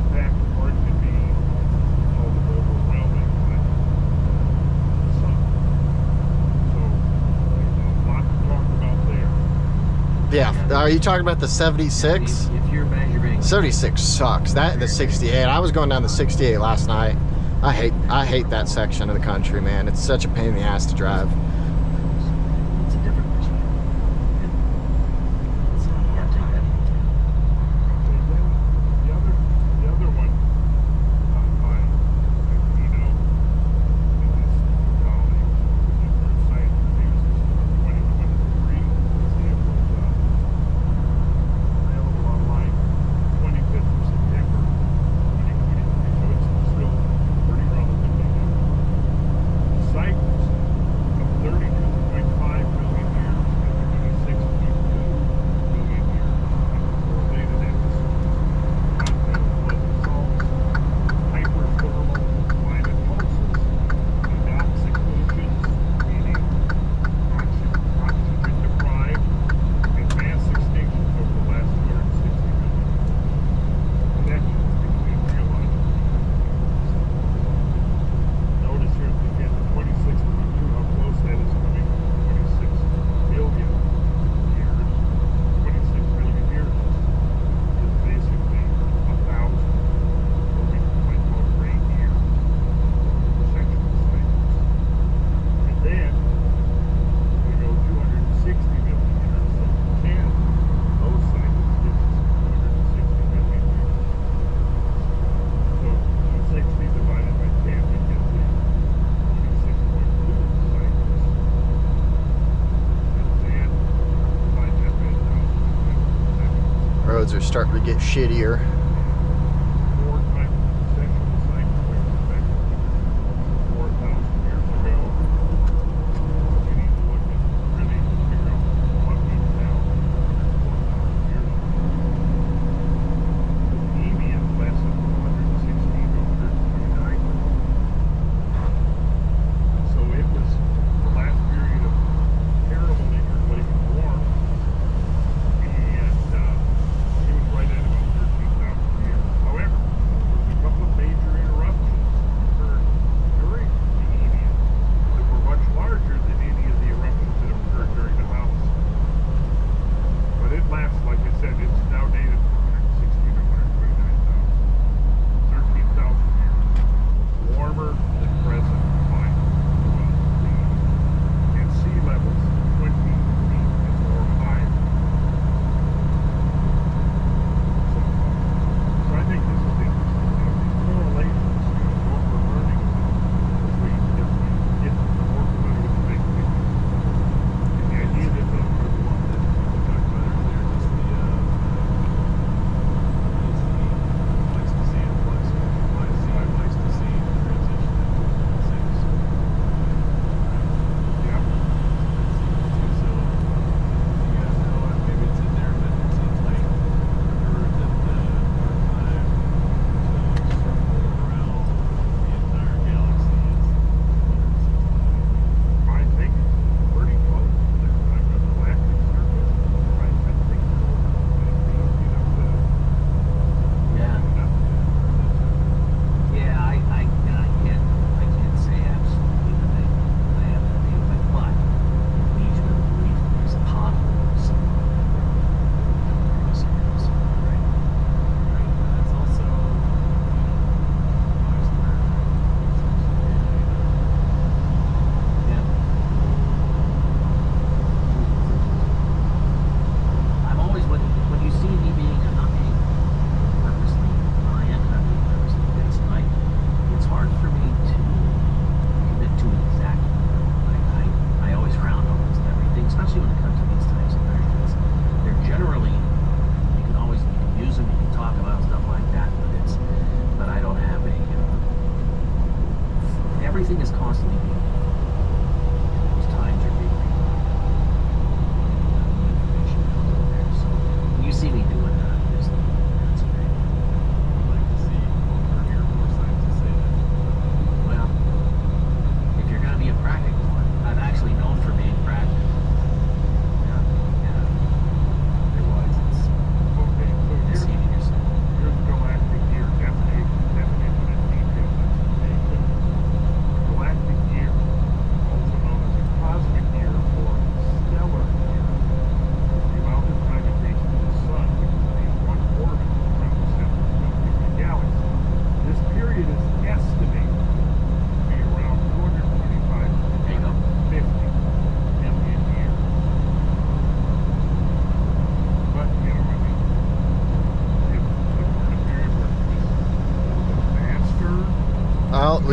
Speaker 2: Yeah, are you talking about the 76?
Speaker 11: If you're measuring
Speaker 2: 76 sucks. That and the 68. I was going down the 68 last night. I hate that section of the country, man. It's such a pain in the ass to drive.
Speaker 11: it's a different perspective. So you gotta take that into account.
Speaker 10: The other one by Aquino in this colony, the first site reviews is 2023. It was available online 25th of September 2023, so it's still pretty relatively new. The site was of 32.5 million years and 26.2 million years correlated episodes. Content was salts, hyperthermal climate pulses, anox explosions, meaning oxygen deprived, and mass extinctions over the last 260 million years. Connections between geological notice here again the 26.2, how close that is coming to 26 billion years. 26 billion years is basically 1,000, what we might call great years, sexual cycles. And then we go 260 million years, so 10, those cycles gives us 260 million years. So 260 divided by 10, we get the 26.2 cycles. And then divide that by 1,000
Speaker 2: Roads are starting to get shittier.
Speaker 10: 4 times the sexual cycle we expected 4,000 years ago. We need to look at really figure out what went down 4,000 years ago. The median lasted from 116 to 129. So it was the last period of terribly warm, and it was right at about 13,000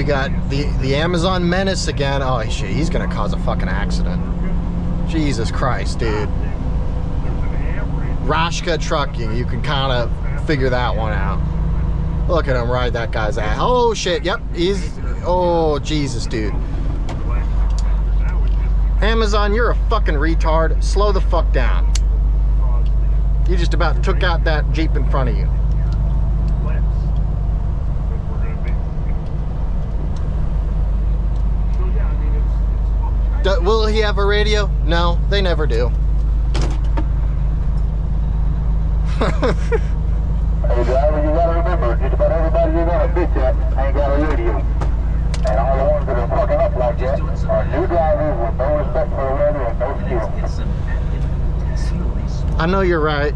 Speaker 2: We got the Amazon Menace again. Oh shit, he's gonna cause a fucking accident. Jesus Christ, dude. Rashka Trucking, you can kind of figure that one out. Look at him ride that guy's ass. Oh shit, yep, he's, oh Jesus, dude. Amazon, you're a fucking retard. Slow the fuck down. You just about took out that Jeep in front of you. Will he have a radio? No, they never do.
Speaker 5: Hey driver, you gotta remember, just about everybody you're gonna bitch at ain't got a radio. And all the ones that are fucking up like that are new drivers with no respect for the weather and no skill.
Speaker 2: I know you're right,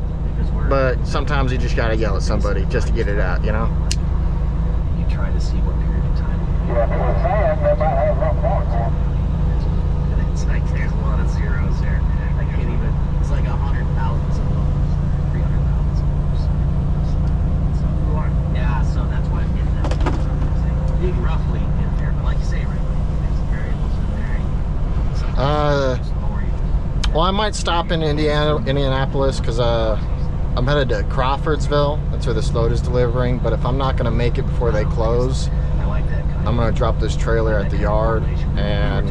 Speaker 2: but sometimes you just gotta yell at somebody just to get it out, you know?
Speaker 11: You try to see what period of time.
Speaker 5: Yeah, if it was sand, they might have rough points.
Speaker 11: It's like there's a lot of zeros there. I can't even. It's like 100,000 of those, 300,000. So yeah, so that's why I'm getting that. You can roughly get there, but like you say, right? There's variables in there.
Speaker 2: Well, I might stop in Indianapolis because I'm headed to Crawfordsville. That's where this load is delivering. But if I'm not going to make it before they close, I'm going to drop this trailer at the yard and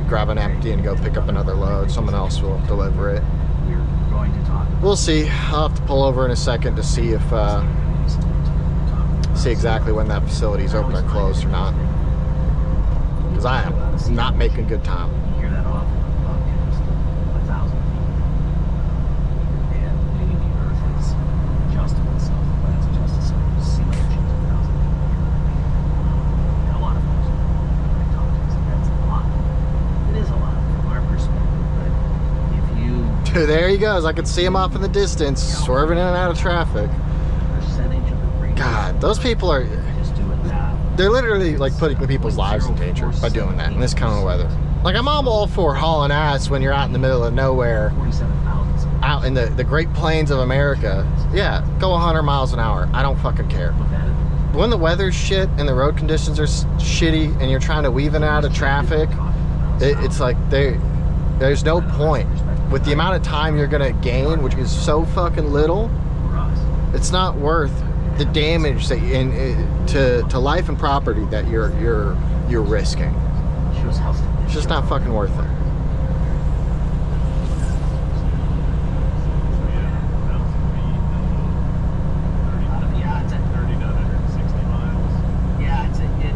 Speaker 2: grab an empty and go pick up another load. Someone else will deliver it. We'll see. I'll have to pull over in a second to see if see exactly when that facility's open or closed or not. Because I am not making good time.
Speaker 11: Hear that off podcast 1,000 feet. And maybe the earth is adjusting itself, but it's adjusted so sea level change 1,000 feet. And a lot of folks I talk to say that's a lot. It is a lot from our perspective, but if you
Speaker 2: There he goes. I could see him off in the distance, swerving in and out of traffic.
Speaker 11: percentage of the
Speaker 2: God, those people are,
Speaker 11: just do it now.
Speaker 2: they're literally like putting people's lives in danger by doing that in this kind of weather. Like, I'm all for hauling ass when you're out in the middle of nowhere,
Speaker 11: 47,000.
Speaker 2: out in the Great Plains of America. Yeah, go 100 miles an hour. I don't fucking care. But when the weather's shit and the road conditions are shitty and you're trying to weave in and out of traffic, it's like there's no point. With the amount of time you're gonna gain, which is so fucking little, it's not worth the damage that to life and property that you're risking. It's just not fucking worth it.
Speaker 11: Yeah, it's at 30 to 160 miles. Yeah,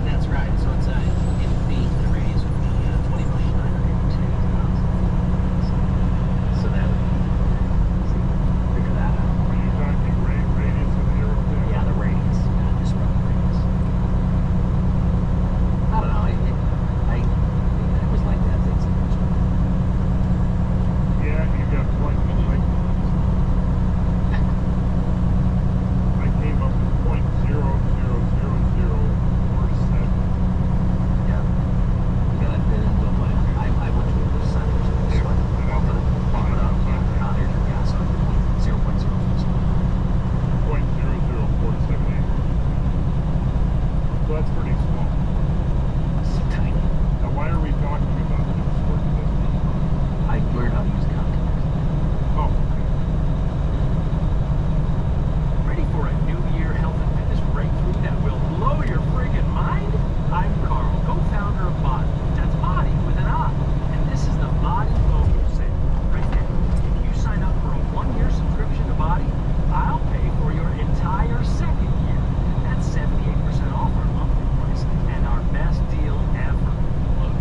Speaker 11: that's right. So it's in feet, the radius would be 20,982,000. So that would figure that out. Yeah, the radius. Yeah, just run the radius. I don't know. I was like that.
Speaker 10: Yeah, you got point. I came up with .0000047.
Speaker 11: Yeah. You got to then go by. I went to a percentage of this one. Bump it up. Yeah, there's your gas on 0.047.
Speaker 10: .00478. So that's pretty small.
Speaker 11: It's tiny.
Speaker 10: Now, why are we talking about this?
Speaker 11: I learned how to use context.
Speaker 10: Oh,
Speaker 13: Ready for a new year health and fitness breakthrough that will blow your friggin' mind? I'm Carl, co-founder of Body. That's Body with an I. And this is the Body Logo Sale. Right there. If you sign up for a 1-year subscription to Body, I'll pay for your entire second year. That's 78% off our monthly price and our best deal ever. Look,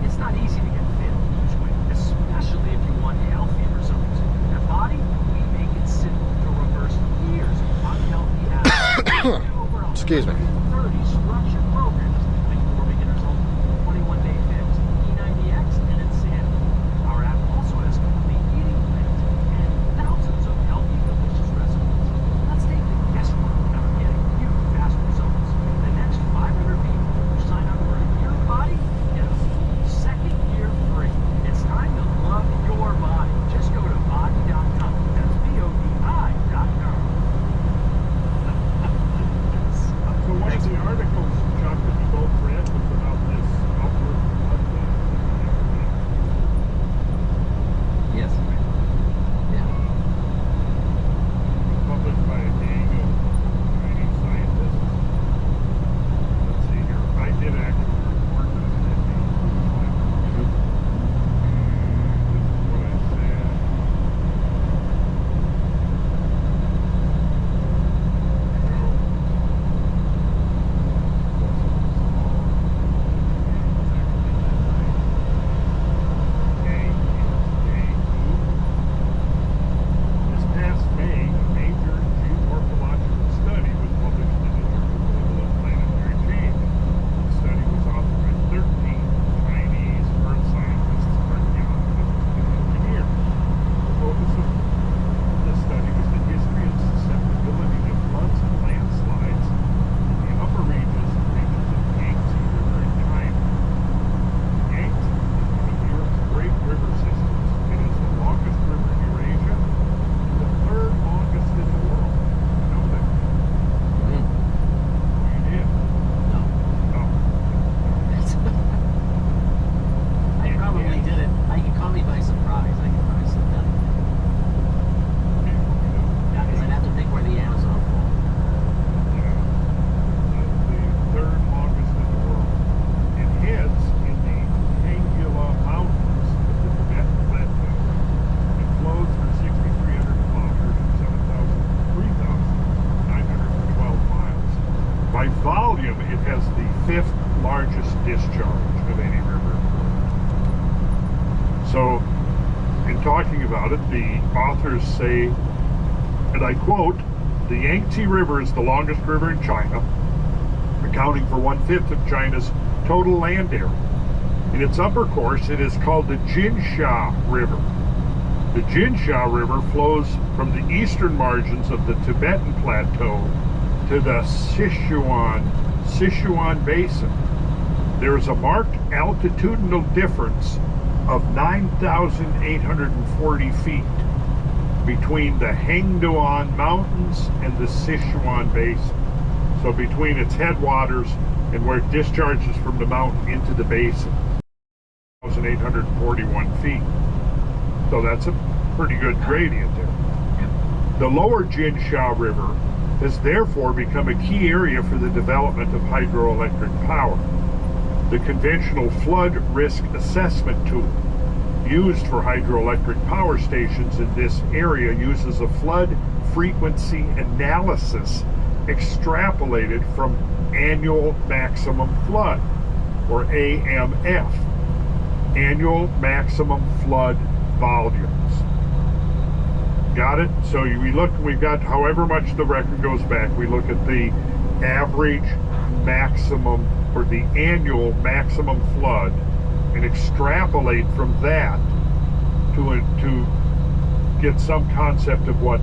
Speaker 13: it's not easy to get fit or lose weight, especially if you want healthy results. At Body, we make it simple to reverse years of unhealthy habits.
Speaker 2: Excuse me.
Speaker 13: 30 structured programs like 4 beginners only, 21-day fix, E90X, and Insanity. Our app also has complete eating plans and thousands of healthy, delicious recipes. Let's take the guesswork out of getting you fast results. The next 500 people who sign up for a year of Body get a full second year free. It's time to love your body. Just go to body.com. That's BODI.com.
Speaker 10: so what So, in talking about it, the authors say, and I quote, "The Yangtze River is the longest river in China, accounting for 1/5 of China's total land area. In its upper course, it is called the Jinsha River. The Jinsha River flows from the eastern margins of the Tibetan Plateau to the Sichuan Basin. There is a marked altitudinal difference of 9,840 feet between the Hengduan Mountains and the Sichuan Basin." So between its headwaters and where it discharges from the mountain into the basin, 1,841 feet. So that's a pretty good gradient there. The lower Jinsha River has therefore become a key area for the development of hydroelectric power. The conventional flood risk assessment tool used for hydroelectric power stations in this area uses a flood frequency analysis extrapolated from annual maximum flood, or AMF, annual maximum flood volumes. Got it? So we look, we've got however much the record goes back, we look at the average maximum or the annual maximum flood and extrapolate from that to get some concept of what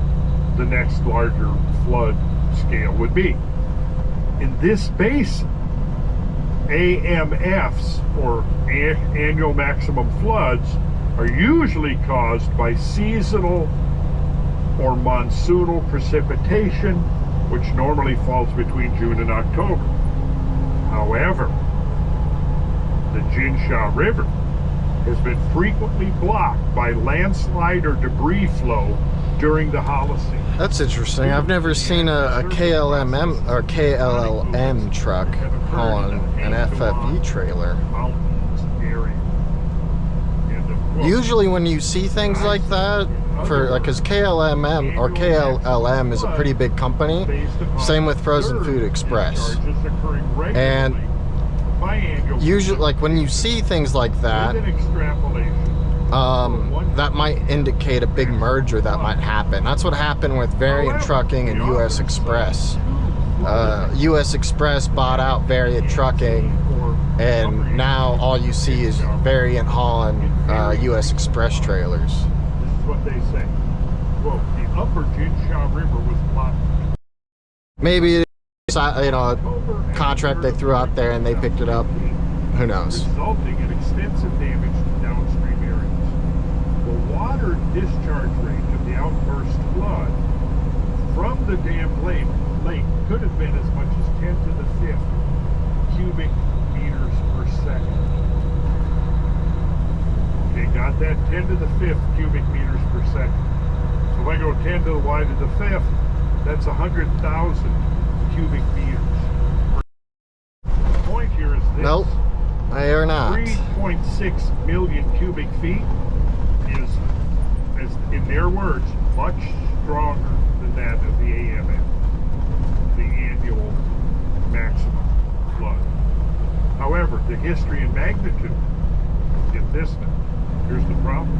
Speaker 10: the next larger flood scale would be. In this basin, AMFs, or annual maximum floods, are usually caused by seasonal or monsoonal precipitation, which normally falls between June and October. However, the Jinsha River has been frequently blocked by landslide or debris flow during the Holocene.
Speaker 2: That's interesting. I've never seen a KLM or KLLM truck on an FFE trailer. Usually when you see things like that, because KLM or KLLM is a pretty big company, same with Frozen Food Express. And usually, like when you see things like that, that might indicate a big merger that might happen. That's what happened with Variant Trucking and US Express. US Express bought out Variant Trucking, and now all you see is Variant hauling US Express trailers.
Speaker 10: This is what they say. Quote, "The upper Jinsha River was blocked."
Speaker 2: Maybe it's, you know, a contract they threw out there and they picked it up. Who knows?
Speaker 10: Resulting in extensive damage to downstream areas. The water discharge rate of the outburst flood from the dammed lake could have been as much as 10 to the 5th cubic meters per second. Okay, got that? 10 to the 5th cubic meters per second. So if I go 10 to the y to the 5th, that's 100,000 cubic meters. The point here is this.
Speaker 2: Nope, they are not.
Speaker 10: 3.6 million cubic feet is, in their words, much stronger than that of the AMF, the annual maximum flood. However, the history and magnitude, get this now, here's the problem.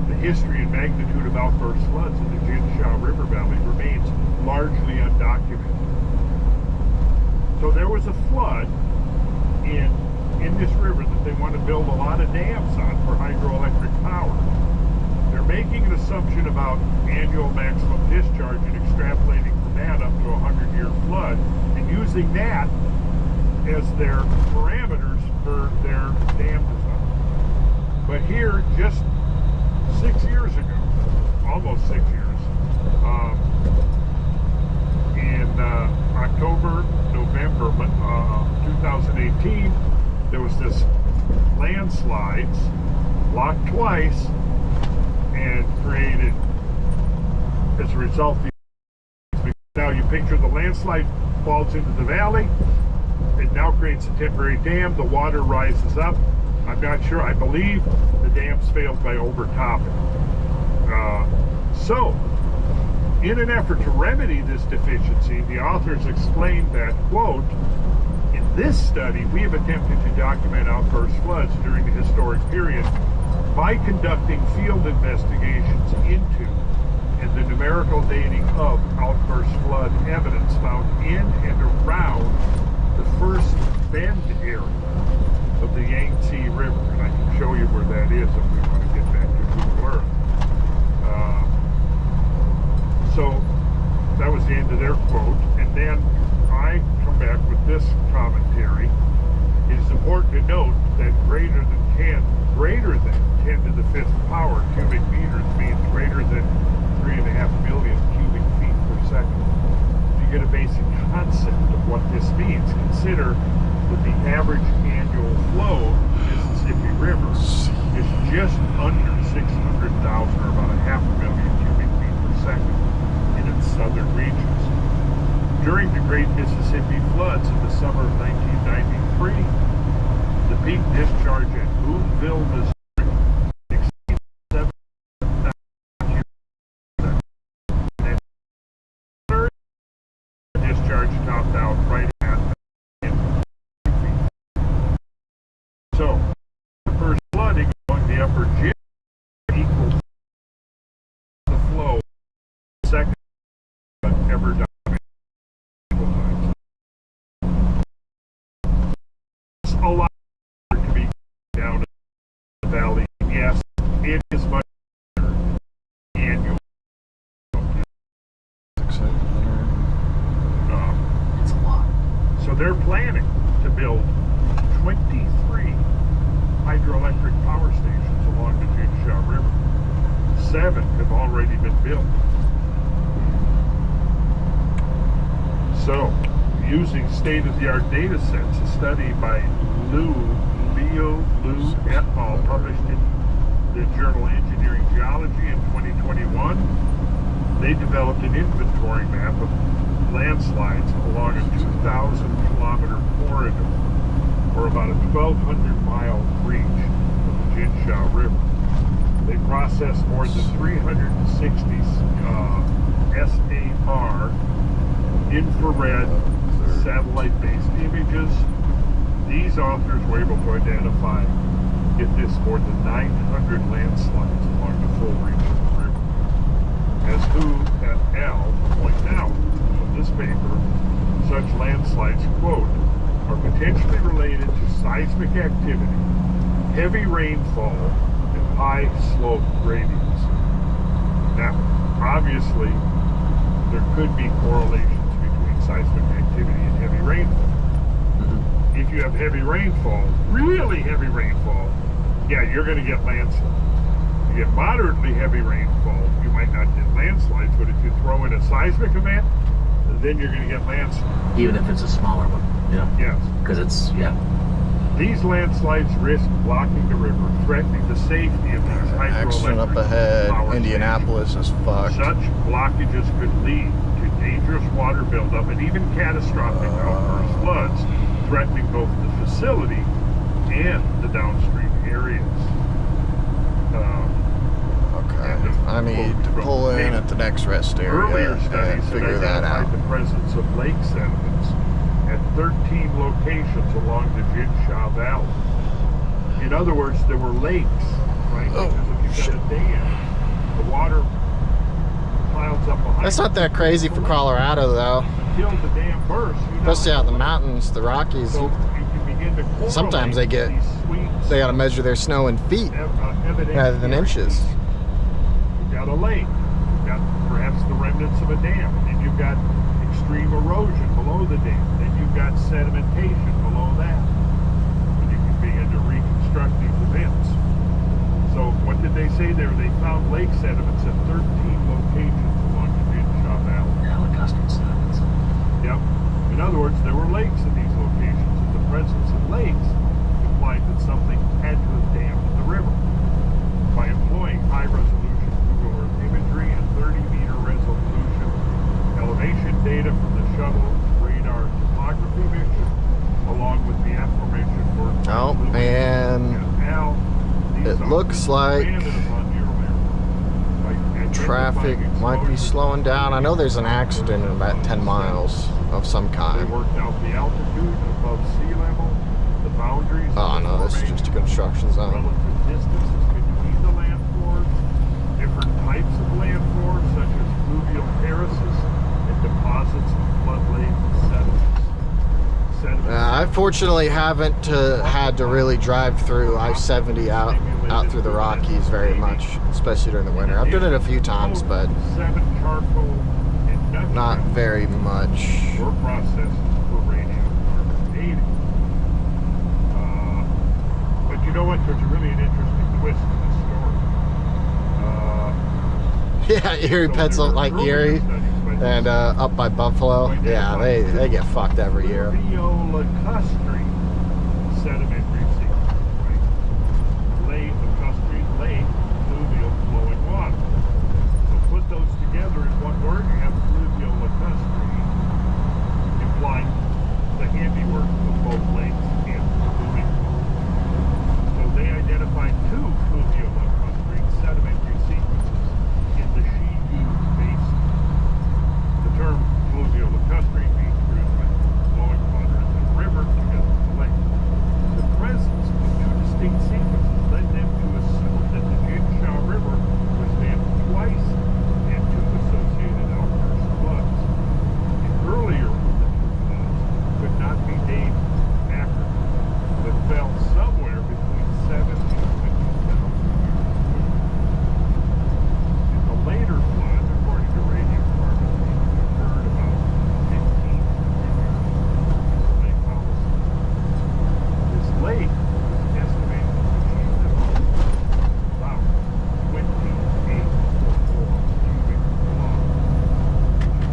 Speaker 10: The history and magnitude of outburst floods in the Jinsha River Valley remains largely undocumented. So there was a flood in this river that they want to build a lot of dams on for hydroelectric power. They're making an assumption about annual maximum discharge and extrapolating from that up to a 100-year flood and using that as their parameters for their dam design. But here, just 6 years ago, almost 6 years, in October, November 2018, there was this landslides, blocked twice, and created, as a result, now you picture the landslide falls into the valley, it now creates a temporary dam, the water rises up. I'm not sure, I believe the dam's failed by overtopping. So, in an effort to remedy this deficiency, the authors explained that, quote, "In this study, we have attempted to document outburst floods during the historic period by conducting field investigations into and the numerical dating of outburst flood evidence found in and around the first bend area of the Yangtze River. And I can show you where that is if we want to get back to Google Earth. So that was the end of their quote. And then I come back with this commentary. It is important to note that greater than 10 to the 5th power cubic meters means greater than 3.5 million cubic feet per second. To get a basic concept of what this means, consider that the average annual flow of the Mississippi River is just under 600,000, or about 500,000 cubic feet per second in its southern reaches. During the Great Mississippi Floods in the summer of 1993, the peak discharge at Boonville, Missouri exceeded 7,000 cubic feet. And third discharge topped out right at 10 feet. So, the first flooding along the upper Jim equals the flow second ever done. A lot to be down in the valley. Yes, it is much better annual.
Speaker 2: It's a lot.
Speaker 10: So they're planning to build 23 hydroelectric power stations along the Jinshaw River. 7 have already been built. So, using state-of-the-art data sets, a study by Leo et al. Published in the journal Engineering Geology in 2021, they developed an inventory map of landslides along a 2,000-kilometer corridor, or about a 1,200-mile reach of the Jinshaw River. They processed more than 360 SAR infrared satellite-based images. These authors were able to identify, get this, more than 900 landslides along the full reach of the river. As Hu et al. Point out from this paper, such landslides, quote, are potentially related to seismic activity, heavy rainfall, and high slope gradients. Now, obviously, there could be correlations between seismic activity and heavy rainfall. If you have heavy rainfall, really heavy rainfall, yeah, you're going to get landslides. If you get moderately heavy rainfall, you might not get landslides, but if you throw in a seismic event, then you're going to get landslides.
Speaker 11: Even if it's a smaller one, yeah.
Speaker 10: Yes.
Speaker 11: Because it's, yeah.
Speaker 10: These landslides risk blocking the river, threatening the safety of these
Speaker 2: Action up
Speaker 10: hydroelectric
Speaker 2: ahead.
Speaker 10: power
Speaker 2: Indianapolis is fucked.
Speaker 10: Such blockages could lead to dangerous water buildup and even catastrophic outburst floods, threatening both the facility and the downstream areas.
Speaker 2: Okay. I need to pull in at the next rest area
Speaker 10: Earlier studies
Speaker 2: and figure that out.
Speaker 10: the presence of lake sediments at 13 locations along the Jinshaw Valley. In other words, there were lakes, right?
Speaker 2: Oh,
Speaker 10: because if you've got a dam, the water clouds up behind.
Speaker 2: That's not that crazy for Colorado, though.
Speaker 10: Until the dam bursts.
Speaker 2: Especially out in the mountains, the Rockies.
Speaker 10: So you can begin to correlate
Speaker 2: Sometimes they get,
Speaker 10: these sweeps,
Speaker 2: they got to measure their snow in feet rather than inches.
Speaker 10: You've got a lake, you've got perhaps the remnants of a dam, and then you've got extreme erosion below the dam, then you've got sedimentation below that. And you can begin to reconstruct these events. So what did they say there? They found lake sediments at 13 locations along the Jinshaw Valley.
Speaker 11: Yeah, like custard sediments.
Speaker 10: Yep. In other words, there were lakes in these locations, and the presence of lakes implied that something had to have dammed the river. By employing high-resolution Google Earth imagery and 30-meter resolution elevation data from the shuttle radar topography mission, along with the aforementioned work by
Speaker 2: Oh,
Speaker 10: Lewis
Speaker 2: and
Speaker 10: Al, these
Speaker 2: it
Speaker 10: authors
Speaker 2: looks like
Speaker 10: expanded upon the earlier by
Speaker 2: traffic
Speaker 10: identifying
Speaker 2: might be
Speaker 10: exposure
Speaker 2: slowing down. I know there's an accident in about 10 miles of some
Speaker 10: They
Speaker 2: kind.
Speaker 10: worked out the altitude above sea level, the boundaries.
Speaker 2: Oh no, this is just a construction zone.
Speaker 10: Relative distances between different types of landforms, such as fluvial terraces and deposits of floodplain sediments.
Speaker 2: I fortunately haven't had to really drive through I-70 out through the Rockies very much, especially during the winter. I've done it a few times, but not very much.
Speaker 10: Or processes for radiocarbon dating. But you know what? There's really an interesting twist to the story.
Speaker 2: Yeah, Erie, Pennsylvania, like Erie, and up by Buffalo. Yeah, they get fucked every year.
Speaker 10: Geological sedimentary sequence, right? Lake, lake, fluvial flowing water. So put those together in one word, you have fluvial lacustre, implying the handiwork of both lakes and fluvial. So they identified two fluvial lacustre sedimentary sequences in the Shigu Basin. The term fluvial lacustre means produced by flowing water in the river together with the lake. The presence of two distinct sequences led them to assume that the Jigsaw River was dammed twice and two associated outburst floods. The earlier floods could not be named accurately, but fell somewhere between 7 and 20,000 years. And the later flood, according to radiocarbon dating, occurred about 15 years. Lake policy. This lake was estimated to achieve about 28 cubic kilometers, which is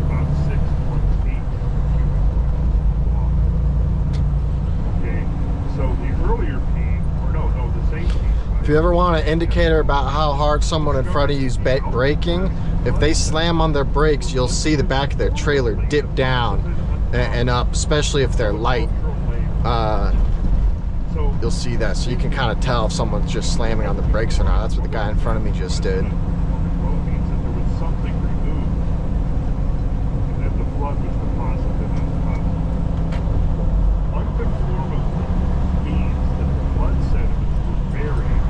Speaker 10: about 6.8 cubic long. Okay, so the earlier peak, or no, the same peak.
Speaker 2: If you ever want an indicator about how hard someone in front of you is braking, if they slam on their brakes, you'll see the back of their trailer dip down and up, especially if they're light. You'll see that, so you can kind of tell if someone's just slamming on the brakes or not. That's what the guy in front of me just did.
Speaker 10: Well, it means that there was something removed, and that the flood was deposited on top. Unconformably means that the flood sediments were buried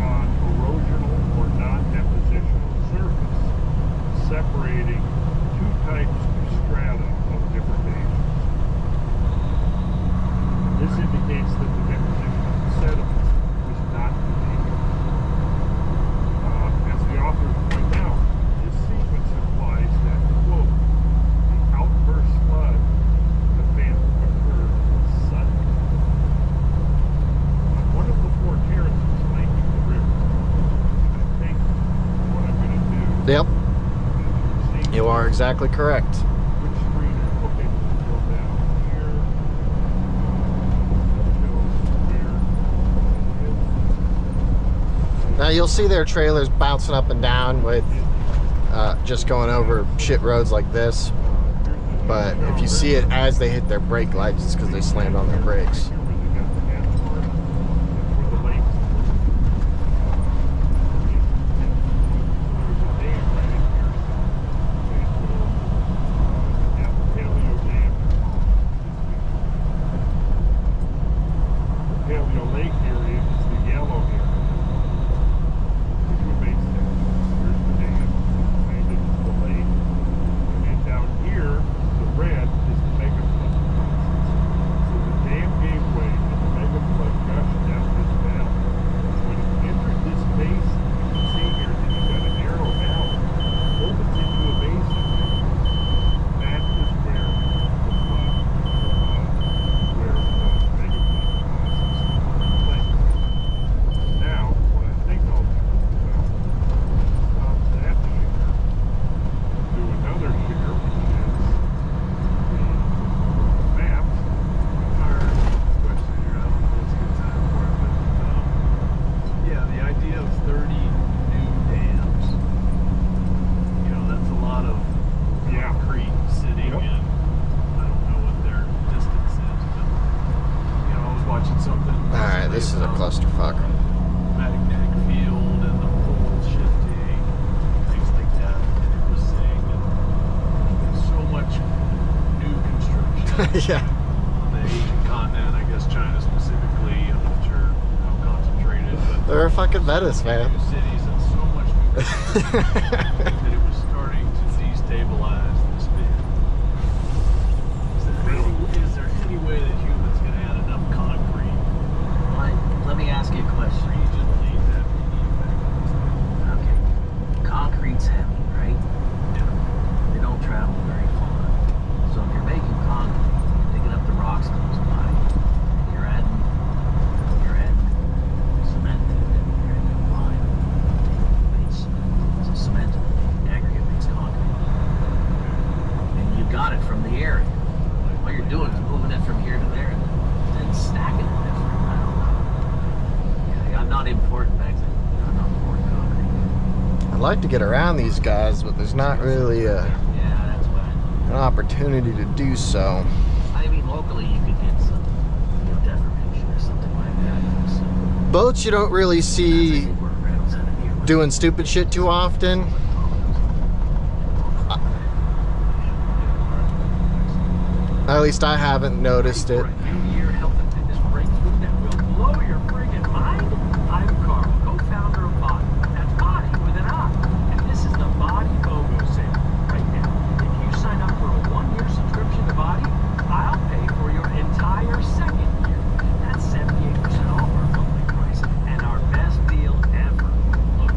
Speaker 10: on erosional or non-depositional surface, separating two types of strata of different ages. This indicates that the deposition of the sediments was not continuous. As the authors point out, this sequence implies that, quote, the outburst flood event occurred suddenly. One of the four terraces flanking the river, I think what I'm going to do...
Speaker 2: Yep, you are exactly correct.
Speaker 10: Which screen is okay to go down here?
Speaker 2: Now you'll see their trailers bouncing up and down with just going over shit roads like this. But if you see it as they hit their brake lights, it's because they slammed on their brakes. This is a clusterfuck.
Speaker 12: Magnetic field and the pole shifting, things like that. And it was saying that there's so much new construction
Speaker 2: Yeah.
Speaker 12: on the Asian continent, I guess China specifically. I'm not sure how concentrated, but
Speaker 2: They're a fucking menace, man.
Speaker 12: Cities and so much new that it was starting to destabilize this bit. Is there any way that humans can add enough concrete?
Speaker 11: Let me ask you a question.
Speaker 12: Regionally, that would be the effect on this bit.
Speaker 11: Okay. Concrete's heavy, right?
Speaker 12: Yeah.
Speaker 11: They don't travel very far. So if you're making concrete, you're digging up the rocks close by, and you're adding cement to it, you're adding lime, makes so cement, aggregate makes concrete. And you got it from the area. All you're doing is moving it from here to there and then stacking it different. I don't know. Yeah, I'm not importing bags. I'm not importing concrete.
Speaker 2: I'd like to get around these guys, but there's not really
Speaker 11: Yeah, that's what
Speaker 2: an opportunity to do so.
Speaker 11: I mean, locally you could get some, deformation or something like that. So,
Speaker 2: Boats you don't really see doing stupid shit too often. At least I haven't noticed it.
Speaker 13: For a New Year health and fitness breakthrough that will blow your friggin' mind. I'm Carl, co-founder of Body. That's Body with an I. And this is the Body BOGO sale right now. If you sign up for a 1-year subscription to Body, I'll pay for your entire second year. That's 78% off our monthly price and our best deal ever. Look,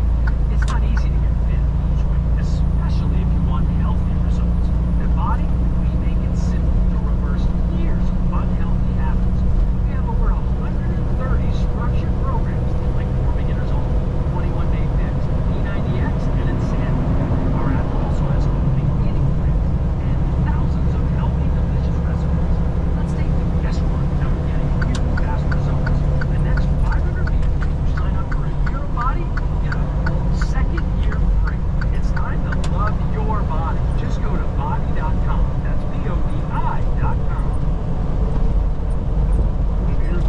Speaker 13: it's not easy to get fit and lose weight, especially if you want healthy results. At Body, we make it simple to reverse years of unhealthy habits. We have over 130 structured programs like 4 Beginners Only, 21 Day Fix, E90X, and Insanity. Our app also has a complete eating plan and thousands of healthy, delicious recipes. Let's take the guesswork out of getting you fast results. The next 500 people who sign up for a year of Body get a full second year free. It's time to love your body. Just go to body.com. That's BODI.com.
Speaker 10: Here's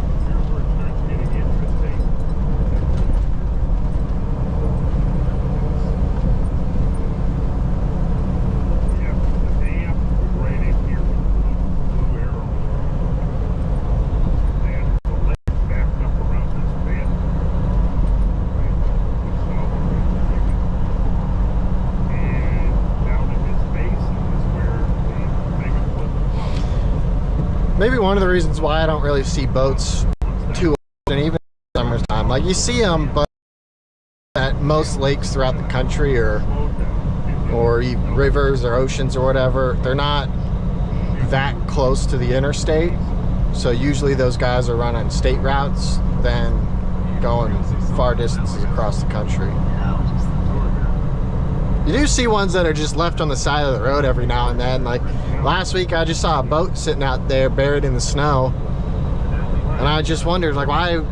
Speaker 10: where it starts getting interesting. Yeah, the dam is right in here with the blue arrow. And the lake backed up around this bend. Right, south of it. And down in this basin is where the mega flood was.
Speaker 2: Maybe one of the reasons why I don't really see boats too often, even in summertime. Like you see them, but at most lakes throughout the country or rivers or oceans or whatever, they're not that close to the interstate. So usually those guys are running state routes than going far distances across the country. You do see ones that are just left on the side of the road every now and then. Like last week I just saw a boat sitting out there buried in the snow, and I just wondered, like, why?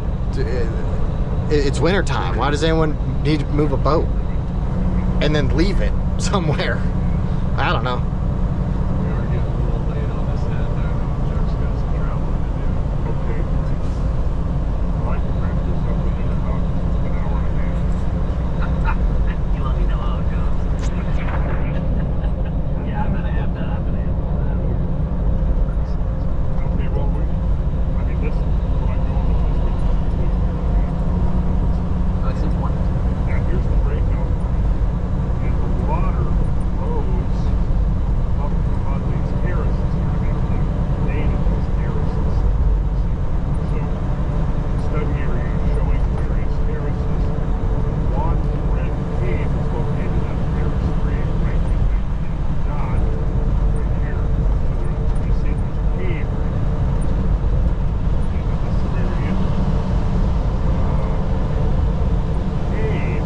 Speaker 2: It's winter time. Why does anyone need to move a boat and then leave it somewhere? I don't know.
Speaker 12: We are getting a little late on this end. I know Chuck's got some traveling to do.
Speaker 10: Okay. Well, I can wrap this up in about an hour and a half.
Speaker 11: you let me know how it goes. Yeah, I'm gonna have to that.
Speaker 10: Okay, well, I mean, this is what I'm going with this week.
Speaker 11: That's important.
Speaker 10: Now, here's the breakout. And the water rose up above these terraces. I mean, the name of these terraces. So, the study area is showing various terraces. One red cave is located on terrace 3, right in the dot right here. So you see this cave right in this area. Cave.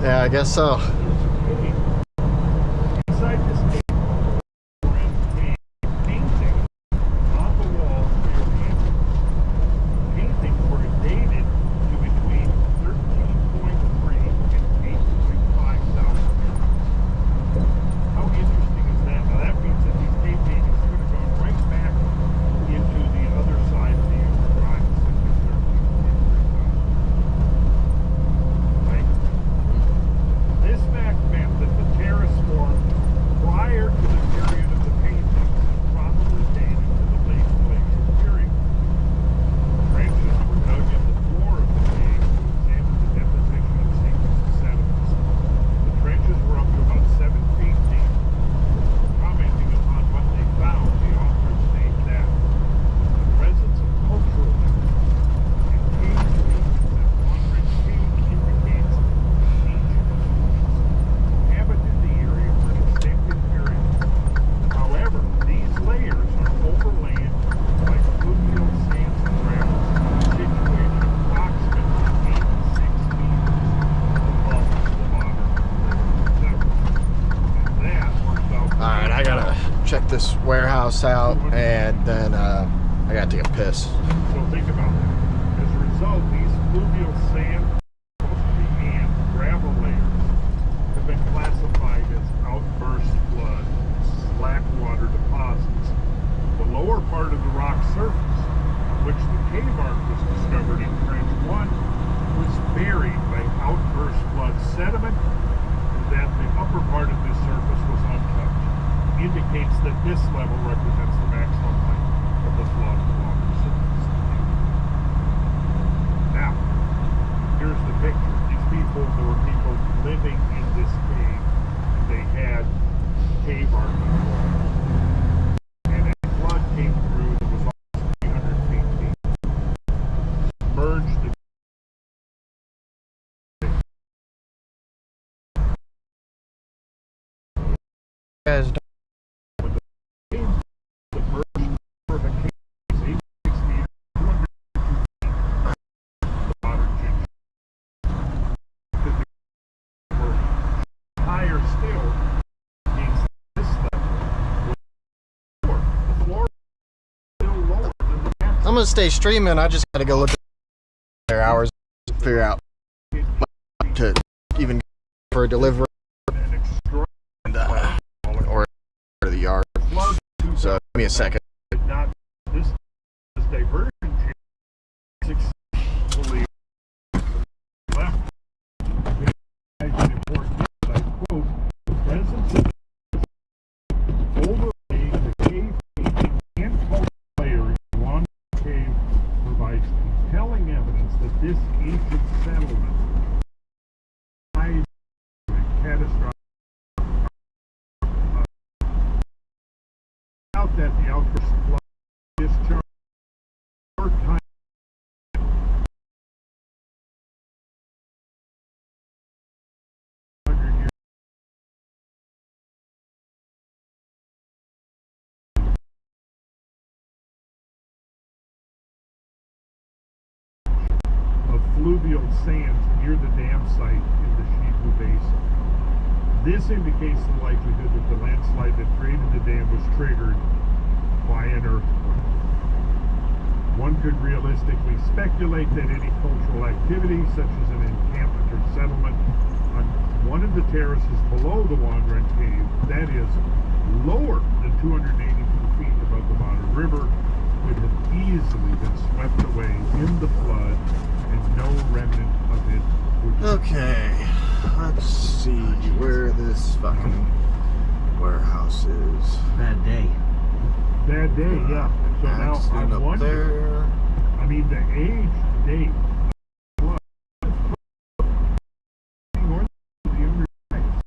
Speaker 2: Yeah, I guess so.
Speaker 10: Inside this cave, painting on the wall near the entrance. Paintings were dated to between 13.3 and 8.5 thousand years. How interesting is that? Now that means that these cave paintings could have gone right back into the other side of the drive, simply 13.3 thousand. Right? This
Speaker 2: check this warehouse out, and then I gotta take a piss.
Speaker 10: So think about that. As a result, these fluvial sand, mostly and gravel layers have been classified as outburst flood, slack water deposits. The lower part of the rock surface, on which the cave arc was discovered in Trench 1, was buried by outburst flood sediment, and that the upper part of this surface was untouched. Indicates that this level represents the maximum height of the flood water surface. Now, here's the picture. These people, there were people living in this cave, and they had cave arc on the wall. And a flood came through that was almost 300 feet deep. Merged the
Speaker 2: Guys,
Speaker 10: higher still means this level was lower. The floor is still lower than the maximum.
Speaker 2: I'm gonna stay streaming. I just gotta go look at their hours, figure out to even for a delivery and, or the yard. So give me a second.
Speaker 10: Not this diversion successfully left. Important, I quote, the presence of overlaying the cave painting and culture layering along the cave provides compelling evidence that this ancient settlement lies in a catastrophic out that the outburst flood discharge or time of fluvial sands near the dam site in the Shibu Basin. This indicates the likelihood that the landslide that created the dam was triggered by an earthquake. One could realistically speculate that any cultural activity, such as an encampment or settlement on one of the terraces below the Wandren Cave, that is, lower than 282 feet above the Modern River, could have easily been swept away in the flood, and no remnant of it would be.
Speaker 2: Okay, let's see where this fucking warehouse is.
Speaker 11: Bad day.
Speaker 10: Bad day, yeah. So now
Speaker 2: Accident
Speaker 10: I
Speaker 2: up
Speaker 10: wonder,
Speaker 2: there.
Speaker 10: I mean, the age, date, flood, north of the Younger Heights.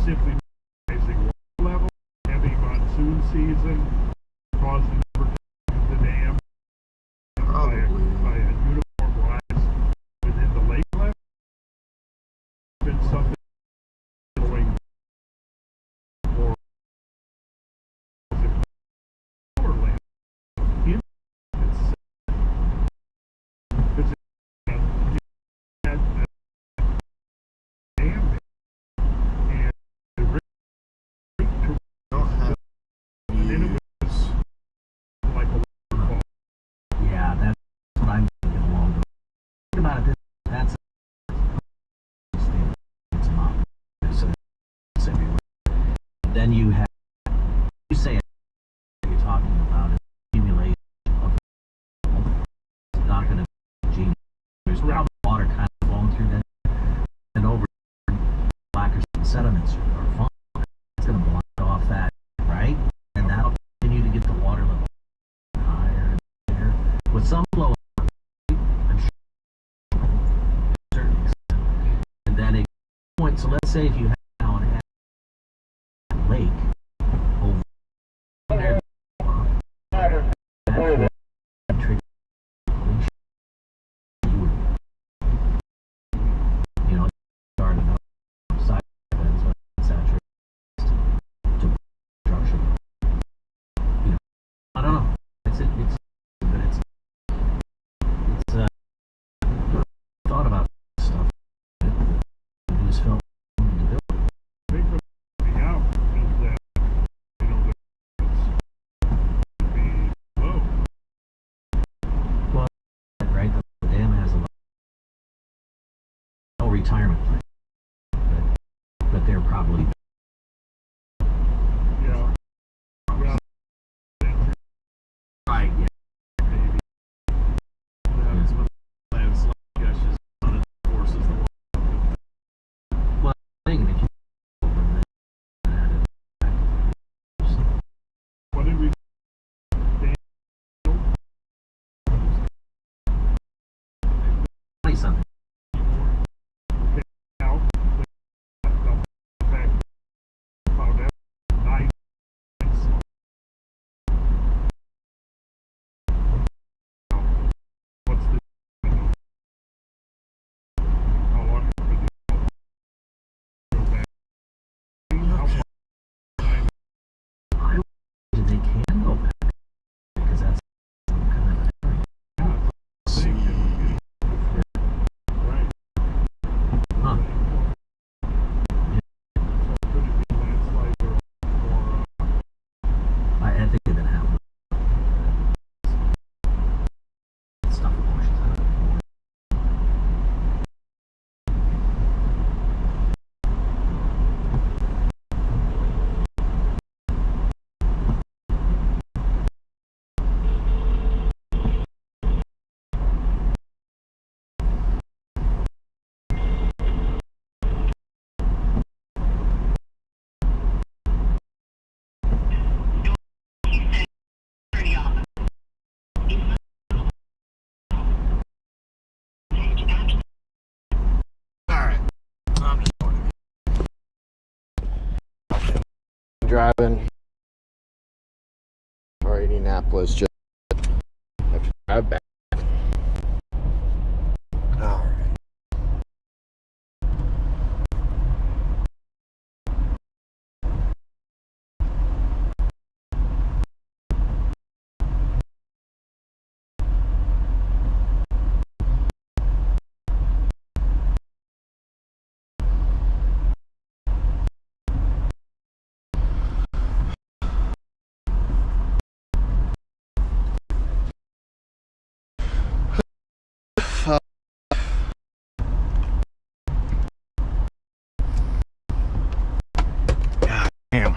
Speaker 10: Simply rising water level, heavy monsoon season, causing overturning of the dam by a uniform rise within the lake level. Been something going more lower land in itself. Because it had the dam like a waterfall.
Speaker 11: Yeah, that's what I'm thinking along the way. Think about it, that's it's not. So it's everywhere. Then you have, you say you're talking about is accumulation of, it's not going to be genius. There's probably water kind of flowing through that and over blacker sediments or fog. It's going to block off that, right? And that'll continue to get the water level point, so let's say if you have now an lake over there, that would trigger depletion. You would, you know, start enough side events when it's saturated to destruction. You know, I don't know. Thought about stuff. News film to build.
Speaker 10: Out is that, you know, that it's be low.
Speaker 11: Well, right, the dam has a no retirement plan, but they're probably
Speaker 10: Yeah. Yeah.
Speaker 11: right. Yeah.
Speaker 10: What did we
Speaker 11: Something.
Speaker 10: out? Found out 9. What's the how long for the go back? How far?
Speaker 11: They can go back because that's some kind of
Speaker 10: Right.
Speaker 11: huh.
Speaker 10: Could it be landslide or
Speaker 11: I think they've been happening. Stuff washes out.
Speaker 2: Driving or Indianapolis, just have to drive back. All right. Damn.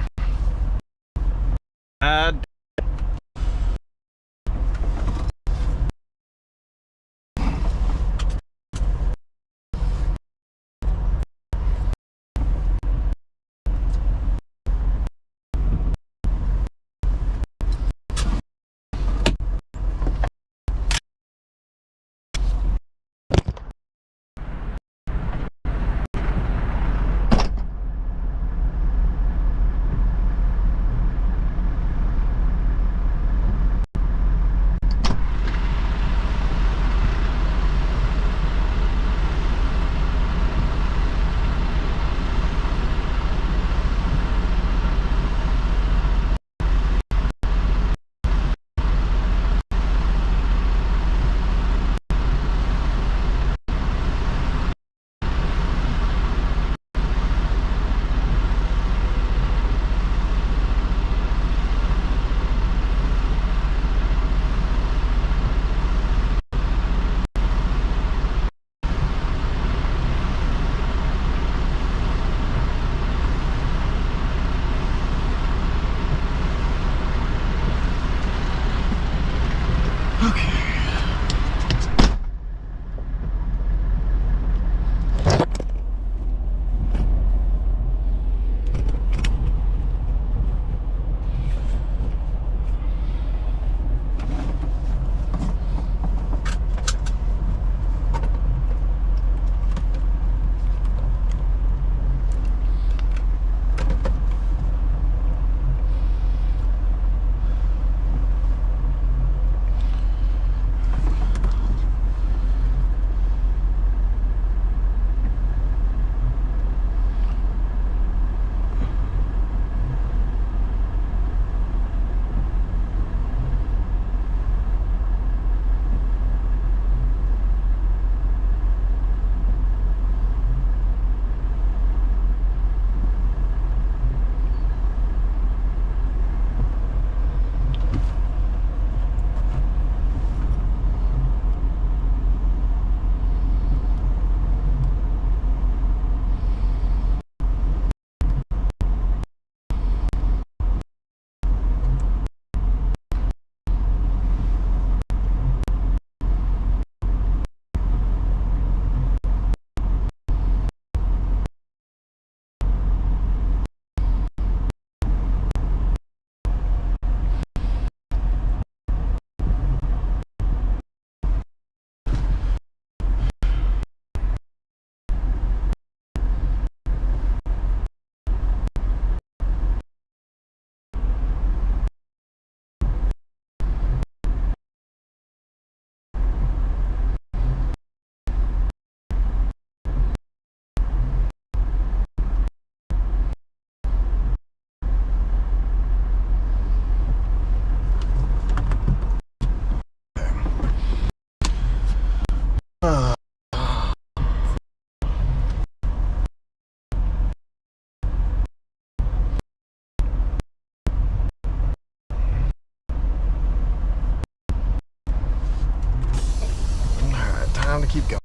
Speaker 2: gonna keep going.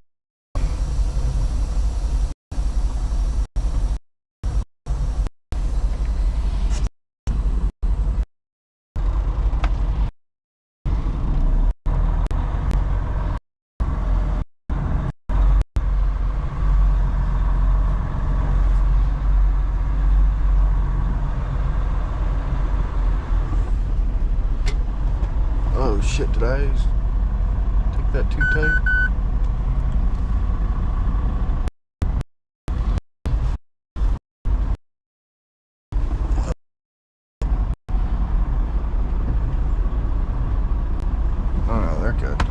Speaker 2: Oh shit, did I take that too tight? Oh no, they're good.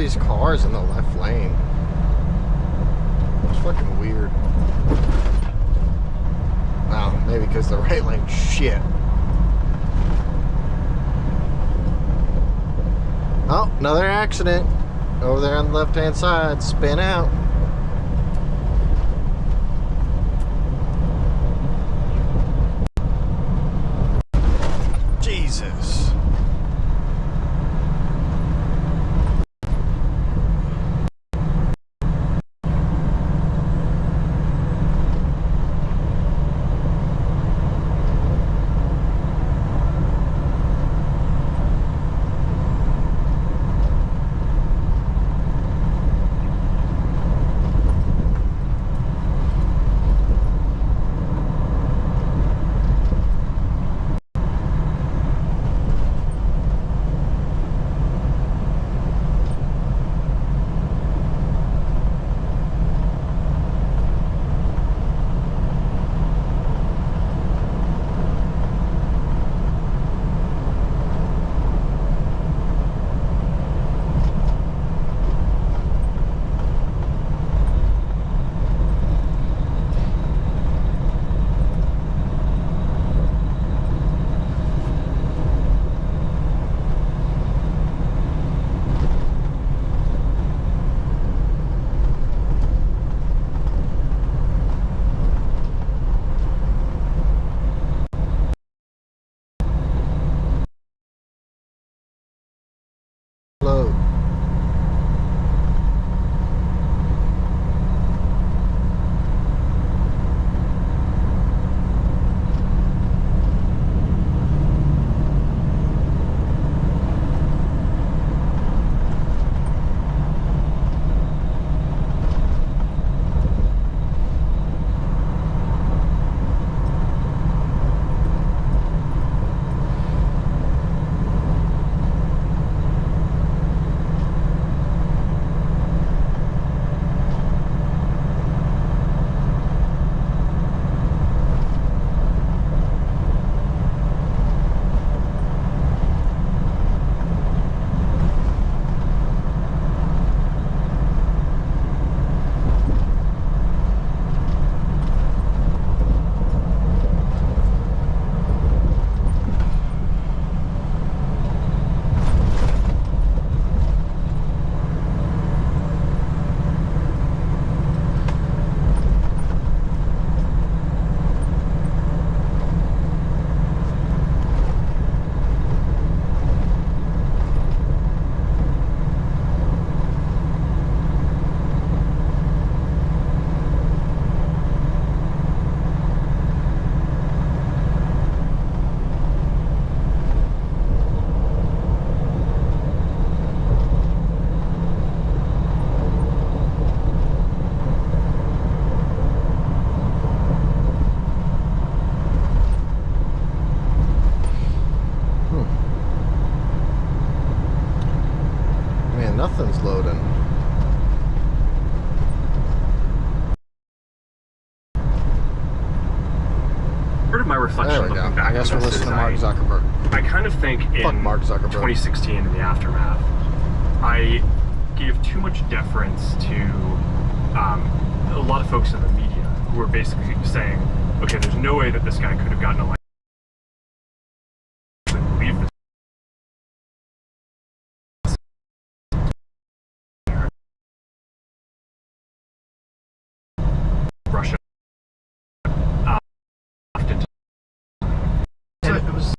Speaker 2: these cars in the left lane? It's fucking weird. Oh, maybe because the right lane shit. Oh, another accident. Over there on the left-hand side. Spin out. Jesus. Load. Nothing's loading.
Speaker 7: Part of my reflection
Speaker 2: There we
Speaker 7: looking
Speaker 2: go.
Speaker 7: back
Speaker 2: I guess
Speaker 7: on
Speaker 2: we're
Speaker 7: this
Speaker 2: listening
Speaker 7: is
Speaker 2: to Mark Zuckerberg.
Speaker 7: I kind of think in
Speaker 2: Mark Zuckerberg.
Speaker 7: 2016, in the aftermath, I gave too much deference to a lot of folks in the media who were basically saying, okay, there's no way that this guy could have gotten elected. I believe this. Russia.
Speaker 6: It was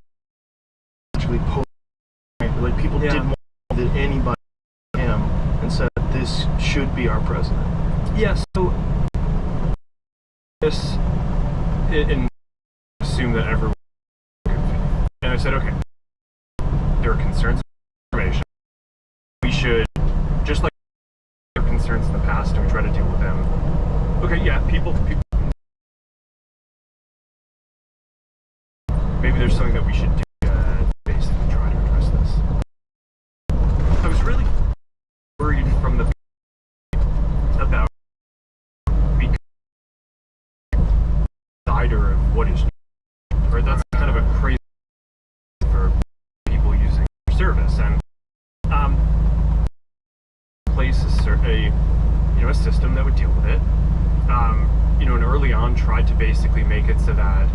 Speaker 6: actually like people did more than anybody him and said this should be our president.
Speaker 7: Yeah, so this and assume that everyone, and I said, okay, there are concerns with information. We should, just like there are concerns in the past, and we try to deal with them. Okay, yeah, people. Maybe there's something that we should do to basically try to address this. I was really worried from the about being decider of what is, or that's kind of a crazy for people using service, and place a system that would deal with it. And early on tried to basically make it so that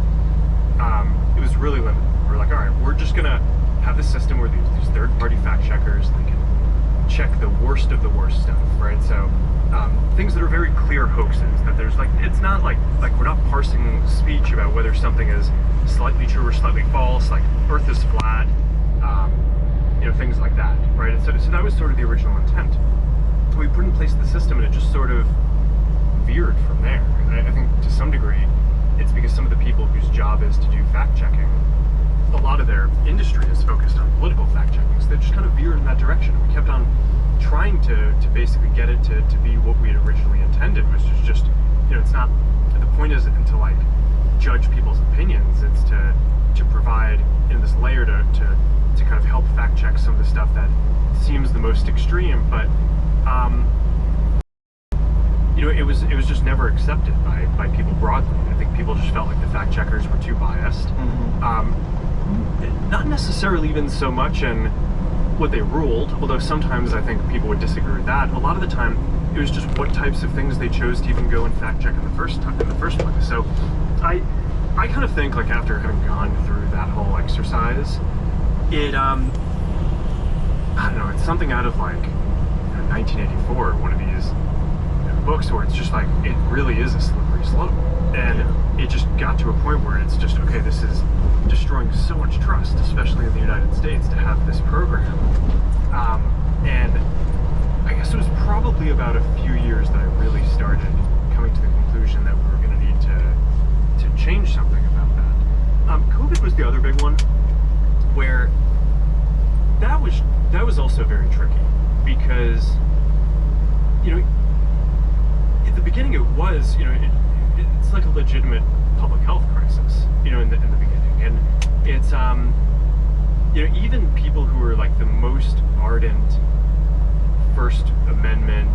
Speaker 7: it was really limited. We're like, all right, we're just gonna have this system where these third-party fact checkers, they can check the worst of the worst stuff, right? So things that are very clear hoaxes, that there's like, it's not like we're not parsing speech about whether something is slightly true or slightly false, like Earth is flat, things like that, right? And so that was sort of the original intent. We put in place the system and it just sort of veered from there. I think to some degree, it's because some of the people whose job is to do fact-checking, a lot of their industry is focused on political fact-checking, so they just kind of veered in that direction. We kept on trying to basically get it to be what we had originally intended, which is just, it's not, the point isn't to like judge people's opinions, it's to provide in this layer to kind of help fact-check some of the stuff that seems the most extreme, but it was just never accepted by people broadly. I think people just felt like the fact checkers were too biased. Not necessarily even so much in what they ruled, although sometimes I think people would disagree with that. A lot of the time, it was just what types of things they chose to even go and fact check in the first place. So I kind of think, like, after having gone through that whole exercise, it I don't know, it's something out of like 1984, one of these books where it's just like, it really is a slippery slope, and it just got to a point where it's just, okay, this is destroying so much trust, especially in the United States, to have this program. And I guess it was probably about a few years that I really started coming to the conclusion that we were going to need to change something about that. COVID was the other big one, where that was also very tricky, because at the beginning it was, it's like a legitimate public health crisis, in the beginning, and it's even people who are like the most ardent First Amendment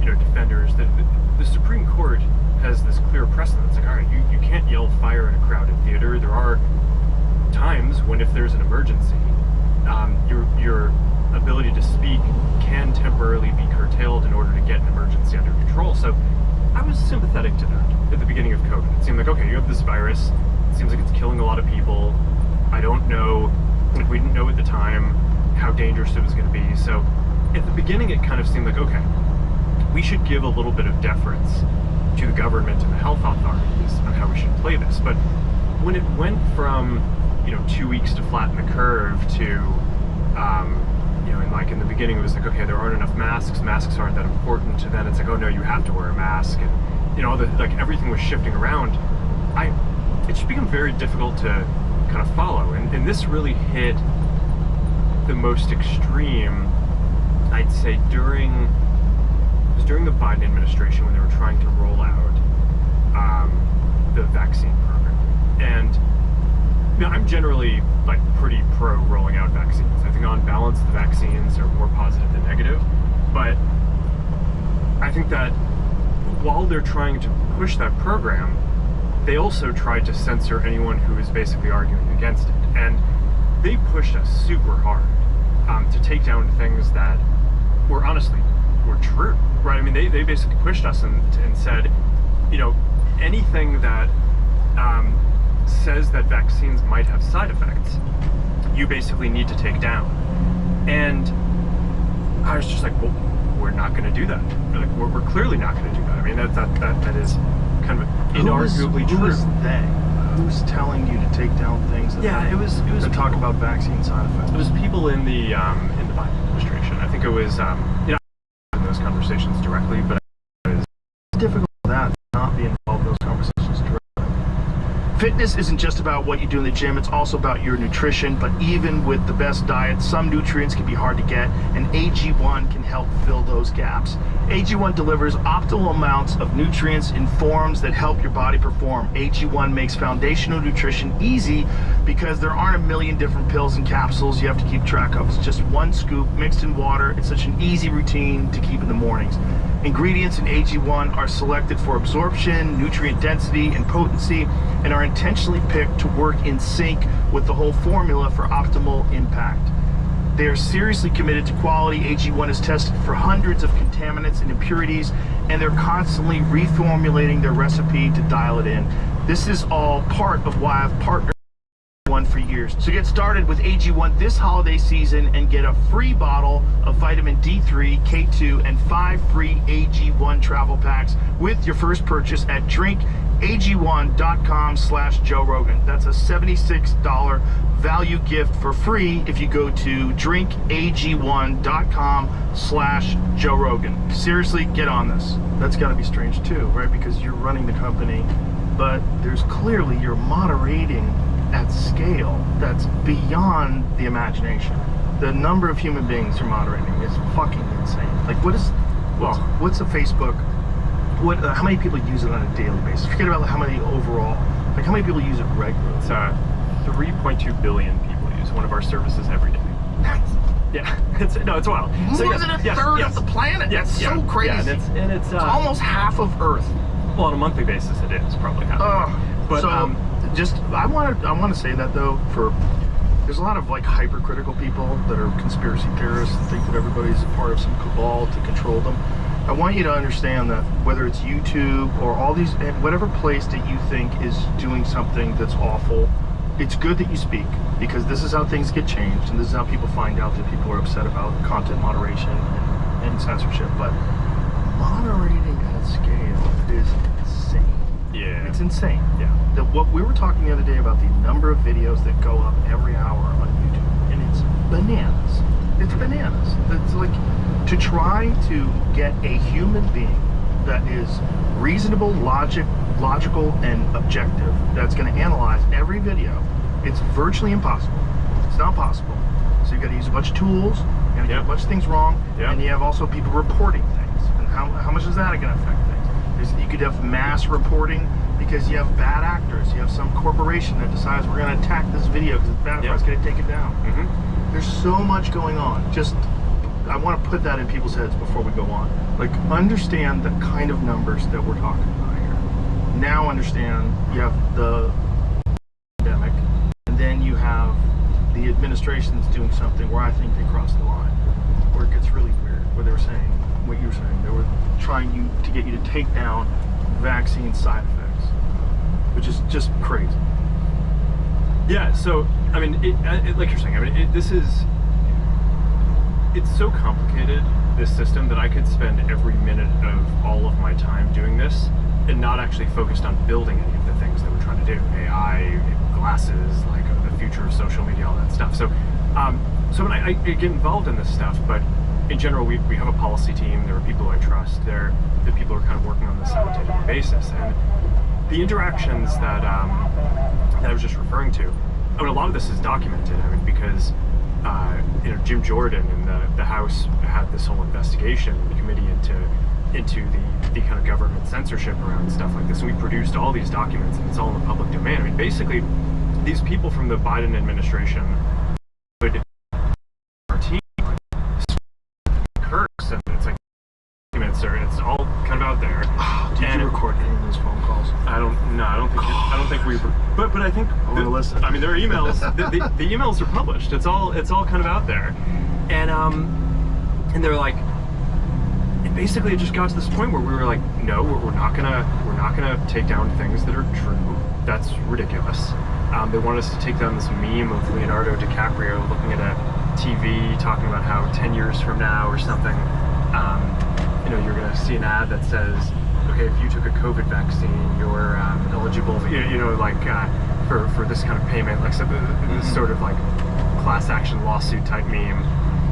Speaker 7: defenders, the Supreme Court has this clear precedent. It's like, all right, you can't yell fire in a crowded theater. There are times when, if there's an emergency, your ability to speak can temporarily be curtailed in order to get an emergency under control. So I was sympathetic to that at the beginning of COVID. It seemed like, okay, you have this virus, it seems like it's killing a lot of people. I don't know, we didn't know at the time how dangerous it was going to be. So at the beginning it kind of seemed like, okay, we should give a little bit of deference to the government and the health authorities on how we should play this. But when it went from 2 weeks to flatten the curve to and like in the beginning it was like, okay, there aren't enough masks aren't that important, and then it's like, oh no, you have to wear a mask, and all the, like, everything was shifting around. It just became very difficult to kind of follow, and this really hit the most extreme, I'd say, during the Biden administration, when they were trying to roll out the vaccine program. And I'm generally like pretty pro rolling out vaccines. I think on balance the vaccines are more positive than negative, but I think that while they're trying to push that program, they also tried to censor anyone who was basically arguing against it. And they pushed us super hard to take down things that were honestly true, right? I mean, they basically pushed us and said, anything that says that vaccines might have side effects, you basically need to take down. And I was just like, well, we're not going to do that. We're clearly not going to do that. I mean, that is kind of inarguably true.
Speaker 6: Who is they? Who's telling you to take down things that
Speaker 7: it was
Speaker 6: to talk about vaccine side effects?
Speaker 7: It was people in the Biden administration. I think it was in those conversations directly, but
Speaker 6: it's difficult that not be involved in those conversations directly. Fitness isn't just about what you do in the gym, it's also about your nutrition, but even with the best diet, some nutrients can be hard to get, and AG1 can help fill those gaps. AG1 delivers optimal amounts of nutrients in forms that help your body perform. AG1 makes foundational nutrition easy because there aren't a million different pills and capsules you have to keep track of. It's just one scoop mixed in water. It's such an easy routine to keep in the mornings. Ingredients in AG1 are selected for absorption, nutrient density, and potency, and are intentionally picked to work in sync with the whole formula for optimal impact. They are seriously committed to quality. AG1 is tested for hundreds of contaminants and impurities, and they're constantly reformulating their recipe to dial it in. This is all part of why I've partnered with AG1 for years. So get started with AG1 this holiday season and get a free bottle of vitamin D3, K2, and 5 free AG1 travel packs with your first purchase at drinkag1.com/Joe Rogan. That's a $76 value gift for free if you go to drinkag1.com/Joe Rogan. Seriously, get on this. That's got to be strange too, right? Because you're running the company, but there's clearly you're moderating at scale that's beyond the imagination. The number of human beings you're moderating is fucking insane. Like, what's a Facebook? How many people use it on a daily basis? Forget about how many overall. Like, how many people use it regularly?
Speaker 7: It's 3.2 billion people use one of our services every day. Yeah, it's wild.
Speaker 6: More than a third of the planet. That's so crazy.
Speaker 7: Yeah, and it's
Speaker 6: almost half of Earth.
Speaker 7: Well, on a monthly basis, it is probably half. But
Speaker 6: so, I want to say that though, there's a lot of like hypercritical people that are conspiracy theorists and think that everybody's a part of some cabal to control them. I want you to understand that whether it's YouTube or all these, whatever place that you think is doing something that's awful, it's good that you speak, because this is how things get changed, and this is how people find out that people are upset about content moderation and censorship. But moderating at scale is insane.
Speaker 7: Yeah.
Speaker 6: It's insane. Yeah. What we were talking the other day about the number of videos that go up every hour on YouTube, and it's bananas. It's bananas. It's like, to try to get a human being that is reasonable, logical, and objective, that's going to analyze every video, it's virtually impossible. It's not possible. So you got to use a bunch of tools, you got to get a bunch of things wrong, and you have also people reporting things. And how much is that going to affect things? You could have mass reporting because you have bad actors. You have some corporation that decides we're going to attack this video because it's bad for us, going to take it down. There's so much going on. I want to put that in people's heads before we go on. Like, understand the kind of numbers that we're talking about here. Now understand you have the pandemic, and then you have the administration that's doing something where I think they crossed the line, where it gets really weird, where they were saying what you were saying. They were trying to get you to take down vaccine side effects, which is just crazy.
Speaker 7: Yeah, so, I mean, like you're saying, I mean, it's so complicated, this system, that I could spend every minute of all of my time doing this and not actually focused on building any of the things that we're trying to do. AI, glasses, like the future of social media, all that stuff. So when I get involved in this stuff, but in general, we have a policy team. There are people I trust. There are people who are kind of working on this on a daily basis. And the interactions that I was just referring to, I mean, a lot of this is documented. I mean, because Jim Jordan and the House had this whole investigation committee into the kind of government censorship around stuff like this, and we produced all these documents, and it's all in the public domain. I mean, basically, these people from the Biden administration would our team curse, and it's like documents are, it's all kind of out there.
Speaker 6: Did you record any of those phone calls?
Speaker 7: I don't think we. But I think
Speaker 6: I'm gonna listen.
Speaker 7: I mean, there are emails. the emails are published. It's all kind of out there, and they're like, and basically it just got to this point where we were like, no, we're not gonna take down things that are true. That's ridiculous. They want us to take down this meme of Leonardo DiCaprio looking at a TV talking about how 10 years from now or something, you're gonna see an ad that says, okay, if you took a COVID vaccine, you're eligible, for this kind of payment, like this sort of like class action lawsuit type meme.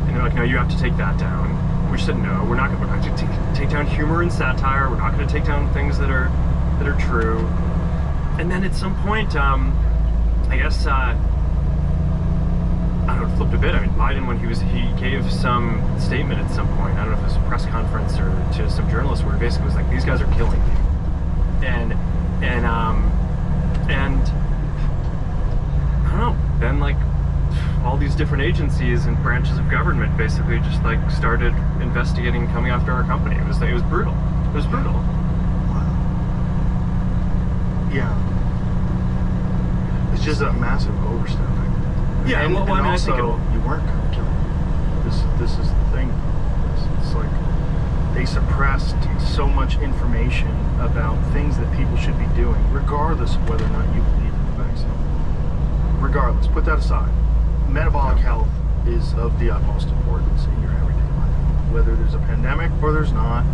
Speaker 7: And they're like, no, you have to take that down. We said, no, we're not going to take down humor and satire. We're not going to take down things that are true. And then at some point, I guess, I don't know, it flipped a bit. I mean, Biden, when he gave some statement at some point, I don't know if it was a press conference or to some journalists, where he basically was like, these guys are killing me. And I don't know, then like all these different agencies and branches of government basically just like started investigating, coming after our company. It was brutal. It was brutal.
Speaker 6: Wow. Yeah. It's just a massive overstepping.
Speaker 7: Yeah,
Speaker 6: and
Speaker 7: I mean,
Speaker 6: also,
Speaker 7: I think
Speaker 6: you weren't going to kill him. This is the thing. It's like they suppressed so much information about things that people should be doing, regardless of whether or not you believe in the vaccine. Regardless, put that aside. Metabolic health is of the utmost importance in your everyday life, whether there's a pandemic or there's not.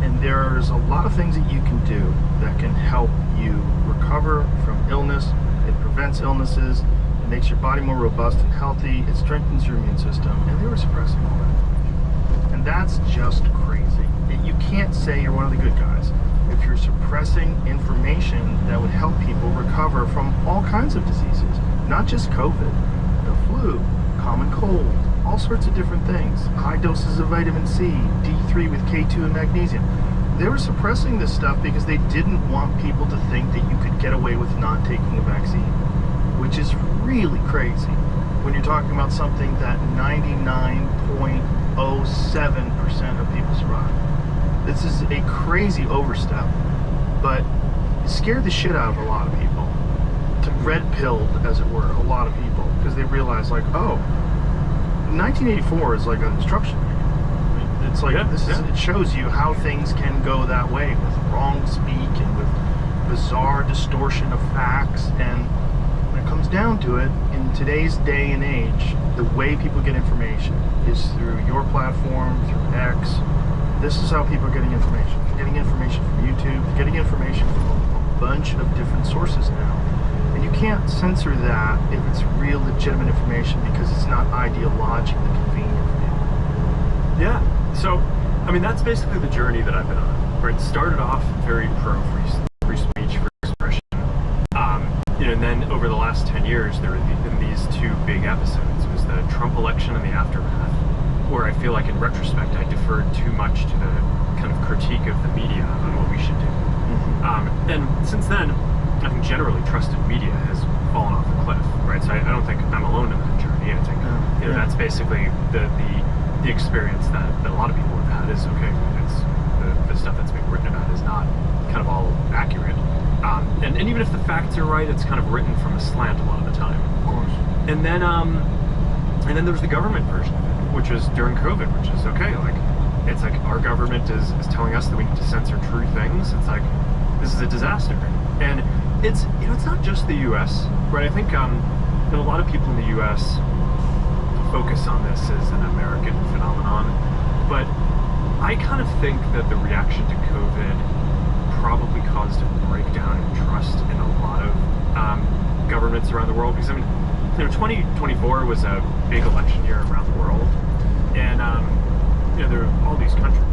Speaker 6: And there's a lot of things that you can do that can help you recover from illness. It prevents illnesses. It makes your body more robust and healthy. It strengthens your immune system. And they were suppressing all that information. And that's just crazy. You can't say you're one of the good guys if you're suppressing information that would help people recover from all kinds of diseases, not just COVID, the flu, common cold, all sorts of different things, high doses of vitamin C, D3 with K2 and magnesium. They were suppressing this stuff because they didn't want people to think that you could get away with not taking a vaccine, which is really crazy when you're talking about something that 99.07% of people survive. This is a crazy overstep, but it scared the shit out of a lot of people. To red-pilled, as it were, a lot of people, because they realized, like, oh, 1984 is like an instruction manual. It's like, it shows you how things can go that way with wrong speak and with bizarre distortion of facts. And when it comes down to it, in today's day and age, the way people get information is through your platform, through X. This is how people are getting information. They're getting information from YouTube. They're getting information from a bunch of different sources now. And you can't censor that if it's real legitimate information because it's not ideologically convenient for you.
Speaker 7: Yeah. So, I mean, that's basically the journey that I've been on, where it started off very pro-free speech, free expression. And then over the last 10 years, there have been these two big episodes. It was the Trump election and the aftermath, where I feel like in retrospect I deferred too much to the kind of critique of the media on what we should do. And since then, I think generally trusted media has fallen off a cliff, right? So I don't think I'm alone in that journey. I think that's basically the experience that a lot of people have had is, okay, it's the stuff that's being written about is not kind of all accurate. And even if the facts are right, it's kind of written from a slant a lot of the time.
Speaker 6: Of course.
Speaker 7: And then there was the government version of it, which was during COVID, which is okay. Like, it's like our government is telling us that we need to censor true things. It's like, this is a disaster. And it's, it's not just the U.S., right? I think that a lot of people in the U.S. focus on this as an American phenomenon, but I kind of think that the reaction to COVID probably caused a breakdown in trust in a lot of governments around the world. Because, I mean, 2024 was a big election year around the world, and there were all these countries,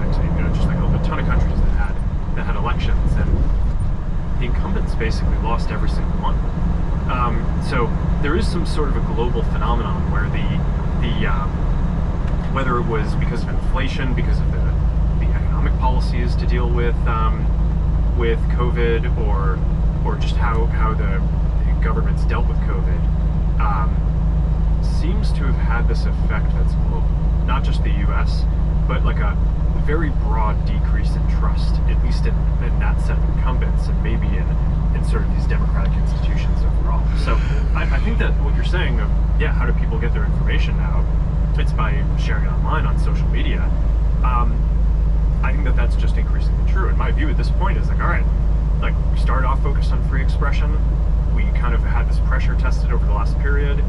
Speaker 7: actually, just like a ton of countries that had elections, and the incumbents basically lost every single one. So there is some sort of a global phenomenon where whether it was because of inflation, because of the economic policies to deal with COVID, or just how the governments dealt with COVID, seems to have had this effect that's global. Not just the U.S., but like a very broad decrease in trust, at least in that set of incumbents, and maybe in sort of these democratic institutions overall. So I think that what you're saying of, how do people get their information now? It's by sharing it online on social media. I think that that's just increasingly true. And my view at this point is like, all right, like, start off focused on free expression. We kind of had this pressure tested over the last period.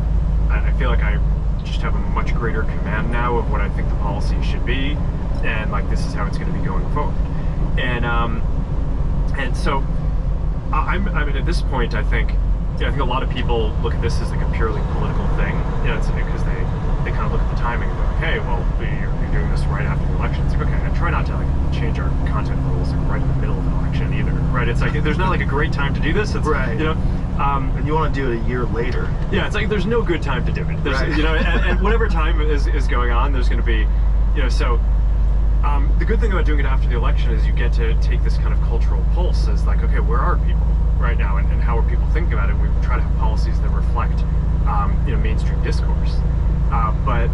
Speaker 7: I feel like I just have a much greater command now of what I think the policy should be, and like, this is how it's going to be going forward. And so I mean, at this point, I think a lot of people look at this as like a purely political thing. It's because they kind of look at the timing and go, hey, well, you're doing this right after the election. It's like, okay, I try not to like change our content rules like right in the middle of an election either, right? It's like, there's not like a great time to do this. It's,
Speaker 6: right. And you want to do it a year later.
Speaker 7: Yeah, it's like there's no good time to do it. There's,
Speaker 6: right.
Speaker 7: And whatever time is going on, there's going to be, so the good thing about doing it after the election is you get to take this kind of cultural pulse as like, okay, where are people right now, and how are people thinking about it? We try to have policies that reflect, mainstream discourse. But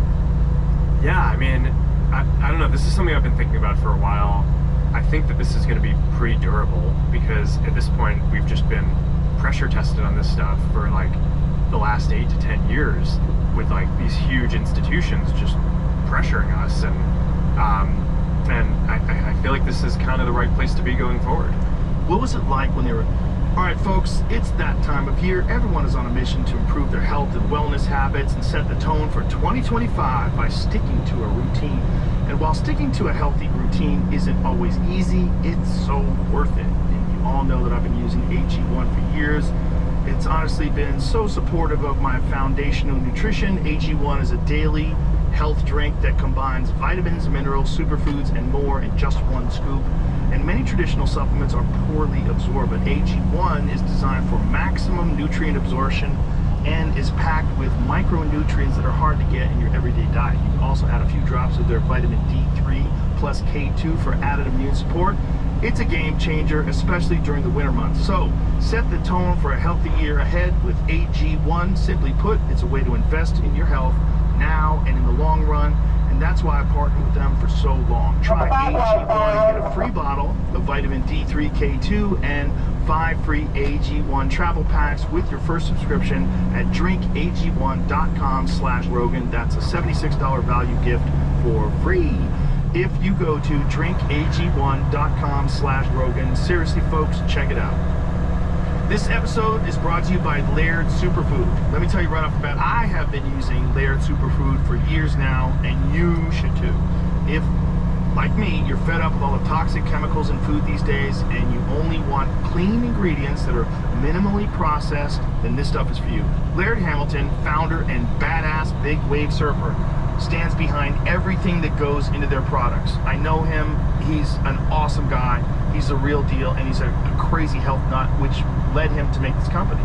Speaker 7: yeah, I mean, I don't know. This is something I've been thinking about for a while. I think that this is going to be pretty durable because at this point we've just been pressure tested on this stuff for like the last 8 to 10 years, with like these huge institutions just pressuring us, and I feel like this is kind of the right place to be going forward.
Speaker 6: What was it like when they were, all right, folks, it's that time of year. Everyone is on a mission to improve their health and wellness habits and set the tone for 2025 by sticking to a routine. And while sticking to a healthy routine isn't always easy, it's so worth it. And you all know that I've been using AG1 for years. It's honestly been so supportive of my foundational nutrition. AG1 is a daily health drink that combines vitamins, minerals, superfoods, and more in just one scoop. And many traditional supplements are poorly absorbed, but AG1 is designed for maximum nutrient absorption and is packed with micronutrients that are hard to get in your everyday diet. You can also add a few drops of their vitamin D3 plus K2 for added immune support. It's a game changer, especially during the winter months. So set the tone for a healthy year ahead with AG1. Simply put, it's a way to invest in your health now and in the long run. And that's why I partnered with them for so long. Try AG1 and get a free bottle of vitamin D3, K2, and 5 free AG1 travel packs with your first subscription at drinkag1.com/Rogan. That's a $76 value gift for free if you go to drinkag1.com/Rogan. Seriously, folks, check it out. This episode is brought to you by Laird Superfood. Let me tell you right off the bat, I have been using Laird Superfood for years now, and you should too. If, like me, you're fed up with all the toxic chemicals in food these days, and you only want clean ingredients that are minimally processed, then this stuff is for you. Laird Hamilton, founder and badass big wave surfer, stands behind everything that goes into their products. I know him, he's an awesome guy, he's the real deal, and he's a crazy health nut, which led him to make this company.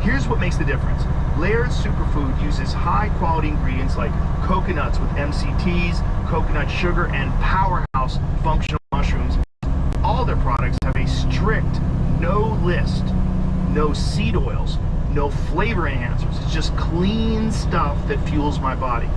Speaker 6: Here's what makes the difference. Laird Superfood uses high quality ingredients like coconuts with MCTs, coconut sugar, and powerhouse functional mushrooms. All their products have a strict no list, no seed oils, no flavor enhancers. It's just clean stuff that fuels my body.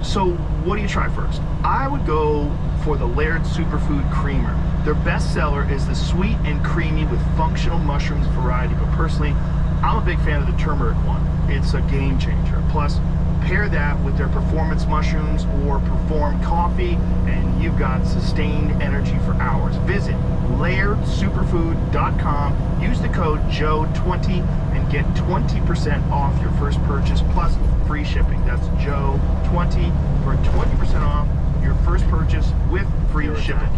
Speaker 6: So what do you try first? I would go for the Laird Superfood Creamer. Their best seller is the sweet and creamy with functional mushrooms variety, but personally, I'm a big fan of the turmeric one. It's a game changer. Plus, pair that with their performance mushrooms or perform coffee, and you've got sustained energy for hours. Visit lairdsuperfood.com, use the code JOE20 and get 20% off your first purchase plus free shipping. That's JOE20 for 20% off your first purchase with free shipping.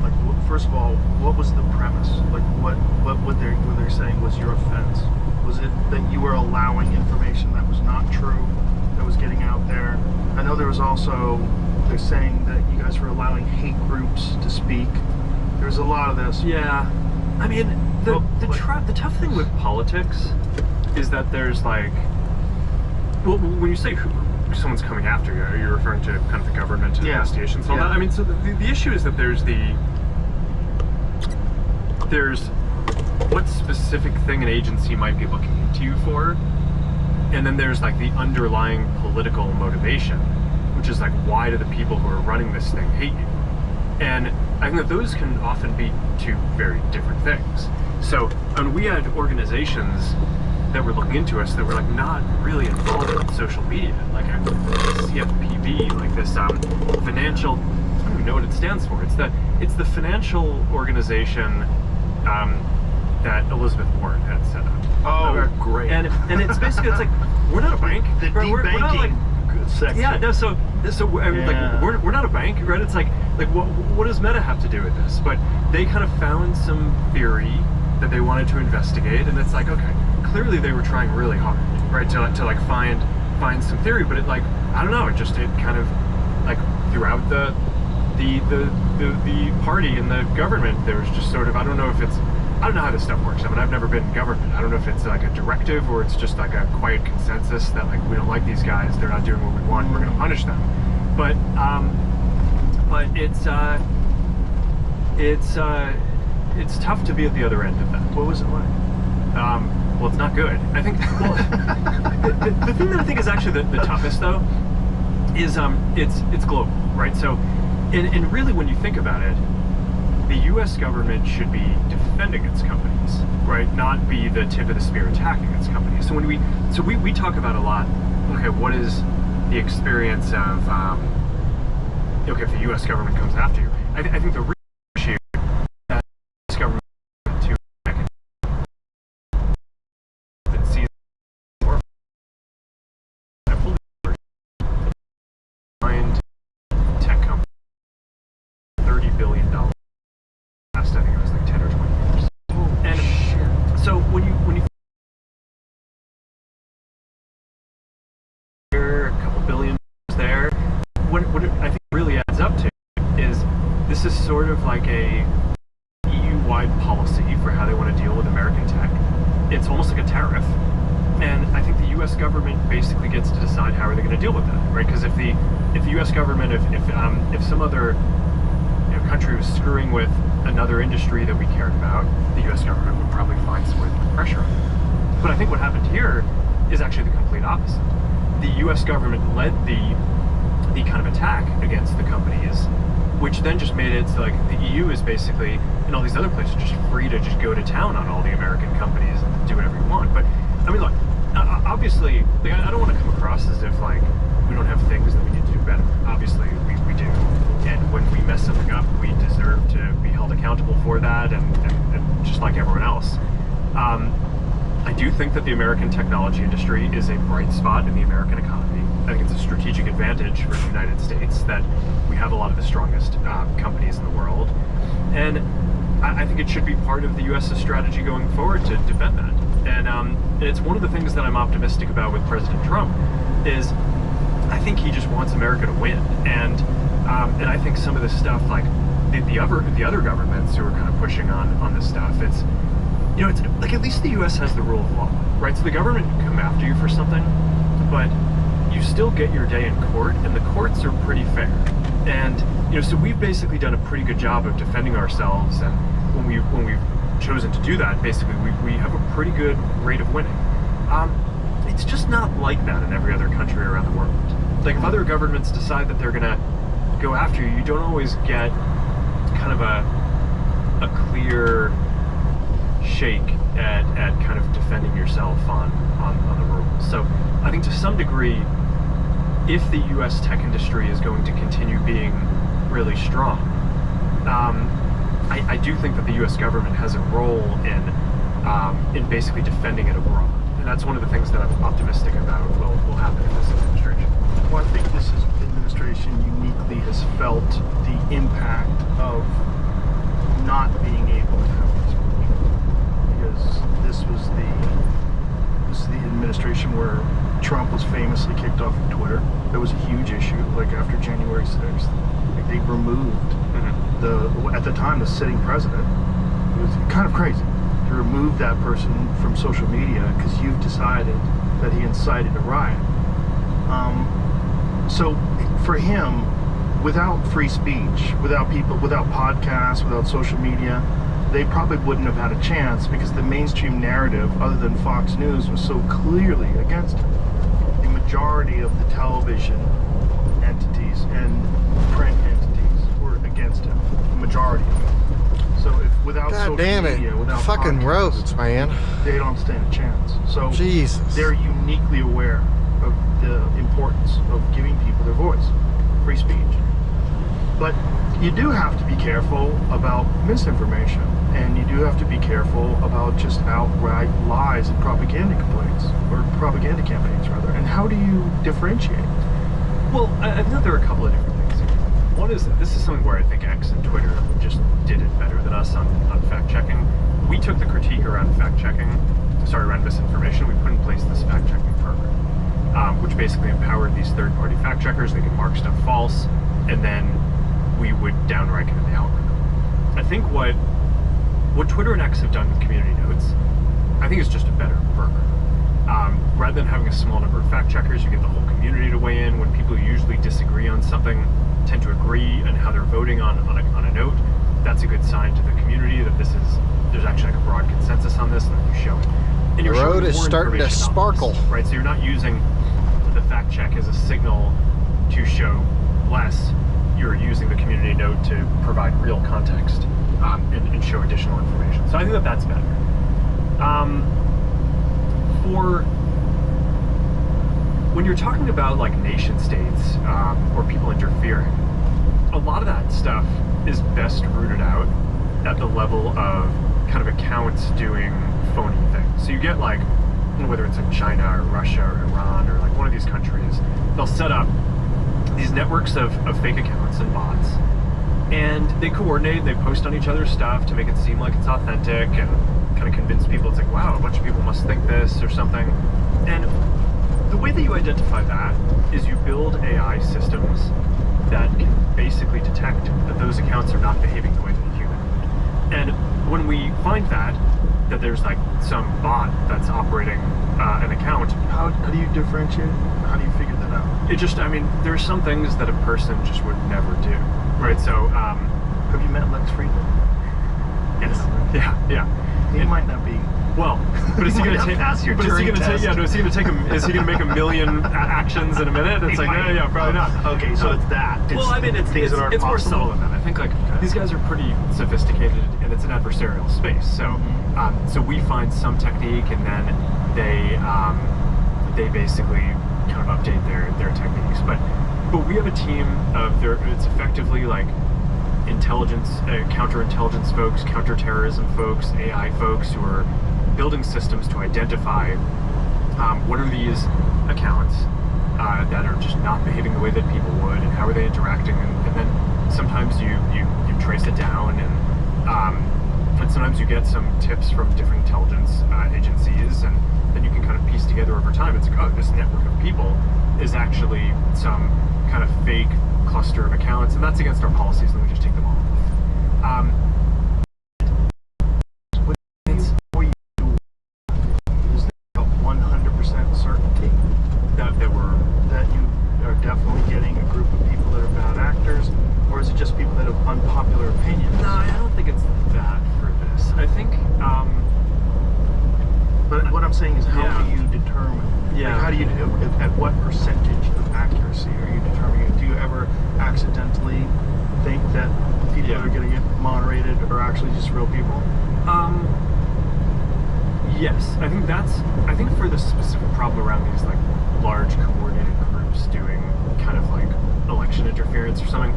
Speaker 6: Like, first of all, what was the premise? Like, what they're saying was your offense? Was it that you were allowing information that was not true, that was getting out there? I know there was also, they're saying that you guys were allowing hate groups to speak. There's a lot of this.
Speaker 7: Yeah, I mean, the tough thing with politics is that there's like, well, when you say someone's coming after you, are you referring to kind of the government and investigations and all that? I mean, so the issue is that there's what specific thing an agency might be looking into you for, and then there's like the underlying political motivation, which is like, why do the people who are running this thing hate you? And I think that those can often be two very different things. So, I mean, we had organizations that were looking into us that were like not really involved in social media, like CFPB, like this financial, I don't even know what it stands for. It's the financial organization that Elizabeth Warren had set up.
Speaker 6: Oh, great!
Speaker 7: And it's basically, it's like, we're not a bank. We're not like
Speaker 6: section.
Speaker 7: Yeah, no. So I mean, like, we're not a bank, right? It's like what does Meta have to do with this? But they kind of found some theory that they wanted to investigate, and it's like, okay, clearly they were trying really hard, right, to like find some theory, but it, like, I don't know, it kind of like throughout the party and the government, there was just sort of, I don't know how this stuff works. I mean, I've never been in government. I don't know if it's like a directive or it's just like a quiet consensus that like, we don't like these guys, they're not doing what we want, we're going to punish them. But it's tough to be at the other end of that.
Speaker 6: What was it like?
Speaker 7: Well, it's not good. I think, well, the thing that I think is actually the toughest, though, is it's global, right? So, and really, when you think about it, the U.S. government should be defending its companies, right? Not be the tip of the spear attacking its companies. So we talk about a lot okay, what is the experience of, okay, if the U.S. government comes after you? I think the real issue that the U.S. government to see the world. I fully find tech company $30 billion. I think it was like 10 or 20 years. And so when you a couple billion there, what I think really adds up to is this is sort of like a EU-wide policy for how they want to deal with American tech. It's almost like a tariff, and I think the U.S. government basically gets to decide how are they going to deal with that, right? Because if the U.S. government, if some other country was screwing with another industry that we cared about, the U.S. government would probably find some way to put pressure on it. But I think what happened here is actually the complete opposite. The U.S. government led the kind of attack against the companies, which then just made it so like the EU is basically, and all these other places, just free to just go to town on all the American companies and do whatever you want. But I mean, look, obviously, like, I don't want to come across as if like we don't have things that we need to do better. Obviously, we do. And when we mess something up, we deserve to be held accountable for that, and just like everyone else. I do think that the American technology industry is a bright spot in the American economy. I think it's a strategic advantage for the United States that we have a lot of the strongest companies in the world. And I think it should be part of the U.S.'s strategy going forward to defend that. And it's one of the things that I'm optimistic about with President Trump is I think he just wants America to win. And I think some of this stuff, like the other governments who are kind of pushing on this stuff, it's like at least the U.S. has the rule of law, right? So the government can come after you for something, but you still get your day in court, and the courts are pretty fair. And so we've basically done a pretty good job of defending ourselves, and when we've chosen to do that, basically we have a pretty good rate of winning. It's just not like that in every other country around the world. Like if other governments decide that they're gonna go after you, you don't always get kind of a clear shake at kind of defending yourself on the rules. So I think to some degree, if the U.S. tech industry is going to continue being really strong, I do think that the U.S. government has a role in basically defending it abroad. And that's one of the things that I'm optimistic about will happen in this administration.
Speaker 6: Well, I think this administration uniquely has felt the impact of not being able to have this because this was the administration where Trump was famously kicked off of Twitter. That was a huge issue, like after January 6th. Like they removed at the time, the sitting president. It was kind of crazy to remove that person from social media because you've decided that he incited a riot. So for him, without free speech, without people, without podcasts, without social media, they probably wouldn't have had a chance because the mainstream narrative, other than Fox News, was so clearly against him. The majority of the television entities and print entities were against him. The majority of them. So if without social media, without
Speaker 2: fucking
Speaker 6: podcasts,
Speaker 2: roads, man,
Speaker 6: they don't stand a chance. So
Speaker 2: Jesus,
Speaker 6: they're uniquely aware of the importance of giving people their voice, free speech. But you do have to be careful about misinformation, and you do have to be careful about just outright lies and propaganda complaints, or propaganda campaigns rather. And how do you differentiate?
Speaker 7: Well, I think there are a couple of different things here. One is that this is something where I think X and Twitter just did it better than us on fact-checking. We took the critique around around misinformation, we put in place this fact-checking program, which basically empowered these third-party fact-checkers. They could mark stuff false, and then we would downrank it in the algorithm. I think what Twitter and X have done with community notes, I think is just a better burger. Rather than having a small number of fact-checkers, you get the whole community to weigh in. When people usually disagree on something, tend to agree on how they're voting on a note, that's a good sign to the community that there's actually like a broad consensus on this, and then you show it. And
Speaker 2: the road is starting to sparkle.
Speaker 7: Right, so you're not using the fact check as a signal to show less. You're using the community note to provide real context and show additional information. So I think that that's better. when you're talking about like nation states or people interfering, a lot of that stuff is best rooted out at the level of kind of accounts doing phony things. So you get like, whether it's like China or Russia or Iran or like one of these countries, they'll set up these networks of fake accounts and bots, and they coordinate, they post on each other's stuff to make it seem like it's authentic and kind of convince people it's like, wow, a bunch of people must think this or something. And the way that you identify that is you build AI systems that can basically detect that those accounts are not behaving the way that a human would. And when we find that there's like some bot that's operating an account.
Speaker 6: How do you differentiate? How do you figure that out?
Speaker 7: It just, I mean, there are some things that a person just would never do, right? So,
Speaker 6: have you met Lex Friedman?
Speaker 7: Yes. Yeah.
Speaker 6: He might not be.
Speaker 7: Well, but is he going to take? But is he going to take? Yeah, no, is he going to take Is he going to make a million actions in a minute? It's like, yeah, probably not.
Speaker 6: Okay, so it's that.
Speaker 7: Well, I mean, it's more subtle than that. I think like these guys are pretty sophisticated, and it's an adversarial space. So, so we find some technique, and then they basically kind of update their techniques. But we have a team of it's effectively like intelligence, counterintelligence folks, counterterrorism folks, AI folks who are building systems to identify what are these accounts that are just not behaving the way that people would, and how are they interacting, and then sometimes you trace it down, and sometimes you get some tips from different intelligence agencies, and then you can kind of piece together over time. It's like, oh, this network of people is actually some kind of fake cluster of accounts, and that's against our policies, and we just take them all off.
Speaker 6: Is there a 100% certainty that you are definitely getting a group of people that are bad actors, or is it just people that have unpopular opinions?
Speaker 7: No, I don't think it's that for this. I think,
Speaker 6: but what I'm saying is, how do you determine?
Speaker 7: Yeah.
Speaker 6: Like, how do you at what percentage of accuracy are you determining? Do you ever accidentally think that people that are going to get moderated are actually just real people?
Speaker 7: Yes, I think for the specific problem around these like large coordinated groups doing kind of like election interference or something,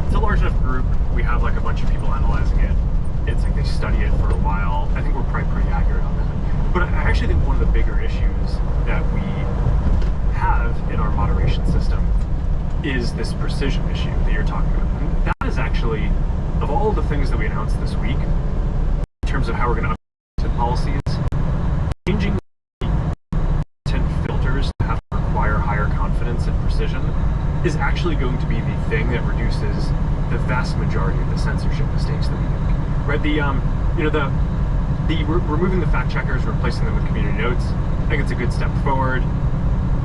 Speaker 7: it's a large enough group. We have like a bunch of people analyzing it. It's like they study it for a while. I think we're probably pretty accurate on that. But I actually think one of the bigger issues that we have in our moderation system is this precision issue that you're talking about. And that is actually, of all the things that we announced this week, in terms of how we're going to update policies, changing content filters to have to require higher confidence and precision is actually going to be the thing that reduces the vast majority of the censorship mistakes that we make. Right? Removing the fact checkers, replacing them with community notes, I think it's a good step forward.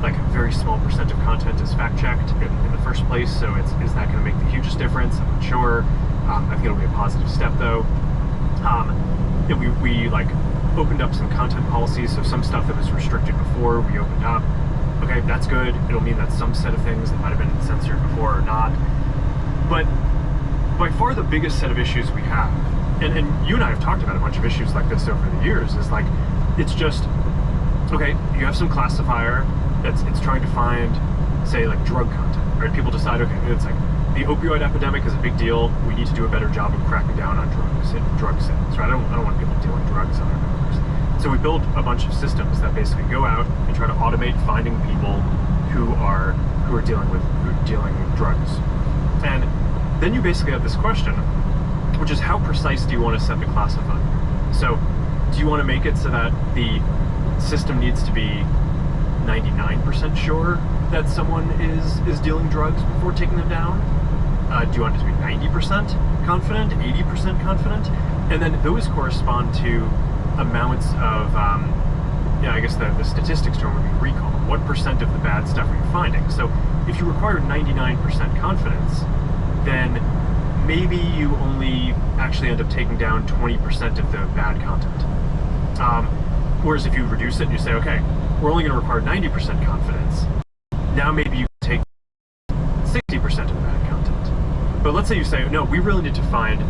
Speaker 7: Like a very small percent of content is fact checked in the first place, so is that going to make the hugest difference? I'm not sure. I think it'll be a positive step though. We like opened up some content policies, so some stuff that was restricted before we opened up. Okay, that's good. It'll mean that some set of things that might have been censored before are not. But by far the biggest set of issues we have, and you and I have talked about a bunch of issues like this over the years, is like, it's just, okay, you have some classifier it's trying to find, say, like drug content, right? People decide, okay, it's like, the opioid epidemic is a big deal, we need to do a better job of cracking down on drugs and drug sales, right? I don't want people dealing drugs on their networks. So we build a bunch of systems that basically go out and try to automate finding people who are dealing with drugs. And then you basically have this question, which is, how precise do you want to set the classifier? So do you want to make it so that the system needs to be 99% sure that someone is dealing drugs before taking them down? Do you want it to be 90% confident, 80% confident? And then those correspond to amounts of, I guess the statistics term would be recall. What percent of the bad stuff are you finding? So if you require 99% confidence, then maybe you only actually end up taking down 20% of the bad content. Whereas if you reduce it and you say, okay, we're only going to require 90% confidence, now maybe you take 60% of the bad content. But let's say you say, no, we really need to find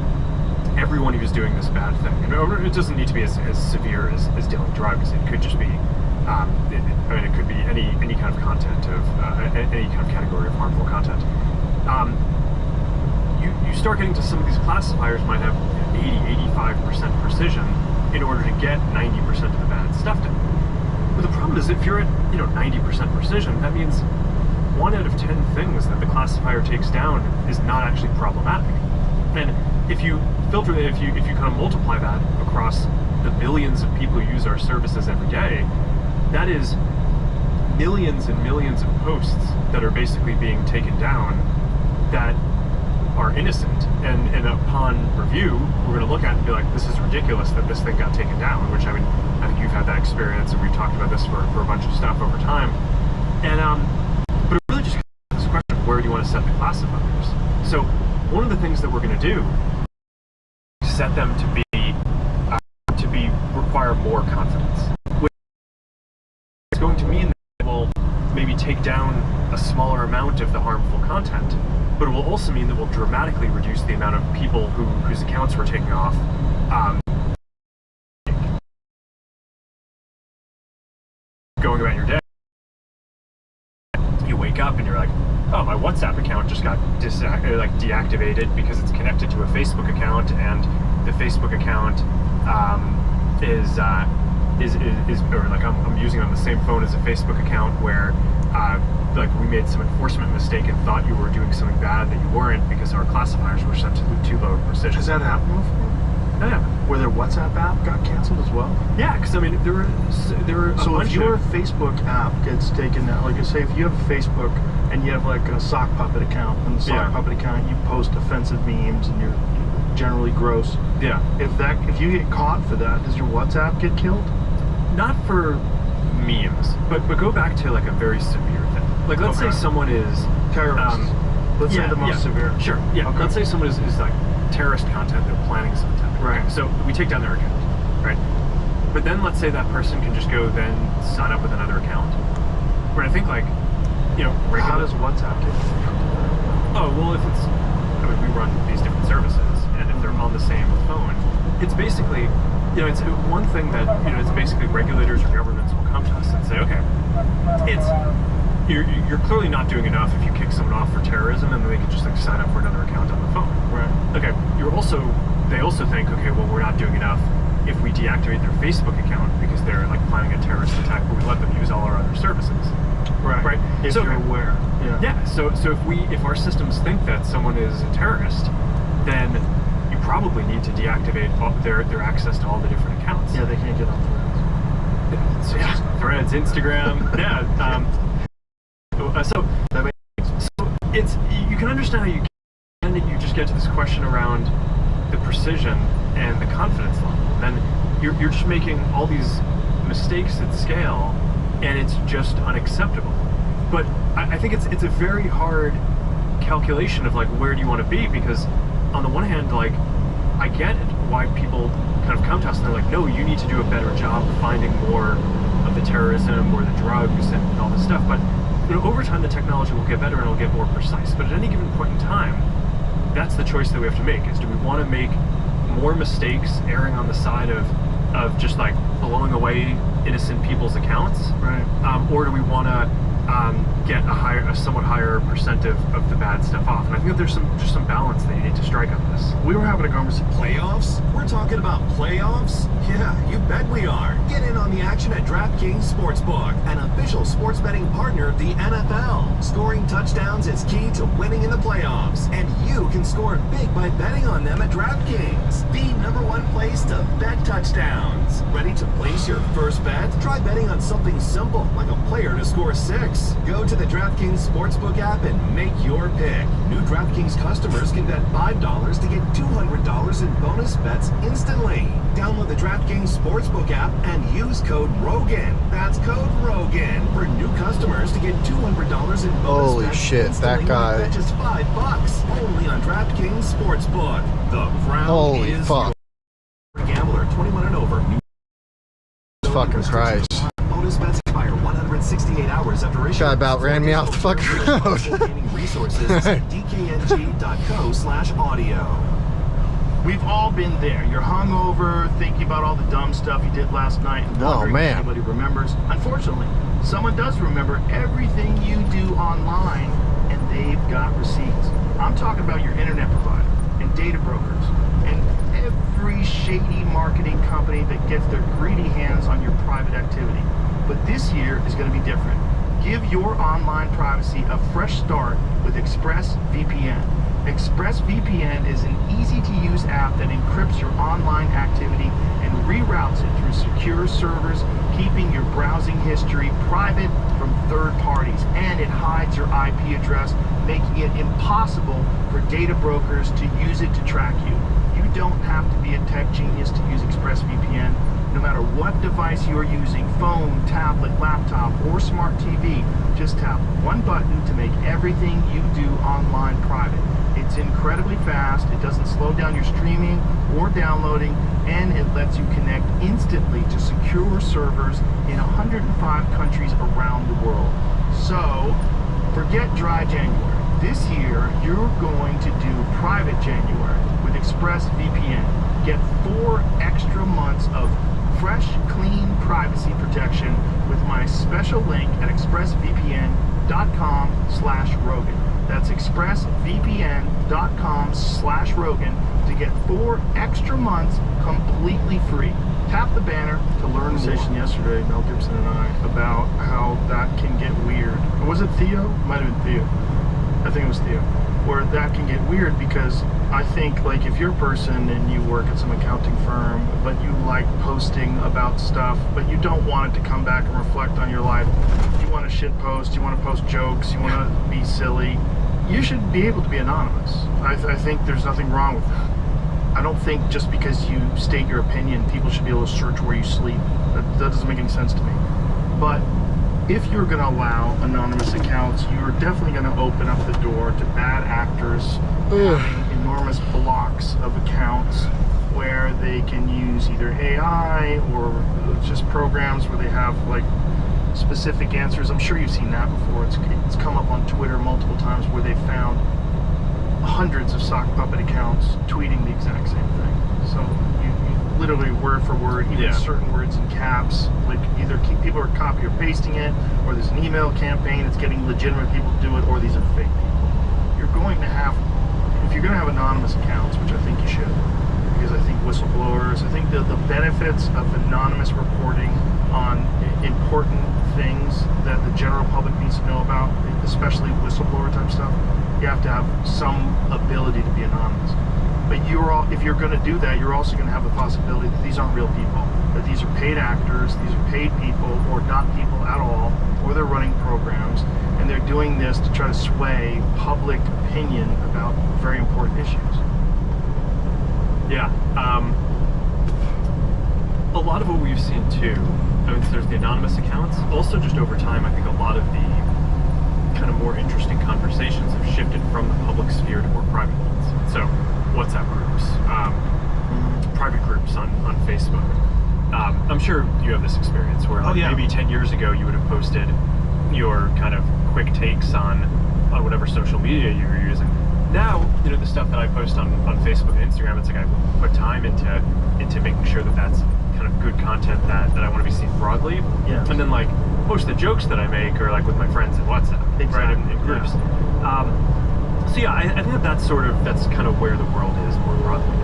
Speaker 7: everyone who's doing this bad thing. And it doesn't need to be as severe as dealing drugs. It could just be, I mean, it could be any kind of content of any kind of category of harmful content. You start getting to some of these classifiers might have 80-85% precision in order to get 90% of the bad stuff done. But the problem is, if you're at 90% precision, that means 1 out of 10 things that the classifier takes down is not actually problematic. And if you filter it, if you kind of multiply that across the billions of people who use our services every day, that is millions and millions of posts that are basically being taken down that are innocent. And upon review, we're going to look at it and be like, this is ridiculous that this thing got taken down, which, I mean, I think you've had that experience, and we've talked about this for a bunch of stuff over time. And but it really just comes to this question of where do you want to set the classifiers? So one of the things that we're going to do is set them to require more confidence, which is going to mean that it will maybe take down a smaller amount of the harmful content, but it will also mean that we'll dramatically reduce the amount of people whose accounts we're taking off. Going about your day, you wake up and you're like, oh, my WhatsApp account just got deactivated because it's connected to a Facebook account, and the Facebook account or like I'm using it on the same phone as a Facebook account where like we made some enforcement mistake and thought you were doing something bad that you weren't because our classifiers were set to too low precision.
Speaker 6: Has that happened before?
Speaker 7: Yeah.
Speaker 6: Where their WhatsApp app got canceled as well?
Speaker 7: Yeah, because I mean there were
Speaker 6: so if your Facebook app gets taken down, like say if you have Facebook and you have like a sock puppet account, and the sock puppet account you post offensive memes and you're generally gross.
Speaker 7: Yeah.
Speaker 6: If you get caught for that, does your WhatsApp get killed?
Speaker 7: Not for memes, but go back to like a very severe thing. Like let's say someone is
Speaker 6: terrorist. Let's say the most severe.
Speaker 7: Sure. Yeah. Okay. Let's say someone is like terrorist content. They're planning something.
Speaker 6: Right.
Speaker 7: Okay, so we take down their account. Right. But then let's say that person can just go then sign up with another account. Where I think like, regular.
Speaker 6: How does WhatsApp get killed?
Speaker 7: Oh well, if it's, I mean, we run these different services, and if they're on the same phone, it's basically, it's one thing that it's basically regulators or governments will come to us and say, okay, you're clearly not doing enough if you kick someone off for terrorism, and then they can just like sign up for another account on the phone.
Speaker 6: Right.
Speaker 7: Okay. They also think, okay, well, we're not doing enough if we deactivate their Facebook account because they're like planning a terrorist attack, but we let them use all our other services.
Speaker 6: Right.
Speaker 7: Right.
Speaker 6: If you're aware. Yeah.
Speaker 7: Yeah. So if our systems think that someone is a terrorist, then you probably need to deactivate their access to all the different accounts.
Speaker 6: Yeah, they can't get on Threads.
Speaker 7: So, yeah, Threads, Instagram. Yeah. So it's, you can understand how you just get to this question around the precision and the confidence level. Then you're just making all these mistakes at scale, and it's just unacceptable. But I think it's a very hard calculation of like, where do you want to be? Because on the one hand, like, I get it, why people kind of come to us and they're like, no, you need to do a better job of finding more of the terrorism or the drugs and all this stuff. But over time, the technology will get better and it'll get more precise. But at any given point in time, that's the choice that we have to make, is do we want to make more mistakes erring on the side of just like blowing away innocent people's accounts,
Speaker 6: right?
Speaker 7: Or do we want to get a somewhat higher percent of the bad stuff off? And I think that there's just some balance that you need to strike on this.
Speaker 6: We were having a conversation.
Speaker 14: Playoffs? We're talking about playoffs? Yeah, you bet we are. Get in on the action at DraftKings Sportsbook, an official sports betting partner of the NFL. Scoring touchdowns is key to winning in the playoffs, and you can score big by betting on them at DraftKings, the #1 place to bet touchdowns. Ready to place your first bet? Try betting on something simple, like a player to score 6. Go to the DraftKings Sportsbook app and make your pick. New DraftKings customers can bet $5 to get $200 in bonus bets instantly. Download the DraftKings Sportsbook app and use code ROGAN. That's code ROGAN for new customers to get $200 in bonus
Speaker 2: Holy
Speaker 14: bets
Speaker 2: shit,
Speaker 14: instantly
Speaker 2: that guy.
Speaker 14: when you bet just $5. Only on DraftKings Sportsbook. The crown
Speaker 2: Holy
Speaker 14: is
Speaker 2: fuck.
Speaker 14: yours. Gambler 21 and over.
Speaker 2: Fucking Christ.
Speaker 14: Bonus bets expire 168 hours after issuance.
Speaker 2: Guy about ran me off the fucking road.
Speaker 14: Resources at dkng.co/audio.
Speaker 6: We've all been there. You're hungover, thinking about all the dumb stuff you did last night, and wondering if anybody remembers. Unfortunately, someone does remember everything you do online, and they've got receipts. I'm talking about your internet provider and data brokers and every shady marketing company that gets their greedy hands on your private activity. But this year is going to be different. Give your online privacy a fresh start with ExpressVPN. ExpressVPN is an easy-to-use app that encrypts your online activity and reroutes it through secure servers, keeping your browsing history private from third parties. And it hides your IP address, making it impossible for data brokers to use it to track you. You don't have to be a tech genius to use ExpressVPN. No matter what device you are using, phone, tablet, laptop, or smart TV, just tap one button to make everything you do online private. It's incredibly fast, it doesn't slow down your streaming or downloading, and it lets you connect instantly to secure servers in 105 countries around the world. So, forget dry January. This year, you're going to do private January with ExpressVPN. Get 4 extra months of fresh, clean privacy protection with my special link at expressvpn.com/Rogan. That's expressvpn.com/Rogan to get 4 extra months completely free. Tap the banner to learn more. Conversation yesterday, Mel Gibson and I, about how that can get weird. Was it Theo? Might have been Theo. I think it was Theo. Where that can get weird because I think, like, if you're a person and you work at some accounting firm, but you like posting about stuff, but you don't want it to come back and reflect on your life, you want to shit post, you want to post jokes, you want to be silly, you should be able to be anonymous. I think there's nothing wrong with that. I don't think just because you state your opinion, people should be able to search where you sleep. That doesn't make any sense to me. But if you're going to allow anonymous accounts, you're definitely going to open up the door to bad actors having enormous blocks of accounts where they can use either AI or just programs where they have like specific answers. I'm sure you've seen that before. It's come up on Twitter multiple times where they found hundreds of sock puppet accounts tweeting the exact same thing. So you literally word for word, even certain words in caps, like either people are copy or pasting it, or there's an email campaign that's getting legitimate people to do it, or these are fake people. You're going to have, if you're going to have anonymous accounts, which I think you should, because I think whistleblowers, I think the benefits of anonymous reporting on important things that the general public needs to know about, especially whistleblower type stuff, you have to have some ability to be anonymous. But if you're going to do that, you're also going to have the possibility that these aren't real people, that these are paid actors, these are paid people, or not people at all, or they're running programs, and they're doing this to try to sway public opinion about very important issues.
Speaker 7: Yeah. A lot of what we've seen too, I mean, there's the anonymous accounts. Also, just over time, I think a lot of the kind of more interesting conversations have shifted from the public sphere to more private ones. So, WhatsApp groups, private groups on Facebook. I'm sure you have this experience where maybe 10 years ago you would have posted your kind of quick takes on whatever social media you were using. Now, you know, the stuff that I post on Facebook and Instagram, it's like I put time into making sure that that's kind of good content that I want to be seen broadly.
Speaker 6: Yeah.
Speaker 7: And then like post the jokes that I make or like with my friends in WhatsApp, right, in groups. Yeah. So yeah, I think that's kind of where the world is more broadly.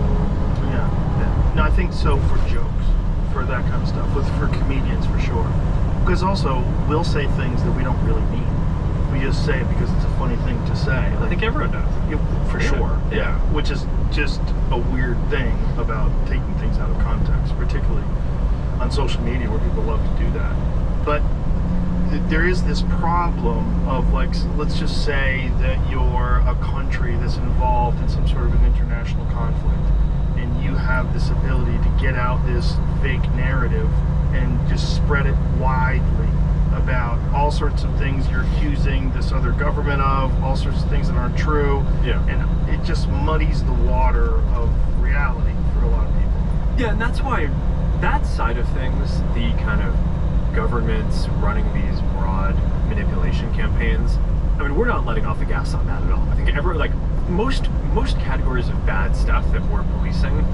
Speaker 6: Yeah. No, I think so for jokes, for that kind of stuff, for comedians for sure. Because also, we'll say things that we don't really mean. We just say it because it's a funny thing to say. Like,
Speaker 7: I think everyone does.
Speaker 6: For sure. Yeah. Which is just a weird thing about taking things out of context, particularly on social media where people love to do that. But there is this problem of, like, let's just say that you're a country that's involved in some sort of an international conflict, and you have this ability to get out this fake narrative and just spread it widely about all sorts of things you're accusing this other government of, all sorts of things that aren't true.
Speaker 7: Yeah.
Speaker 6: And it just muddies the water of reality for a lot of people.
Speaker 7: Yeah, and that's why that side of things, the kind of governments running these broad manipulation campaigns, I mean, we're not letting off the gas on that at all. I think most categories of bad stuff that we're policing,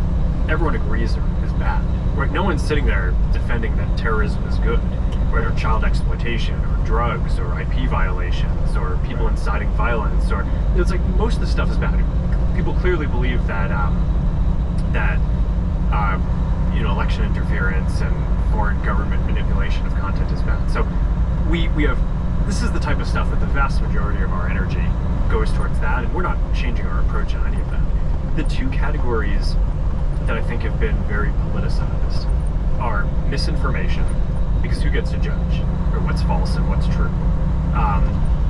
Speaker 7: everyone agrees is bad. Right? No one's sitting there defending that terrorism is good, right? Or child exploitation, or drugs, or IP violations, or people inciting violence, or it's like most of the stuff is bad. People clearly believe that election interference and foreign government manipulation of content is bad. So we have, this is the type of stuff that the vast majority of our energy goes towards that, and we're not changing our approach on any of that. The two categories that I think have been very politicized are misinformation, because who gets to judge or what's false and what's true?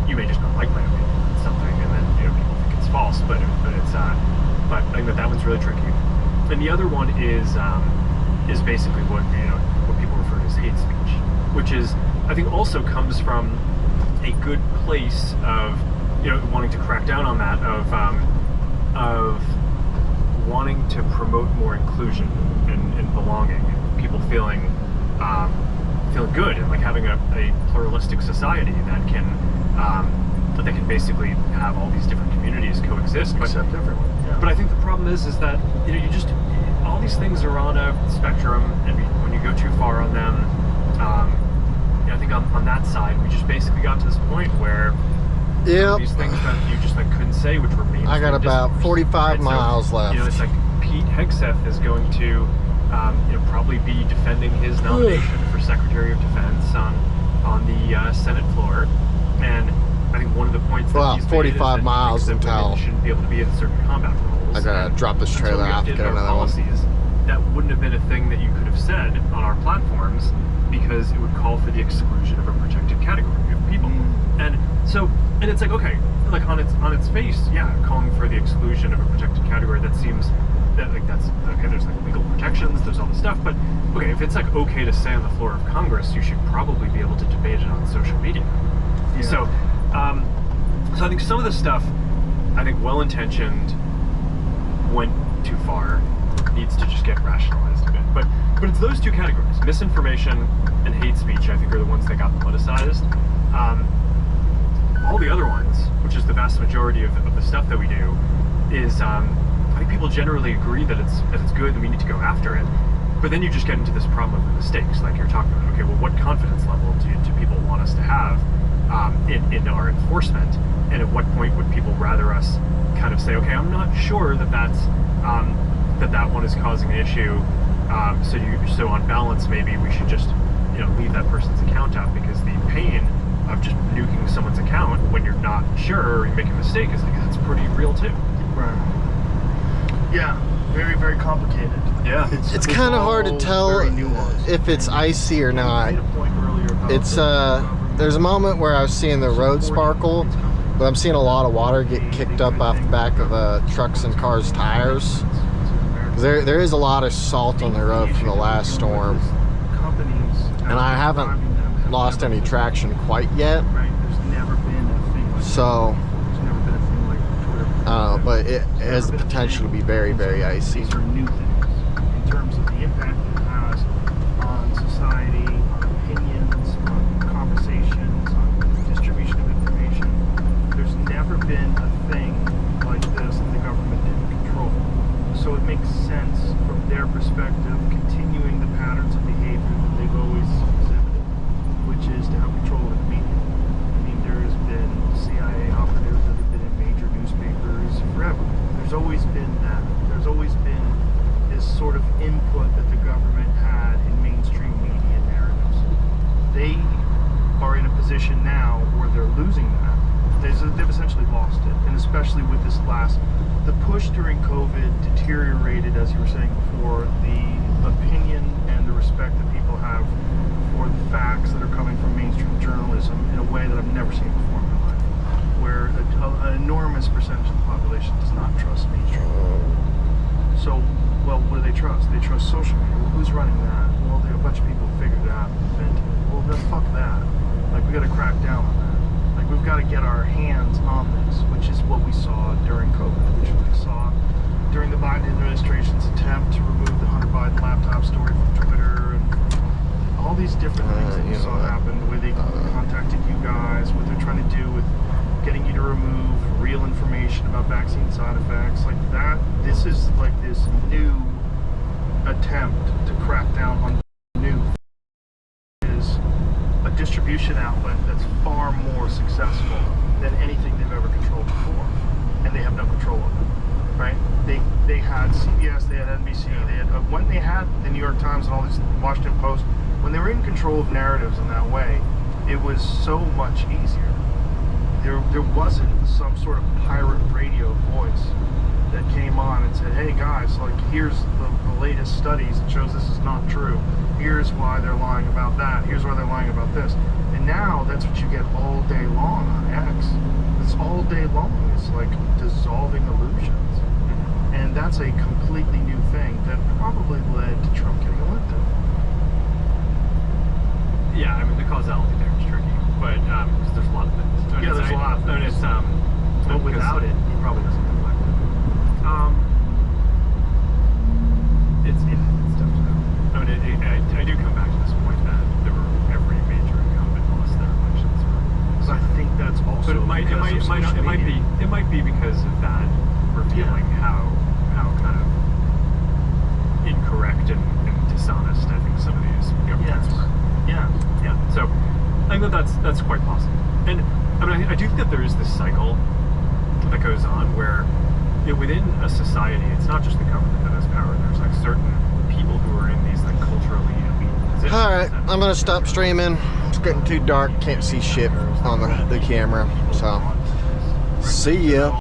Speaker 7: You may just not like my opinion on something, and then people think it's false, but I think that one's really tricky. And the other one is basically what people refer to as hate speech, which is, I think, also comes from a good place of wanting to crack down on that, of wanting to promote more inclusion and belonging, and people feeling good, and like having a pluralistic society that can basically have all these different communities coexist,
Speaker 6: accept everyone. Yeah.
Speaker 7: But I think the problem is that you just, all these things are on a spectrum, and when you go too far on them, I think on that side we just basically got to this point where these things that you just couldn't say, which were mainstream.
Speaker 2: I got about
Speaker 7: discourse,
Speaker 2: 45 miles left.
Speaker 7: It's like Pete Hegseth is going to probably be defending his nomination for Secretary of Defense on the Senate floor, and I think one of the points that he's
Speaker 2: 45
Speaker 7: made
Speaker 2: miles
Speaker 7: is that
Speaker 2: until
Speaker 7: women shouldn't be able to be in certain combat roles.
Speaker 2: I gotta drop this trailer off, get another
Speaker 7: policies, that wouldn't have been a thing that you could have said on our platforms, because it would call for the exclusion of a protected category of people. And it's like, okay, like on its face, calling for the exclusion of a protected category, that seems that's okay. There's legal protections, there's all this stuff, but okay, if it's okay to say on the floor of Congress, you should probably be able to debate it on social media. Yeah. So I think some of the stuff, I think well-intentioned, went too far, needs to just get rationalized a bit. But it's those two categories, misinformation and hate speech, I think are the ones that got politicized. All the other ones, which is the vast majority of the stuff that we do, is I think people generally agree that it's good and we need to go after it. But then you just get into this problem of the mistakes, like you're talking about. Okay, well, what confidence level do people want us to have in our enforcement? And at what point would people rather us kind of say, okay, I'm not sure that that one is causing an issue. So on balance, maybe we should just leave that person's account out, because the pain of just nuking someone's account when you're not sure or you make a mistake is that's pretty real too.
Speaker 6: Right. Yeah. Very, very complicated.
Speaker 7: Yeah.
Speaker 2: It's kind of hard to tell if it's icy or not. It's there's a moment where I was seeing the road sparkle, but I'm seeing a lot of water get kicked up off the back of trucks and cars' tires. There is a lot of salt on the road from the last storm, and I haven't lost any traction quite yet. So, but it has the potential to be very, very icy.
Speaker 6: These are new things in terms of the impact it has on society, on opinions, on conversations, on distribution of information. There's never been a thing like this that the government didn't control. So it makes sense from their perspective, continuing the patterns of behavior that they've always exhibited, which is to have control of the media. I mean, there's been CIA operatives that have been in major newspapers forever. There's always been that. There's always been this sort of input that the government had in mainstream media narratives. They are in a position now where they're losing that. They've essentially lost it, and especially with this the push during COVID deteriorated, as you were saying before, the opinion and the respect that people have for the facts that are coming from mainstream journalism in a way that I've never seen before in my life, where an enormous percentage of the population does not trust mainstream. So, well, what do they trust? They trust social media. Well, who's running that? Well, there are a bunch of people who figured it out and invented it. Well, then fuck that. Like, we got to crack down on that. Like, we've got to get our hands on this, which is what we saw during COVID, which we saw during the Biden administration's attempt to remove the Hunter Biden laptop story from Twitter, and all these different things that we saw happen, the way they contacted you guys, what they're trying to do with getting you to remove real information about vaccine side effects, like that. This is like this new attempt to crack down on new is a distribution outlet that's far more successful than anything they've ever controlled before, and they have no control of it, right? They had CBS, they had NBC, they had when they had the New York Times and all these Washington Post, when they were in control of narratives in that way, it was so much easier. There wasn't some sort of pirate radio voice that came on and said, hey guys, like here's the latest studies that shows this is not true. Here's why they're lying about that. Here's why they're lying about this. And now that's what you get all day long on X. It's all day long. It's like dissolving illusions. And that's a completely new thing that probably led to Trump getting elected.
Speaker 7: Yeah, I mean the causality there is tricky, but because there's a lot of things.
Speaker 6: Yeah, there's a lot of things. But without it, he probably doesn't get elected.
Speaker 7: It's tough to know. I mean, I do come back to this point that there were every major incumbent lost their elections.
Speaker 6: So I think that's also.
Speaker 7: But it might be because of that revealing how kind of incorrect and dishonest I think some of these governments were.
Speaker 6: Yeah.
Speaker 7: So I think that's quite possible. And I mean, I do think that there is this cycle that goes on where within a society, it's not just the government that has power. There's like certain people who are in these like culturally elite positions.
Speaker 2: All right, I'm gonna stop streaming. It's getting too dark. Can't see shit on the camera. So, see ya.